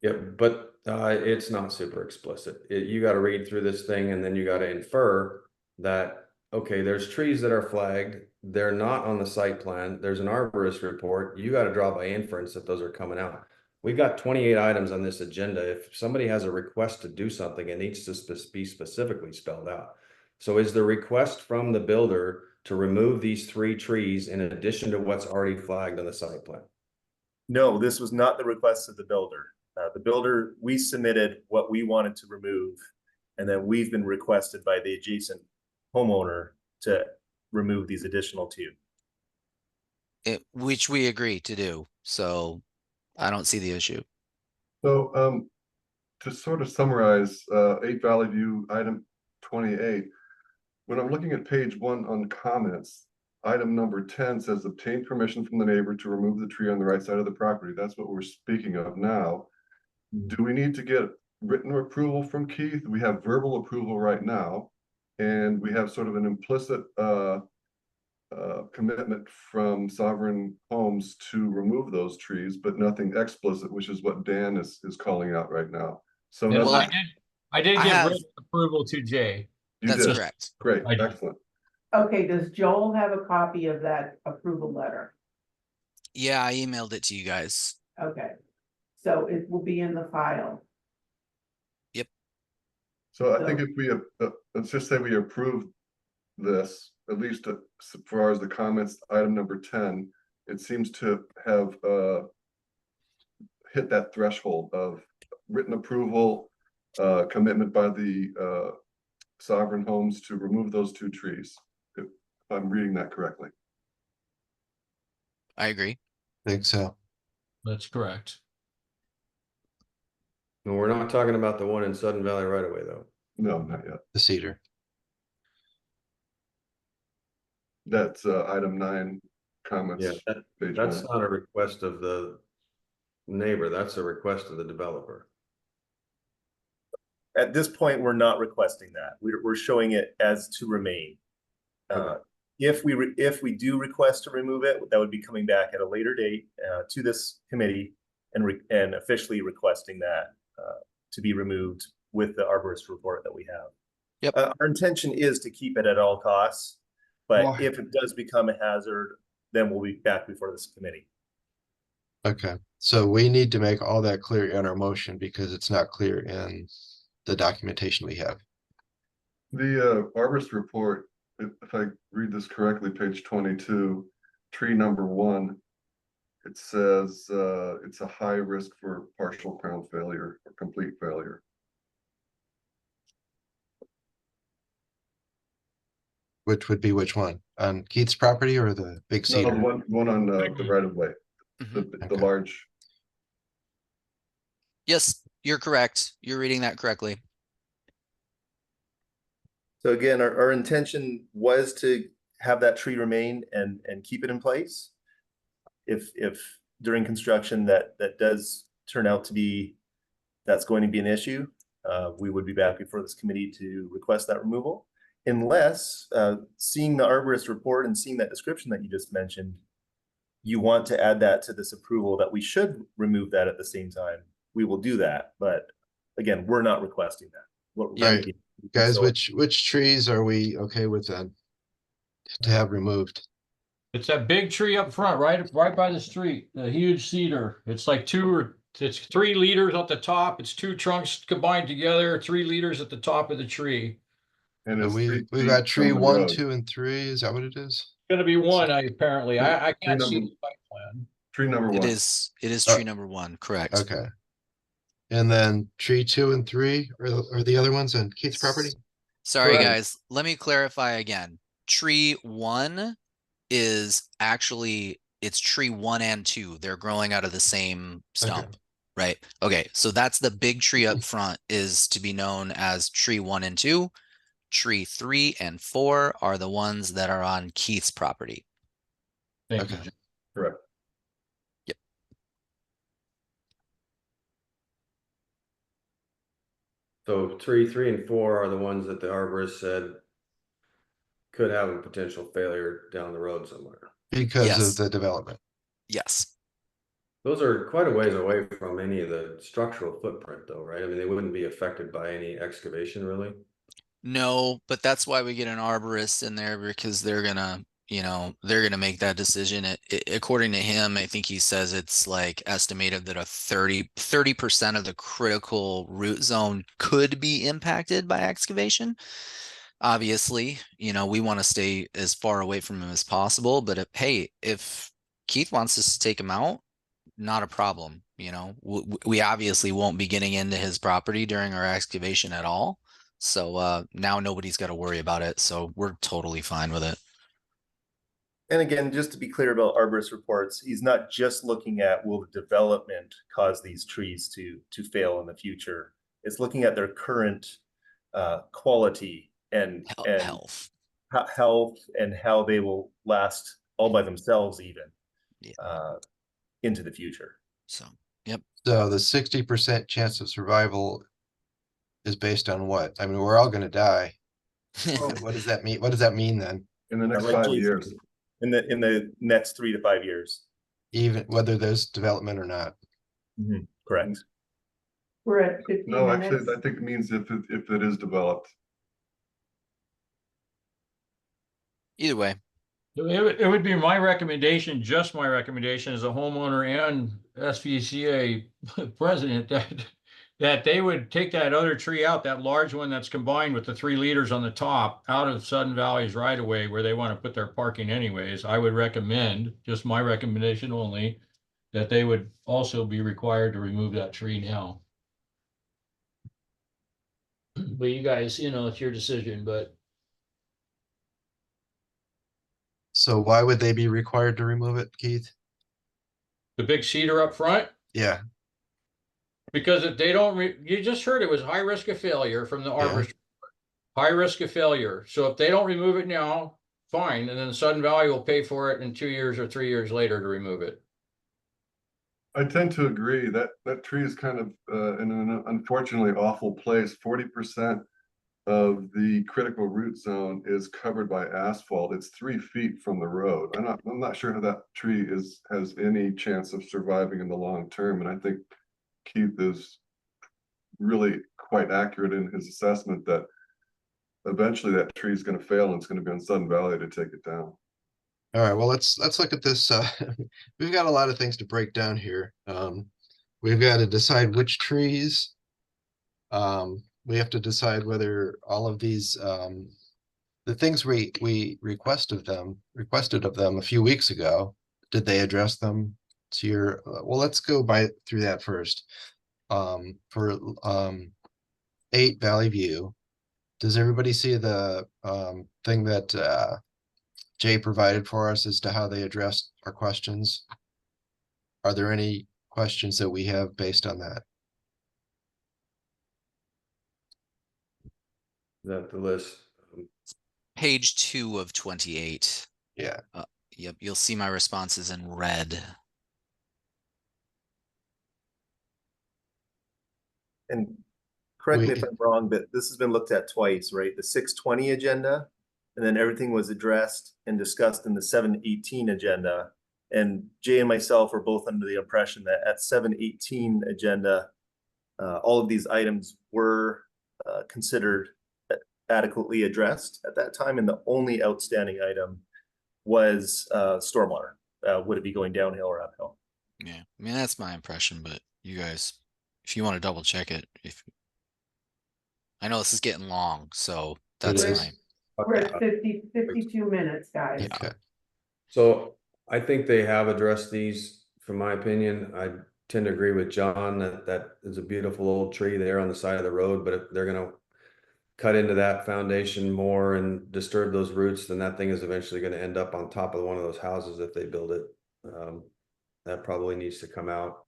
Yep, but it's not super explicit. You got to read through this thing and then you got to infer that, okay, there's trees that are flagged. They're not on the site plan. There's an arborist report. You got to draw by inference that those are coming out. We've got 28 items on this agenda. If somebody has a request to do something, it needs to be specifically spelled out. So is the request from the builder to remove these 3 trees in addition to what's already flagged on the site plan? No, this was not the request of the builder. The builder, we submitted what we wanted to remove, and then we've been requested by the adjacent homeowner to remove these additional 2. Which we agreed to do. So I don't see the issue. So, to sort of summarize, 8 Valley View, item 28, when I'm looking at page 1 on comments, item number 10 says obtain permission from the neighbor to remove the tree on the right side of the property. That's what we're speaking of now. Do we need to get written approval from Keith? We have verbal approval right now, and we have sort of an implicit commitment from Sovereign Homes to remove those trees, but nothing explicit, which is what Dan is calling out right now. So Yes, Well, I did I give have- written approval to Jay. you That's did. correct. Great, I did. excellent. Okay, does Joel have a copy of that approval letter? Yeah, I emailed it to you guys. Okay, so it will be in the file. So I think if we, let's just say we approve this, at least as far as the comments, item number 10, it seems to have hit that threshold of written approval, commitment by the Sovereign Homes to remove those 2 trees, if I'm reading that correctly. I agree. Think so. That's correct. No, we're not talking about the one in Sudden Valley right away, though. No, not yet. The cedar. That's item 9 comments. Yeah, page that's 9. not a request of the neighbor. That's a request of the developer. At this point, we're not requesting that. We're showing it as to remain. Okay. If we do request to remove it, that would be coming back at a later date to this committee and officially requesting that to be removed with the arborist report that we have. Yep. Our intention is to keep it at all costs, but Well- if it does become a hazard, then we'll be back before this committee. Okay, so we need to make all that clear in our motion because it's not clear in the documentation we have. The arborist report, if I read this correctly, page 22, tree number 1, it says it's a high risk for partial crown failure or complete failure. Which would be which one? On Keith's property or the big No, cedar? the one on the right of way, the Okay. large. Yes, you're correct. You're reading that correctly. So again, our intention was to have that tree remain and keep it in place. If during construction that does turn out to be, that's going to be an issue, we would be back before this committee to request that removal. Unless, seeing the arborist report and seeing that description that you just mentioned, you want to add that to this approval that we should remove that at the same time, we will do that. But again, we're not requesting that. Right. Guys, So- which trees are we okay with then? To have removed? It's that big tree up front, right by the street, the huge cedar. It's like it's 3 leaders at the top. It's 2 trunks combined together, 3 leaders at the top of the tree. And So it's we got tree 1, 2, and 3. Is that what it is? Gonna be 1, apparently. I can't see number- the site plan. Tree number 1. It is tree number 1, correct. Okay. And then tree 2 and 3 are the other ones on Keith's property? Sorry, Correct. guys. Let me clarify again. Tree 1 is actually, it's tree 1 and 2. They're growing out of the same stump, right? Okay, so that's the big tree up front is to be known as tree 1 and 2. Tree 3 and 4 are the ones that are on Keith's property. Thank you, Okay. Jim. Correct. Yep. So tree 3 and 4 are the ones that the arborist said could have a potential failure down the road somewhere. Because of Yes. the development. Yes. Those are quite a ways away from any of the structural footprint though, right? I mean, they wouldn't be affected by any excavation really. No, but that's why we get an arborist in there, because they're gonna, they're gonna make that decision. According to him, I think he says it's like estimated that a 30% of the critical root zone could be impacted by excavation. Obviously, we want to stay as far away from him as possible, but if Keith wants us to take him out, not a problem. We obviously won't be getting into his property during our excavation at all. So now nobody's got to worry about it. So we're totally fine with it. And again, just to be clear about arborist reports, he's not just looking at will the development cause these trees to fail in the future. It's looking at their current quality and health and how they will last all by themselves even into the future. So, yep. So the 60% chance of survival is based on what? I mean, we're all going to die. What does that mean? What does that mean then? In the next Like 5 Jason, years. in the next 3 to 5 years. Even whether there's development or not. Correct. We're at 15 No, minutes. actually, I think it means if it is developed. Either way. It would be my recommendation, just my recommendation as a homeowner and SVCA president, that they would take that other tree out, that large one that's combined with the 3 leaders on the top, out of Sudden Valley's right of way where they want to put their parking anyways. I would recommend, just my recommendation only, that they would also be required to remove that tree now. But you guys, it's your decision, but. So why would they be required to remove it, Keith? The big cedar up front? Yeah. Because if they don't, you just heard it was high risk of failure from the arborist. High risk of failure. So if they don't remove it now, fine. And then Sudden Valley will pay for it in 2 years or 3 years later to remove it. I tend to agree that that tree is kind of in an unfortunately awful place. 40% of the critical root zone is covered by asphalt. It's 3 feet from the road. I'm not sure how that tree has any chance of surviving in the long term. And I think Keith is really quite accurate in his assessment that eventually that tree is going to fail and it's going to be on Sudden Valley to take it down. All right, well, let's look at this. We've got a lot of things to break down here. We've got to decide which trees. We have to decide whether all of these, the things we requested of them a few weeks ago, did they address them to your, well, let's go through that first. For 8 Valley View, does everybody see the thing that Jay provided for us as to how they addressed our questions? Are there any questions that we have based on that? Is that the list? Page 2 of 28. Yeah. Yep. You'll see my responses in red. And correct me if I'm wrong, but this has been looked at twice, right? The 620 agenda, and then everything was addressed and discussed in the 718 agenda. And Jay and myself were both under the impression that at 718 agenda, all of these items were considered adequately addressed at that time. And the only outstanding item was stormwater. Would it be going downhill or uphill? Yeah, I mean, that's my impression, but you guys, if you want to double check it, I know this is getting long, so that's fine. We're at 52 minutes, guys. Yeah. Okay. So I think they have addressed these, from my opinion. I tend to agree with John that is a beautiful old tree there on the side of the road, but if they're gonna cut into that foundation more and disturb those roots, then that thing is eventually going to end up on top of one of those houses if they build it. That probably needs to come out.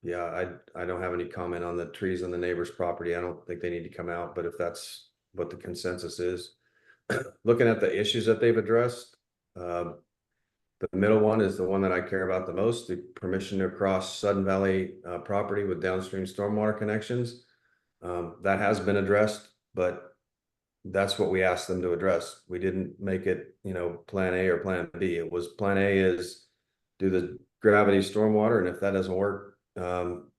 Yeah, I don't have any comment on the trees on the neighbor's property. I don't think they need to come out, but if that's what the consensus is. Looking at the issues that they've addressed, the middle one is the one that I care about the most, the permission to cross Sudden Valley property with downstream stormwater connections. That has been addressed, but that's what we asked them to address. We didn't make it, plan A or plan B. It was plan A is do the gravity stormwater, and if that doesn't work,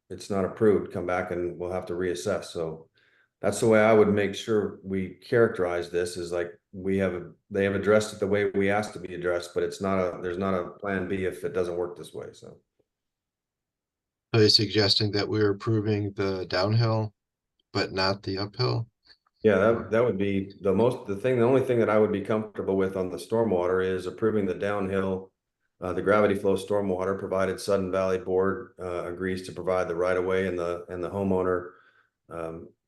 it's not approved, come back and we'll have to reassess. So that's the way I would make sure we characterize this, is like they have addressed it the way we asked to be addressed, but there's not a plan B if it doesn't work this way. So you're suggesting that we're approving the downhill, but not the uphill? yeah, that would be the only thing that I would be comfortable with on the stormwater is approving the downhill, the gravity flow stormwater, provided Sudden Valley Board agrees to provide the right of way, and the homeowner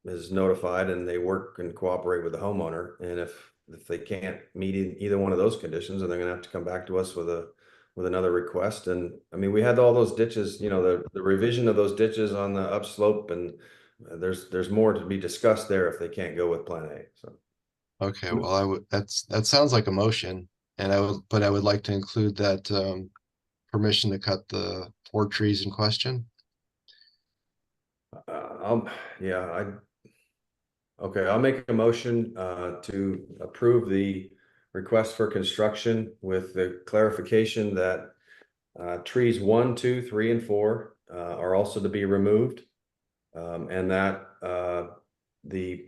is notified and they work and cooperate with the homeowner. And if they can't meet either one of those conditions, then they're gonna have to come back to us with another request. And I mean, we had all those ditches, the revision of those ditches on the upslope, and there's more to be discussed there if they can't go with plan A. So Okay, well, that sounds like a motion, and I would like to include that permission to cut the 4 trees in question. Okay, I'll make a motion to approve the request for construction with the clarification that trees 1, 2, 3, and 4 are also to be removed, and that the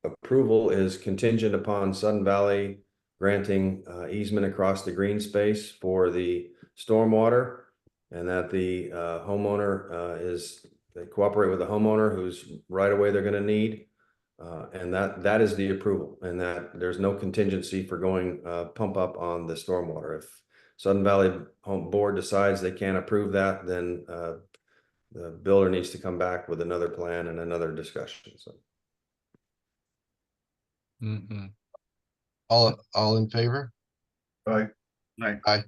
approval is contingent upon Sudden Valley granting easement across the green space for the stormwater, and that the homeowner they cooperate with the homeowner whose right away they're going to need, and that is the approval, and that there's no contingency for going pump up on the stormwater. If Sudden Valley Board decides they can't approve that, then the builder needs to come back with another plan and another discussion. So All in favor? Aye. Aye.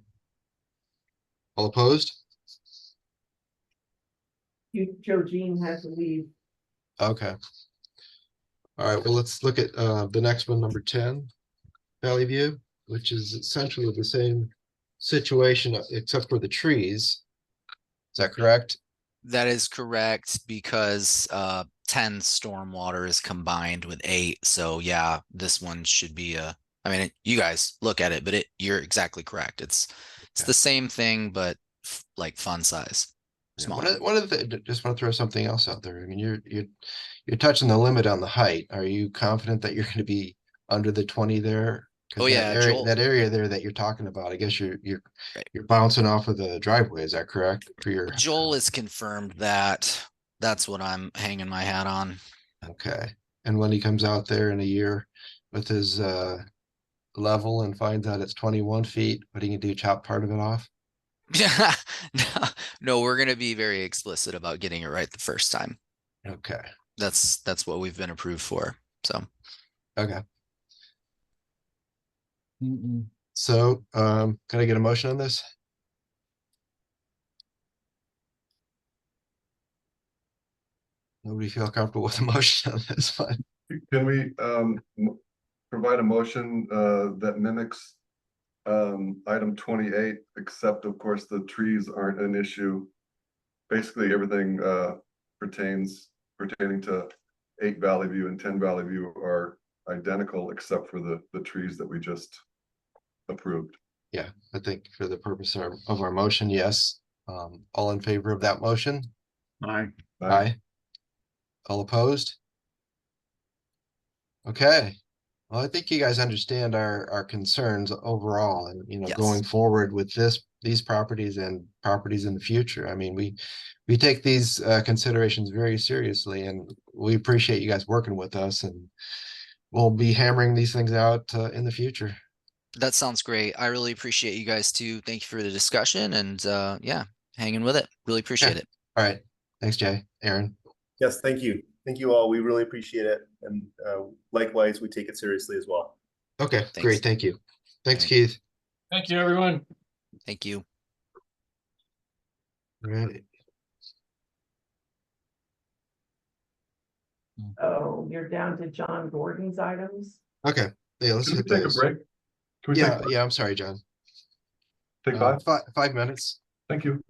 All opposed? Joe Jean has to leave. Okay. All right, well, let's look at the next one, number 10, Valley View, which is essentially the same situation except for the trees. Is that correct? That is correct, because 10 stormwater is combined with 8. So yeah, this one should be you guys look at it, but you're exactly correct. It's the same thing, but like fun size. Smaller. Just want to throw something else out there. I mean, you're touching the limit on the height. Are you confident that you're going to be under the 20 there? Oh yeah, that area there that you're talking about, I guess you're bouncing off of the driveway. Is that correct? Joel has confirmed that. That's what I'm hanging my hat on. Okay. And when he comes out there in a year with his level and finds out it's 21 feet, what are you gonna do? Chop part of it off? No, we're gonna be very explicit about getting it right the first time. Okay. That's what we've been approved for. So okay. So can I get a motion on this? Nobody feel comfortable with a motion on this one? Can we provide a motion that mimics item 28, except of course the trees aren't an issue. Basically everything pertaining to 8 Valley View and 10 Valley View are identical except for the trees that we just approved. Yeah, I think for the purpose of our motion, yes. All in favor of that motion? Aye. Aye. All opposed? Okay. Well, I think you guys understand our concerns overall, and Yes. going forward with these properties and properties in the future. I mean, we take these considerations very seriously, and we appreciate you guys working with us, and we'll be hammering these things out in the future. that sounds great. I really appreciate you guys too. Thank you for the discussion, and yeah, hanging with it. Really appreciate it. All right. Thanks, Jay. Aaron. Yes, thank you. Thank you all. We really appreciate it. And likewise, we take it seriously as well. Okay, Thanks. great. Thank you. Thanks, Okay. Keith. Thank you, everyone. Thank you. Right. Oh, you're down to John Gordon's items. Okay. Yeah, let's Can we hit take a those. break? Can we take, Yeah, I'm sorry, John. take 5? 5 minutes. Thank you.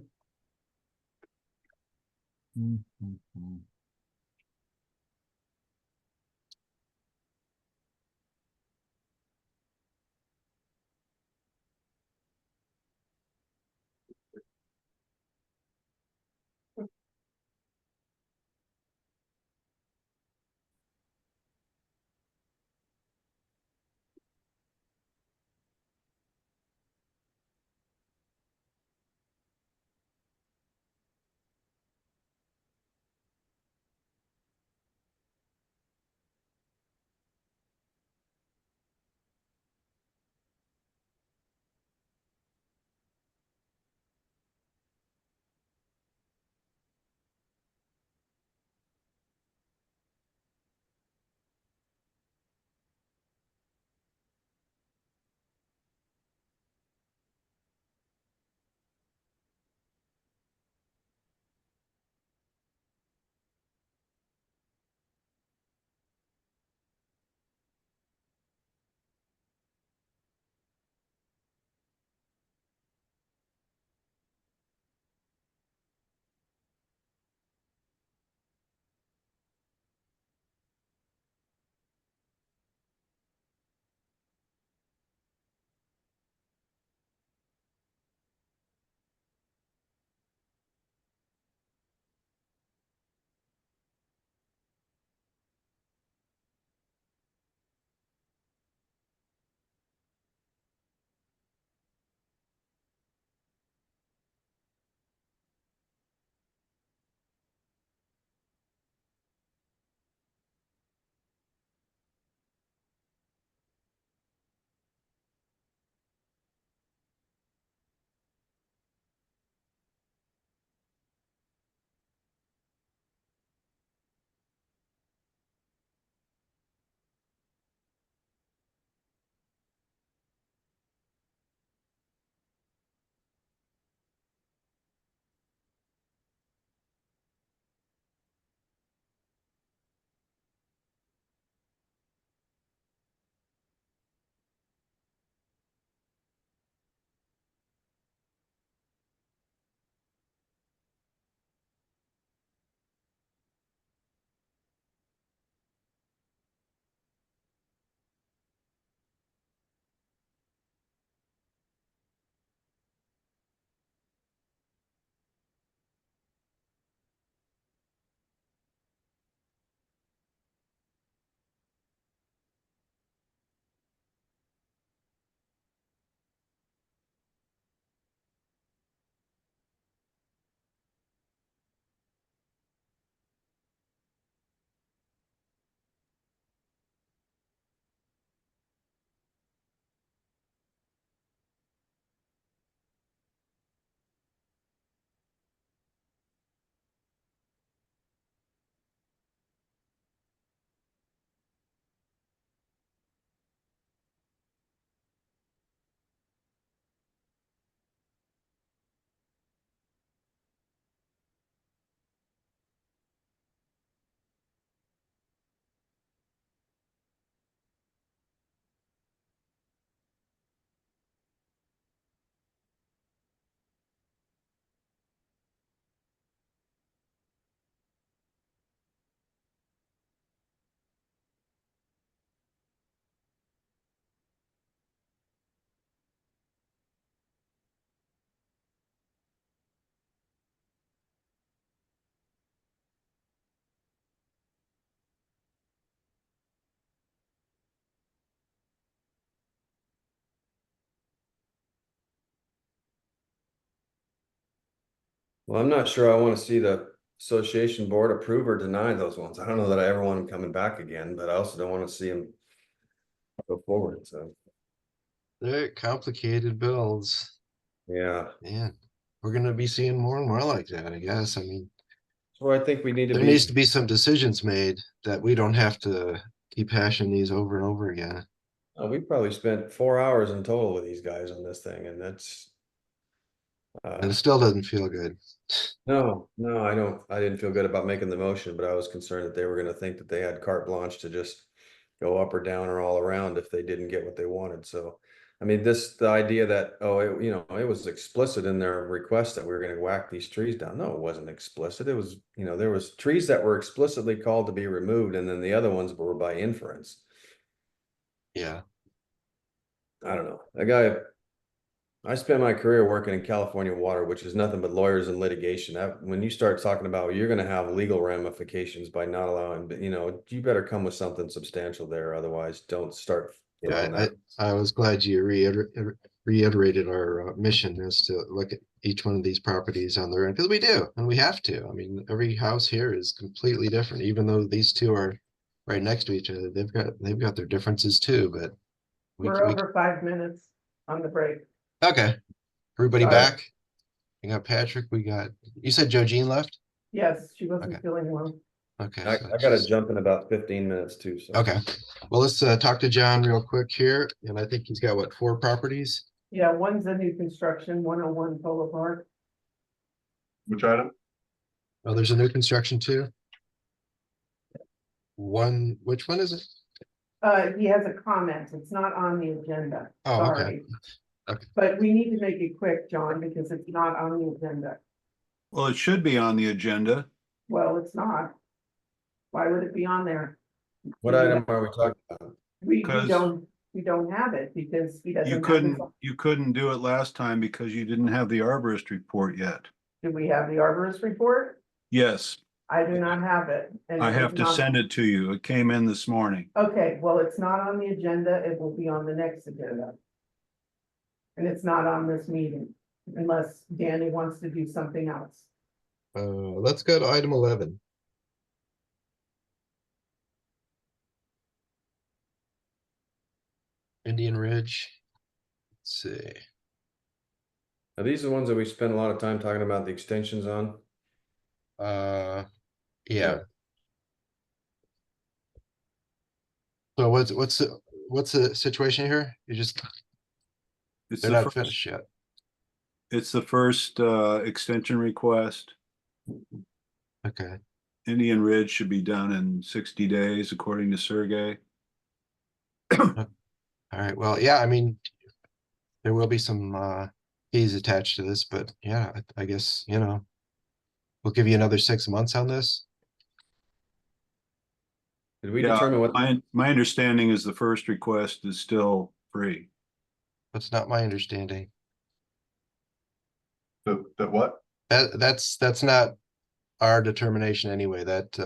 Well, I'm not sure I want to see the association board approve or deny those ones. I don't know that I ever want them coming back again, but I also don't want to see them go forward, so, They're complicated builds. yeah. Man, we're gonna be seeing more and more like that, I guess. I mean, Well, I think we need to There be. needs to be some decisions made that we don't have to keep hashing these over and over again. We probably spent 4 hours in total with these guys on this thing, and that's. And it still doesn't feel good. No, I didn't feel good about making the motion, but I was concerned that they were gonna think that they had carte blanche to just go up or down or all around if they didn't get what they wanted, so. I mean, the idea that, oh, it was explicit in their request that we were gonna whack these trees down. No, it wasn't explicit. It was, there was trees that were explicitly called to be removed, and then the other ones were by inference. Yeah. I don't know. I spent my career working in California water, which is nothing but lawyers and litigation. When you start talking about you're going to have legal ramifications by not allowing, you better come with something substantial there. Otherwise, don't start. Yeah, I was glad you reiterated our mission is to look at each one of these properties on their own, because we do, and we have to. I mean, every house here is completely different, even though these two are right next to each other. They've got their differences too, but We're over 5 minutes on the break. Okay. Everybody Sorry. back? We got Patrick, you said Joe Jean left? Yes, she wasn't feeling well. Okay. I gotta jump in about 15 minutes too. So. Okay. Well, let's talk to John real quick here. And I think he's got what, 4 properties? Yeah, one's a new construction, 101 Polo Park. Which item? Oh, there's a new construction too? Which one is it? He has a comment. It's not on the agenda. Oh, okay. Sorry. Okay. But we need to make it quick, John, because it's not on the agenda. Well, it should be on the agenda. Well, it's not. Why would it be on there? What item are we talking about? We Because- don't have it because he doesn't. You have couldn't, his- you couldn't do it last time because you didn't have the arborist report yet. Do we have the arborist report? Yes, I do not have it. and I it have is to not- send it to you. It came in this morning. Okay, well, it's not on the agenda. It will be on the next agenda. And it's not on this meeting unless Danny wants to do something else. Let's go to item 11. Indian Ridge. Let's see. Are these the ones that we spent a lot of time talking about the extensions on? Yeah. So what's the situation here? It's They're the not first- finished yet. It's the first extension request. Okay. Indian Ridge should be done in 60 days, according to Sergey. All right. Well, yeah, I mean, there will be some fees attached to this, but yeah, I guess, we'll give you another 6 months on this. Did we Yeah, determine what? my understanding is the first request is still free. That's not my understanding. That what? That's not our determination anyway. That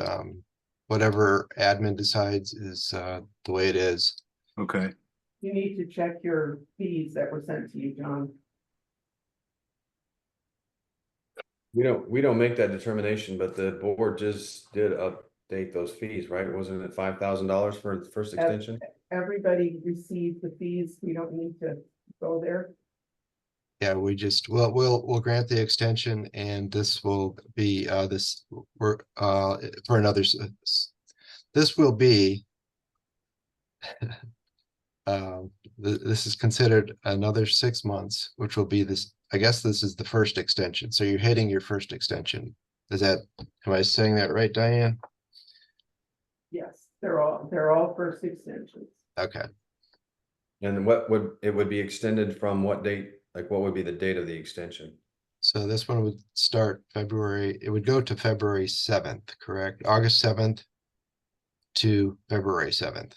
whatever admin decides is the way it is. Okay. You need to check your fees that were sent to you, John. We don't make that determination, but the board just did update those fees, right? Wasn't it $5,000 for the first extension? Everybody received the fees. We don't need to go there. Yeah, we'll grant the extension, and this will be for another. This will be. This is considered another 6 months, which will be this. I guess this is the first extension. So you're hitting your first extension. Am I saying that right, Diane? Yes, they're all first extensions. Okay. And it would be extended from what date? Like, what would be the date of the extension? So this one would start February. It would go to February 7th, correct? August 7th to February 7th.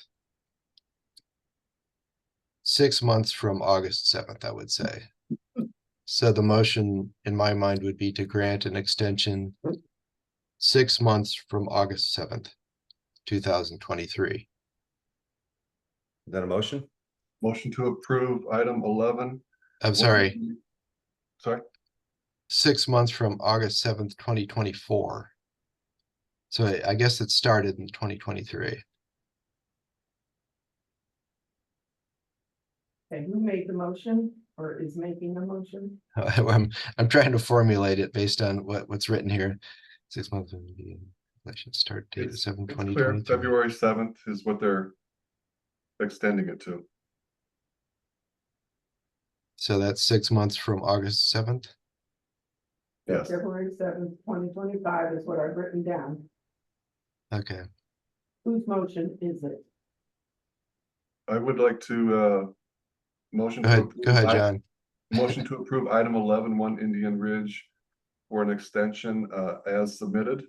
6 months from August 7th, I would say. So the motion in my mind would be to grant an extension 6 months from August 7th, 2023. Is that a motion? Motion to approve item 11. I'm sorry. Sorry? 6 months from August 7th, 2024. So I guess it started in 2023. Okay, who made the motion or is making the motion? I'm trying to formulate it based on what's written here. 6 months from the election start date, It's 7/20/23. clear, February 7th is what they're extending it to. So that's 6 months from August 7th. Yes. February 7th, 2025 is what I've written down. Okay. Whose motion is it? I would like to, motion Go to ahead, approve. go ahead, John. Motion to approve item 11, Indian Ridge for an extension, as submitted.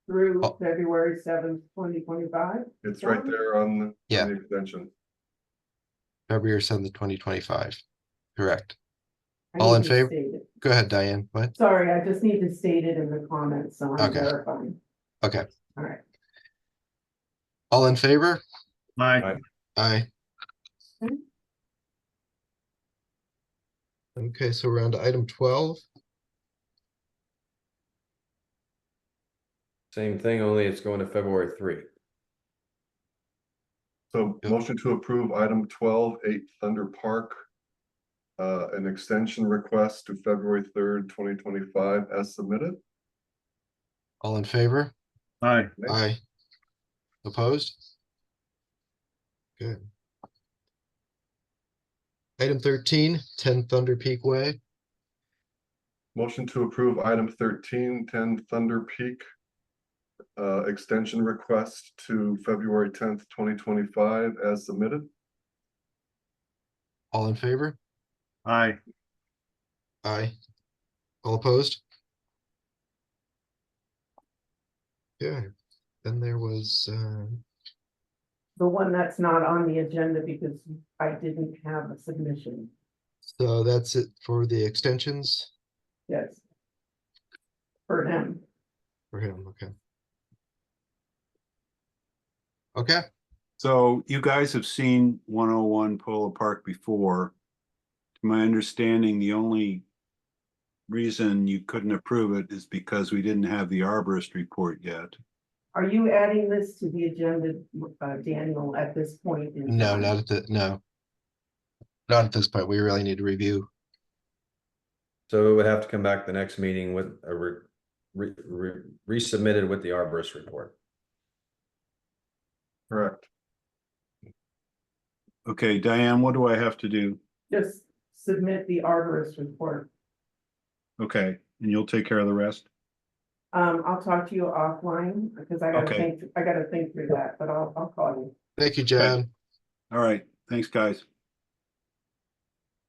Through Oh. February 7th, 2025? It's right there on Yeah. the extension. February 7th, 2025. Correct. I All need in to favor? state it. Go ahead, Diane. What? Sorry, I just need to state it in the comments, so I'm Okay. verifying. Okay. All right. All in favor? Aye. Aye. Okay. Okay, so we're on to item 12. Same thing, only it's going to February 3. So motion to approve item 12, 8 Thunder Park. An extension request to February 3rd, 2025 as submitted. All in favor? Aye. Aye. Opposed? Good. Item 13, 10 Thunder Peak Way. Motion to approve item 13, 10 Thunder Peak. Extension request to February 10th, 2025 as submitted. All in favor? Aye. Aye. All opposed? Good. Then there was, The one that's not on the agenda because I didn't have a submission. so that's it for the extensions Yes. For him. for him. Okay. Okay. So you guys have seen 101 Polo Park before. To my understanding, the only reason you couldn't approve it is because we didn't have the arborist report yet. Are you adding this to the agenda, Daniel, at this point in No, time? not at the, no. Not at this point. We really need to review. So it would have to come back the next meeting with a resubmitted with the arborist report. Correct. Okay, Diane, what do I have to do? Just submit the arborist report. Okay, and you'll take care of the rest? I'll talk to you offline because I gotta Okay. think through that, but I'll call you. Thank you, John. All right, thanks, guys.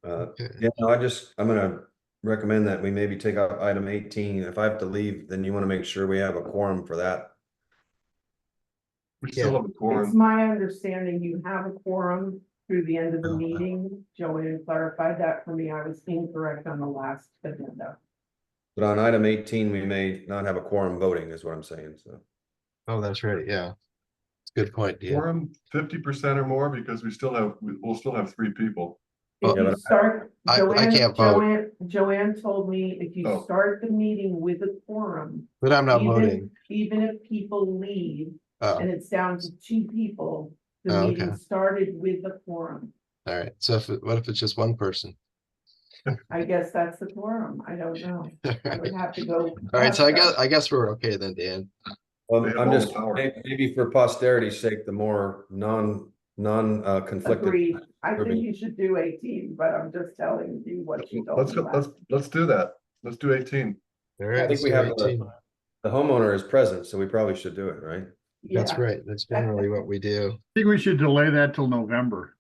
Yeah, no, I'm gonna recommend that we maybe take out item 18. If I have to leave, then you want to make sure we have a quorum for that. We still have a It's quorum. my understanding you have a quorum through the end of the meeting. Joanne clarified that for me. I was incorrect on the last agenda. But on item 18, we may not have a quorum voting is what I'm saying, so. Oh, that's right. Yeah. It's a good point, Dan. Quorum 50% or more because we'll still have 3 people. If you start, I Joanne, can't vote. Joanne told me if you Oh. start the meeting with a quorum. But I'm not even- voting. Even if people leave Oh, and it's down to 2 people, the Oh, meeting okay. started with a quorum. all right. So what if it's just one person? I guess that's the quorum. I don't know. I would have to go. All right, so back up. I guess we're okay then, Dan. They have I'm all just, the power. maybe for posterity's sake, the more conflicted. Agreed. I think you should do 18, but I'm just telling you what she told me. Let's do that. Let's do 18. All I right. think we let's have do 18. the homeowner is present, so we probably should do it, right? That's Yeah. right. That's generally what we do. I think we should delay that till November.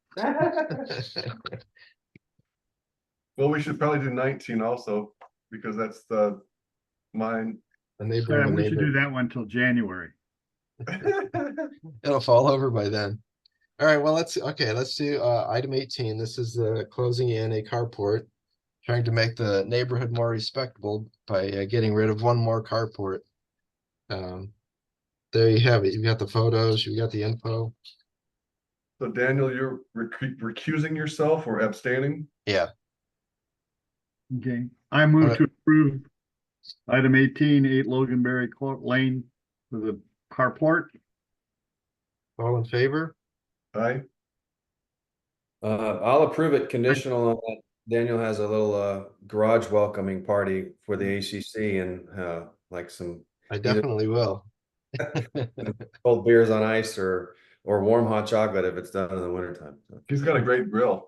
Well, we should probably do 19 also because that's mine. And they bring a We should neighbor. do that one till January. It'll fall over by then. All right, well, let's do item 18. This is the closing in a carport, trying to make the neighborhood more respectable by getting rid of one more carport. There you have it. You got the photos, you got the info. So Daniel, you're recusing yourself or abstaining? Yeah. Okay, I move to approve item 18, 8 Loganberry Lane for the carport. All in favor? Aye. I'll approve it conditional on that Daniel has a little garage welcoming party for the ACC and like some I either definitely will. cold beers on ice or warm hot chocolate if it's done in the wintertime. So, He's got a great grill.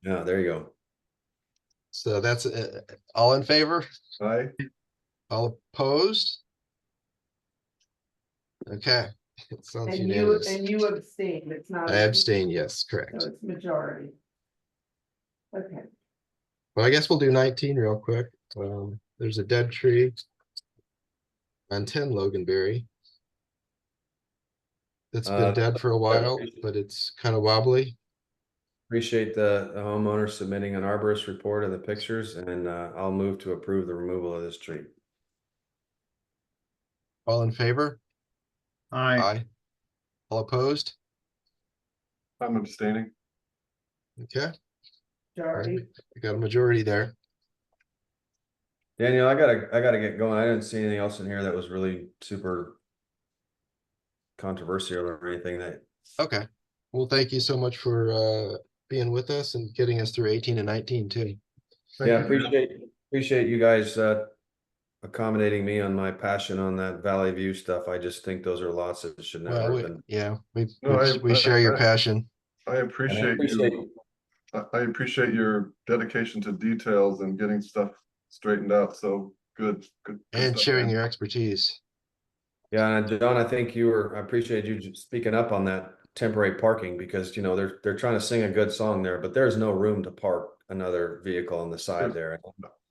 yeah, there you go. So that's all in favor? Aye. All opposed? Okay, it sounds And unanimous. you abstain, it's not. I abstain, yes, correct. So it's majority. Okay, Well, I guess we'll do 19 real quick. There's a dead tree on 10 Loganberry. It's been dead for a while, but it's kind of wobbly. Appreciate the homeowner submitting an arborist report of the pictures, and I'll move to approve the removal of this tree. All in favor? Aye. Aye. All opposed? I'm abstaining. Okay, majority. I got a majority there. Daniel, I gotta get going. I didn't see anything else in here that was really super controversial or anything that. Okay, well, thank you so much for being with us and getting us through 18 and 19 too. Yeah, appreciate you guys accommodating me on my passion on that Valley View stuff. I just think those are lots that should never have been. Yeah, we No, share your passion. I appreciate you. I appreciate your dedication to details and getting stuff straightened out. So good. And stuff, sharing man. your expertise. Yeah, and John, I appreciate you speaking up on that temporary parking, because you know they're trying to sing a good song there, but there's no room to park another vehicle on the side there.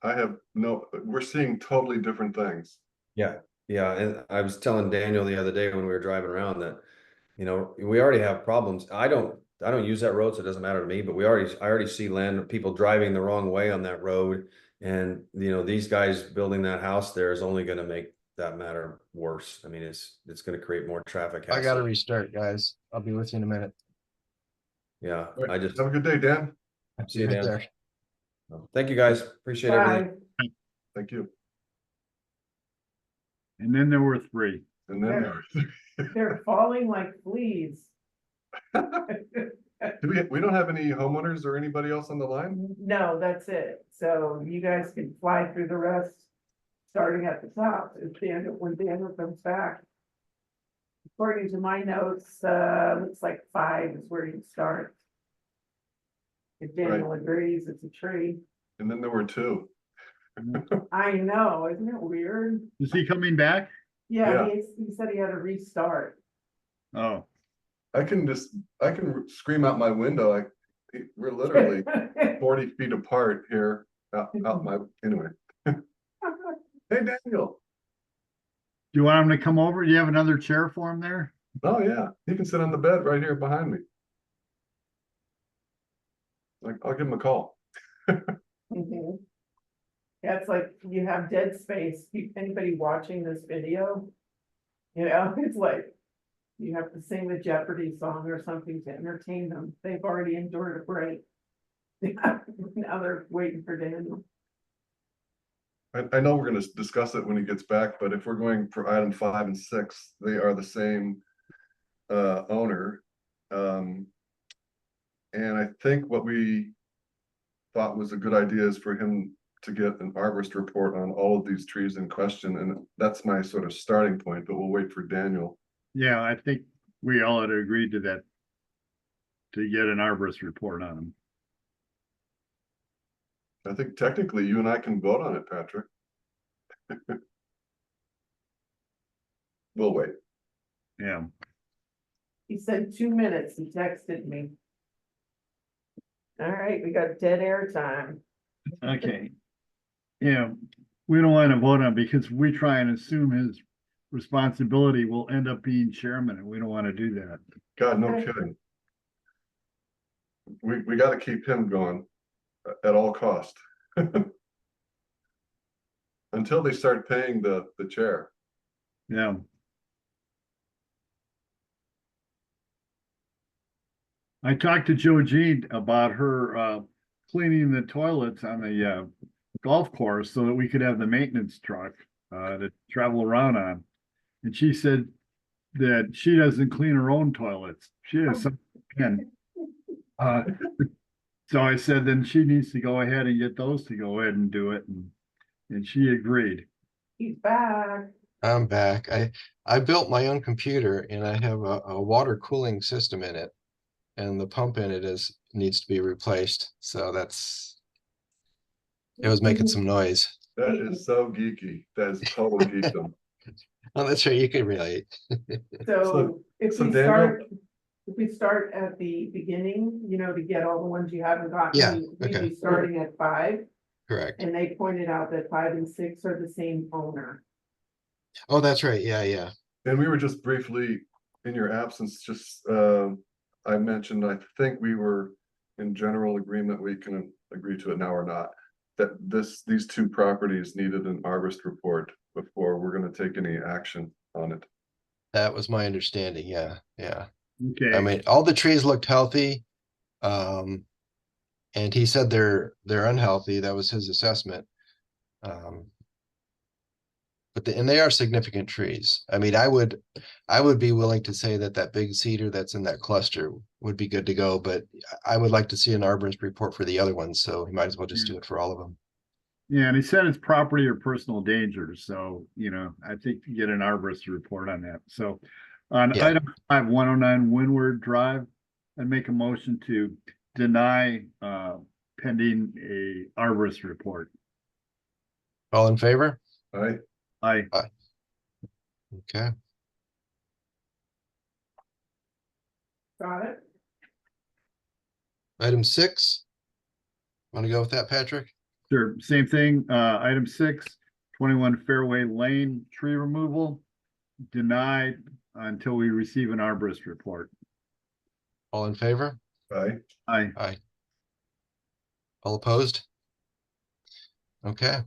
We're seeing totally different things. Yeah, and I was telling Daniel the other day when we were driving around that, you know, we already have problems. I don't use that road, so it doesn't matter to me, but I already see people driving the wrong way on that road. And, you know, these guys building that house there is only going to make that matter worse. I mean, it's going to create more traffic. I got to restart, guys. I'll be with you in a minute. Yeah, Right. Have a good day, Dan. See you, right Dan. there. Thank you, guys. Appreciate everything. Thank you. And then there were three. And then They're falling like fleas. we don't have any homeowners or anybody else on the line? No, that's it. So you guys can fly through the rest, starting at the top, when Daniel comes back. According to my notes, looks like 5 is where you start. If Daniel agrees, it's a tree. And then there were 2. I know, isn't it weird? Is he coming back? Yeah, he said he had to restart. Oh. I can scream out my window. We're literally 40 feet apart here. Anyway. Hey, Daniel. Do you want him to come over? Do you have another chair for him there? Oh yeah, he can sit on the bed right here behind me. I'll give him a call. Mhm. Yeah, it's like you have dead space. Anybody watching this video, you know, it's like you have to sing the Jeopardy song or something to entertain them. They've already endured a break. Now they're waiting for Daniel. I know we're going to discuss it when he gets back, but if we're going for item 5 and 6, they are the same owner. And I think what we thought was a good idea is for him to get an arborist report on all of these trees in question. And that's my sort of starting point, but we'll wait for Daniel. Yeah, I think we all had agreed to that, to get an arborist report on them. I think technically you and I can vote on it, Patrick. We'll wait. Yeah. He said 2 minutes. He texted me. All right, we got dead air time. Okay. Yeah, we don't want to vote on it because we try and assume his responsibility will end up being chairman, and we don't want to do that. God, no kidding. We got to keep him going at all cost. Until they start paying the chair. Yeah. I talked to Joe Jean about her cleaning the toilets on the golf course so that we could have the maintenance truck to travel around on. And she said that she doesn't clean her own toilets. She has some pen. So I said, then she needs to go ahead and get those to go ahead and do it, and she agreed. He's back. I'm back. I built my own computer and I have a water cooling system in it. And the pump in it needs to be replaced. So it was making some noise. That is so geeky. That is total geekdom. Well, that's right, you can relate. So if so we Daniel- start, if we start at the beginning, you know, to get all the ones you haven't gotten. Yeah, We'd okay. be starting at 5, Correct. and they pointed out that 5 and 6 are the same owner. Oh, that's right. Yeah. And we were just briefly, in your absence, just, I mentioned, I think we were in general agreement, we can agree to it now or not, that these two properties needed an arborist report before we're gonna take any action on it. That was my understanding. Yeah. Okay. I mean, all the trees looked healthy. And he said they're unhealthy. That was his assessment. But they are significant trees. I mean, I would be willing to say that big cedar that's in that cluster would be good to go, but I would like to see an arborist report for the other ones, so he might as well just do it for all of them. Yeah, and he said it's property or personal danger, so, you know, I think you get an arborist report on that. So on Yeah. item 5, 109 Windward Drive, I'd make a motion to deny pending a arborist report. All in favor? Aye. Aye. Okay. Got it? Item 6. Want to go with that, Patrick? Sure, same thing. Item 6, 21 Fairway Lane tree removal, denied until we receive an arborist report. All in favor? Aye. Aye. Aye. All opposed? Okay.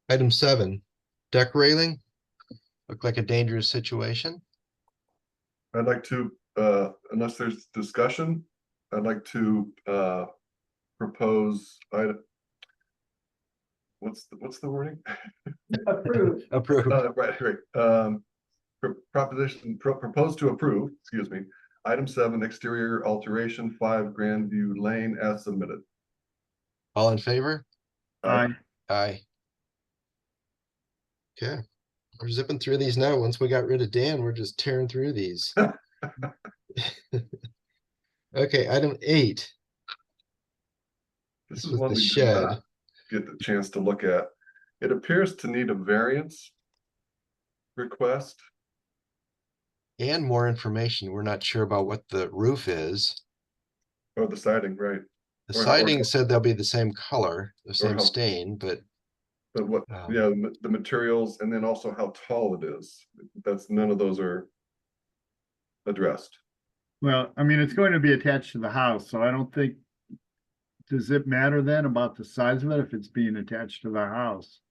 Item 7, deck railing. Looked like a dangerous situation. I'd like to, unless there's discussion, I'd like to propose item. What's the wording? Approved. Approved. Right. Propose to approve, excuse me, item 7, exterior alteration 5 Grandview Lane as submitted. All in favor? Aye. Aye. Okay, we're zipping through these now. Once we got rid of Dan, we're just tearing through these. Okay, item 8. This This is was one the we did shed. not get the chance to look at. It appears to need a variance request. And more information. We're not sure about what the roof is. Oh, the siding, right. The Or- siding said they'll be the same color, the same how- stain, but But what, yeah, the materials and then also how tall it is. None of those are addressed. Well, I mean, it's going to be attached to the house, so I don't think, does it matter then about the size of it if it's being attached to the house?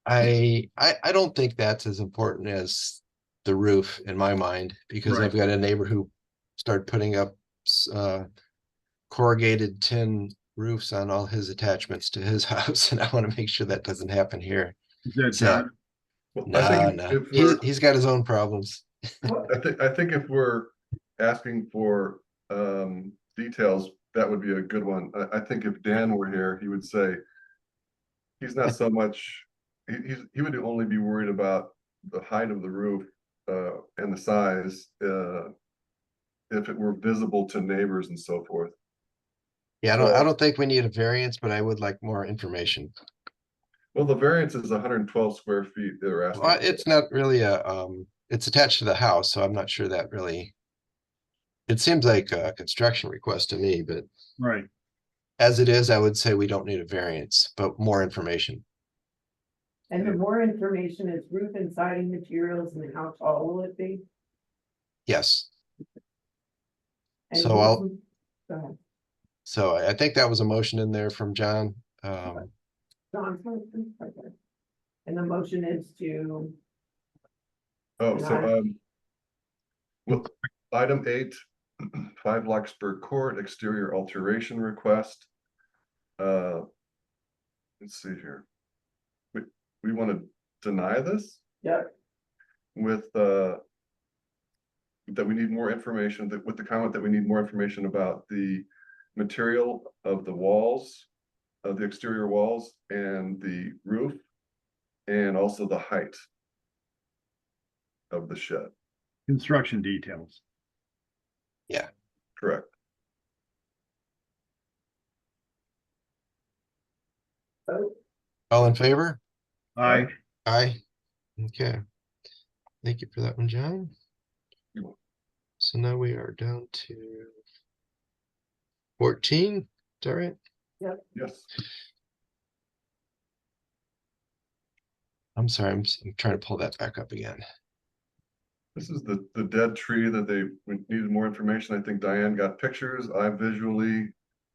I don't think that's as important as the roof in my mind, because Right. I've got a neighbor who started putting up corrugated tin roofs on all his attachments to his house, and I want to make sure that doesn't happen here. Is that So, John? Well, no, I think no, if we're- he's got his own problems. I think if we're asking for details, that would be a good one. I think if Dan were here, he would say he's not so much, he would only be worried about the height of the roof and the size if it were visible to neighbors and so forth. Yeah, I don't think we need a variance, but I would like more information. Well, the variance is 112 square feet they're asking. Well, it's not really it's attached to the house, so I'm not sure that really. It seems like a construction request to me, but Right. as it is, I would say we don't need a variance, but more information. And the more information is roof and siding materials and how tall will it be? Yes. And So go ahead. So I think that was a motion in there from John. John's motion, okay. And the motion is to. Oh, so well, item 8, 5 Larkspur Court exterior alteration request. Let's see here. We want to deny this Yep. with that we need more information, that with the comment that we need more information about the material of the walls, of the exterior walls and the roof, and also the height of the shed. Construction details. Yeah. Correct. All in favor? Aye. Aye. Okay. Thank you for that one, John. So now we are down to 14. Is that right? Yep. Yes. I'm sorry, I'm trying to pull that back up again. This is the dead tree that they needed more information. I think Diane got pictures. I visually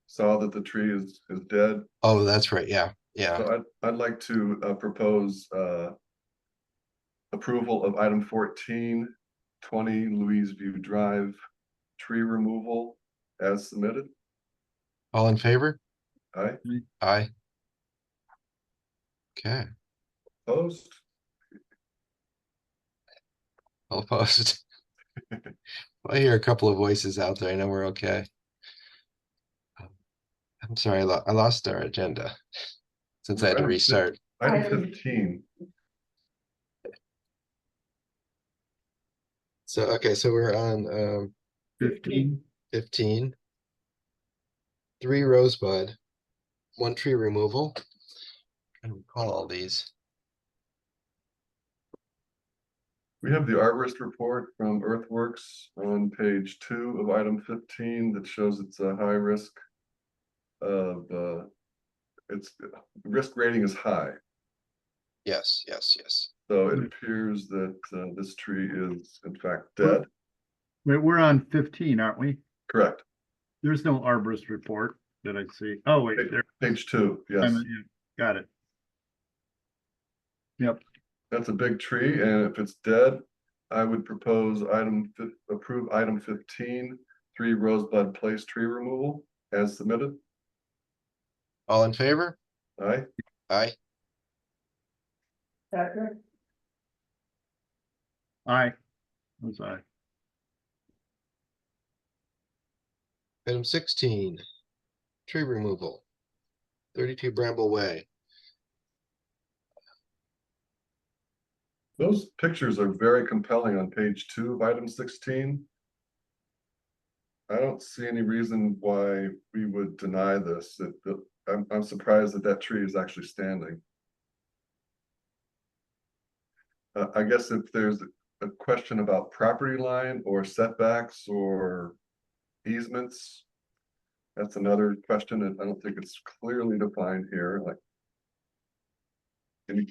saw that the tree is dead. Oh, that's right. Yeah. Yeah. So I'd like to propose approval of item 14, 20 Louise View Drive, tree removal as submitted. All in favor? Aye. Aye. Okay. Opposed? All opposed. I hear a couple of voices out there. I know we're okay. I'm sorry, I lost our agenda since I had to restart. Item 15. So, okay, so we're on 15. 15. 3 rosebud, 1 tree removal. Trying to recall all these. We have the arborist report from Earthworks on page 2 of item 15 that shows it's a high risk of its risk rating is high. Yes, yes, yes. So it appears that this tree is in fact dead. Wait, we're on 15, aren't we? Correct. There's no arborist report that I see. Oh, wait, there. Page 2, yes. Got it. Yep. That's a big tree, and if it's dead, I would propose approve item 15, 3 Rosebud Place tree removal as submitted. All in favor? Aye. Aye. Patrick? Aye. Was aye. Item 16, tree removal, 32 Bramble Way. Those pictures are very compelling on page 2 of item 16. I don't see any reason why we would deny this. I'm surprised that that tree is actually standing. I guess if there's a question about property line or setbacks or easements, that's another question, and I don't think it's clearly defined here. Like,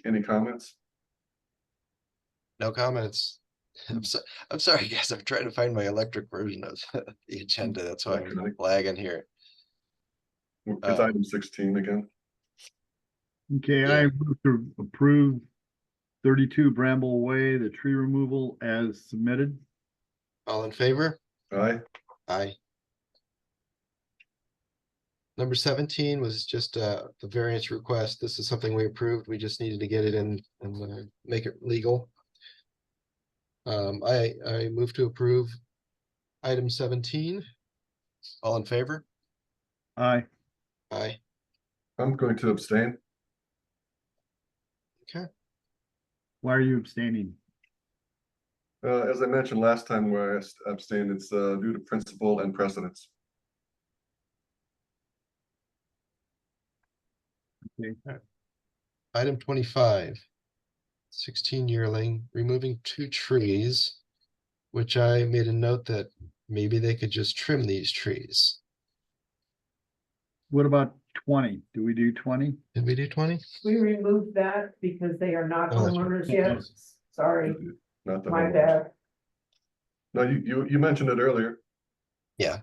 any comments? No comments. I'm sorry, guys. I'm trying to find my electric version of the agenda. That's why I'm lagging here. It's item 16 again. Okay, I move to approve 32 Bramble Way, the tree removal as submitted. All in favor? Aye. Aye. Number 17 was just the variance request. This is something we approved. We just needed to get it in and make it legal. I move to approve item 17. All in favor? Aye. Aye. I'm going to abstain. Okay. Why are you abstaining? As I mentioned last time where I abstained, it's due to principle and precedence. Okay. Item 25, 16 yearling, removing 2 trees, which I made a note that maybe they could just trim these trees. What about 20? Do we do 20? Did we do 20? We removed that because they are not Oh, that's homeowners right. yet. Sorry, Not the my homeowners. bad. No, you mentioned it earlier. Yeah.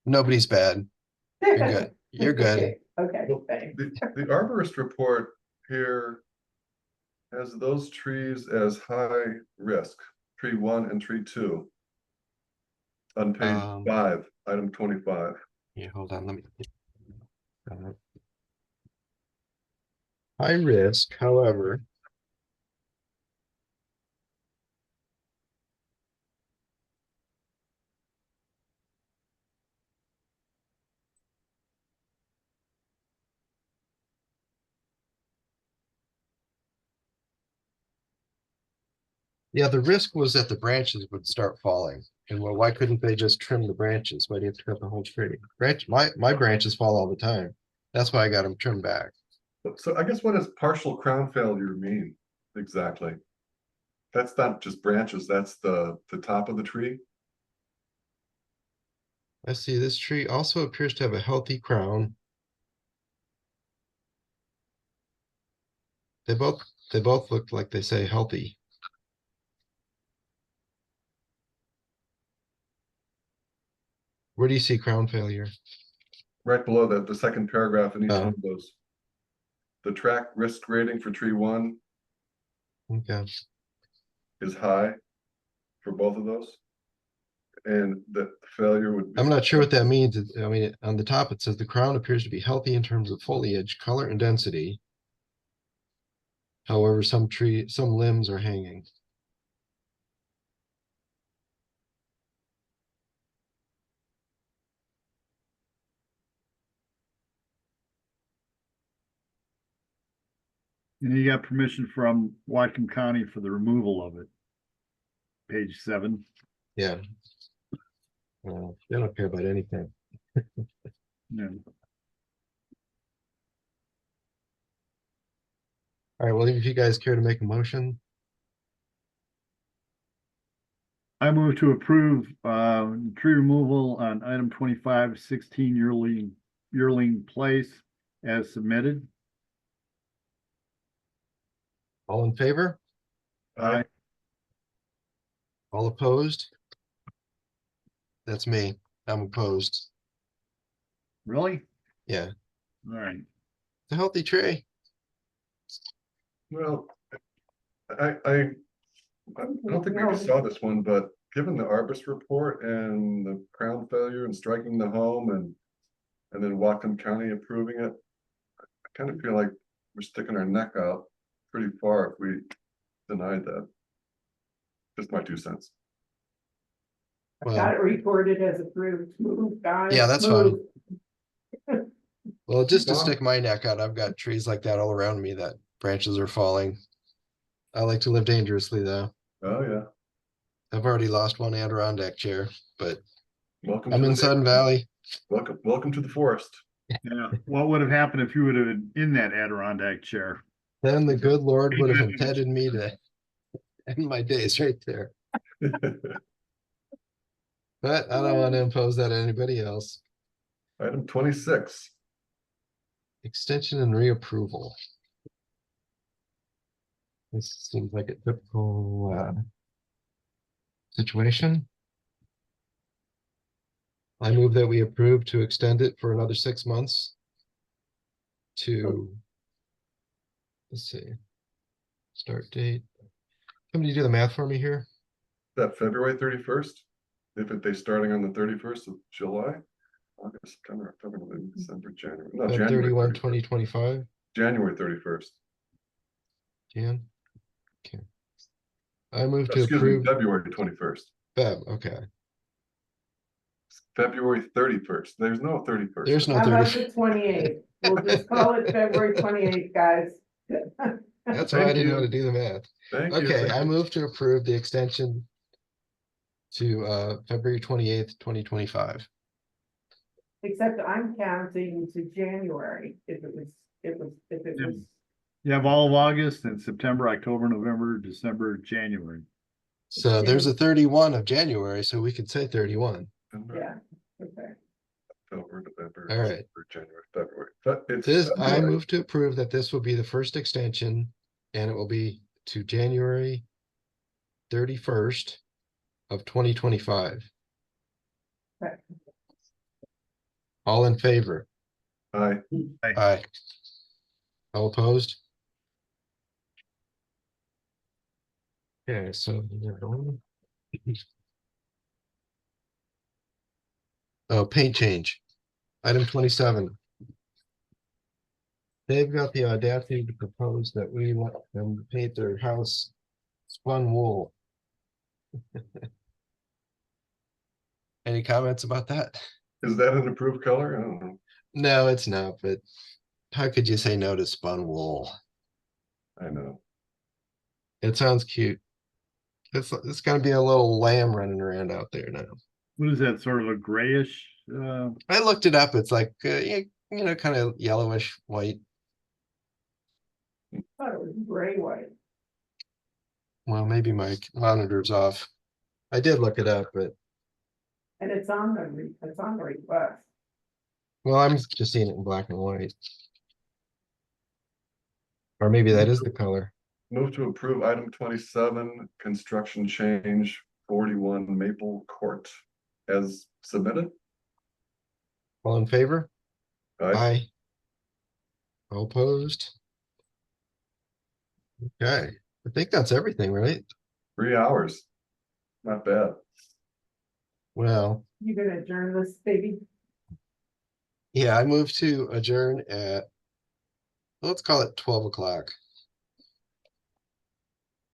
Nobody's bad. You're good. You're good. Okay, thanks. The arborist report here has those trees as high risk, tree 1 and tree 2. On page 5, item 25. Yeah, hold on, let me. High risk, however. Yeah, the risk was that the branches would start falling. And well, why couldn't they just trim the branches? Why do you have to cut the whole tree? My branches fall all the time. That's why I got them trimmed back. So I guess what does partial crown failure mean exactly? That's not just branches, that's the top of the tree? I see this tree also appears to have a healthy crown. They both look like they say healthy. Where do you see crown failure? Right below that, the second paragraph in each Oh. one of those. The track risk rating for tree one Okay. is high for both of those. And the failure would be. I'm not sure what that means. I mean, on the top, it says the crown appears to be healthy in terms of foliage, color, and density. However, some limbs are hanging. And you got permission from Whatcom County for the removal of it. Page 7. Yeah. They don't care about anything. Yeah. All right, well, if you guys care to make a motion. I move to approve tree removal on item 25, 16 yearling place as submitted. All in favor? Aye. All opposed? That's me. I'm opposed. Really? Yeah. All right. It's a healthy tree. Well, I don't think we saw this one, but given the Arbus report and the crown failure and striking the home and then Whatcom County approving it, I kind of feel like we're sticking our neck out pretty far if we denied that. Just my 2 cents. I got it recorded as approved. Move, guys. Yeah, that's move. fine. Well, just to stick my neck out, I've got trees like that all around me that branches are falling. I like to live dangerously though. Oh, yeah. I've already lost one Adirondack chair, but Welcome I'm to in the Sudden Valley. Welcome to the forest. Yeah. What would have happened if you would have been in that Adirondack chair? Then the good Lord would have intended me to end my days right there. But I don't want to impose that on anybody else. Item 26. Extension and reapproval. This seems like a typical situation. I move that we approve to extend it for another 6 months to, let's see, start date. Somebody do the math for me here. That February 31st? If they starting on the 31st of July, August, September, October, November, December, January. No, January 31, 31st. 2025. January 31st. Jan. Okay. I move to Excuse me, approve. February 21st. Feb, okay. February 31st. There's no 31st. There's no How about 30. the 28th? We'll just call it February 28th, guys. That's why I didn't want to do the math. Thank you. Okay, I move to approve the extension to February 28th, 2025. Except I'm counting to January if it was. You have all of August and September, October, November, December, January. So there's a 31 of January, so we could say 31. Yeah, okay. October, November, All right. December, January, February. But it's I February. move to approve that this will be the first extension and it will be to January 31st of 2025. Okay. All in favor? Aye. Aye. All opposed? Okay, so oh, paint change. Item 27. They've got the audacity to propose that we let them paint their house spun wool. Any comments about that? Is that an approved color? I don't know. No, it's not, but how could you say no to spun wool? I know. It sounds cute. It's gonna be a little lamb running around out there now. What is that, sort of a grayish, I looked it up. It's like, kind of yellowish white. Thought it was gray white. Well, maybe my monitor's off. I did look it up, but And it's on the request. well, I'm just seeing it in black and white. Or maybe that is the color. Move to approve item 27, construction change 41 Maple Court as submitted. All in favor? Aye. Aye. All opposed? Okay, I think that's everything, right? 3 hours. Not bad. Well, You gonna adjourn this, baby? yeah, I moved to adjourn at, let's call it 12 o'clock.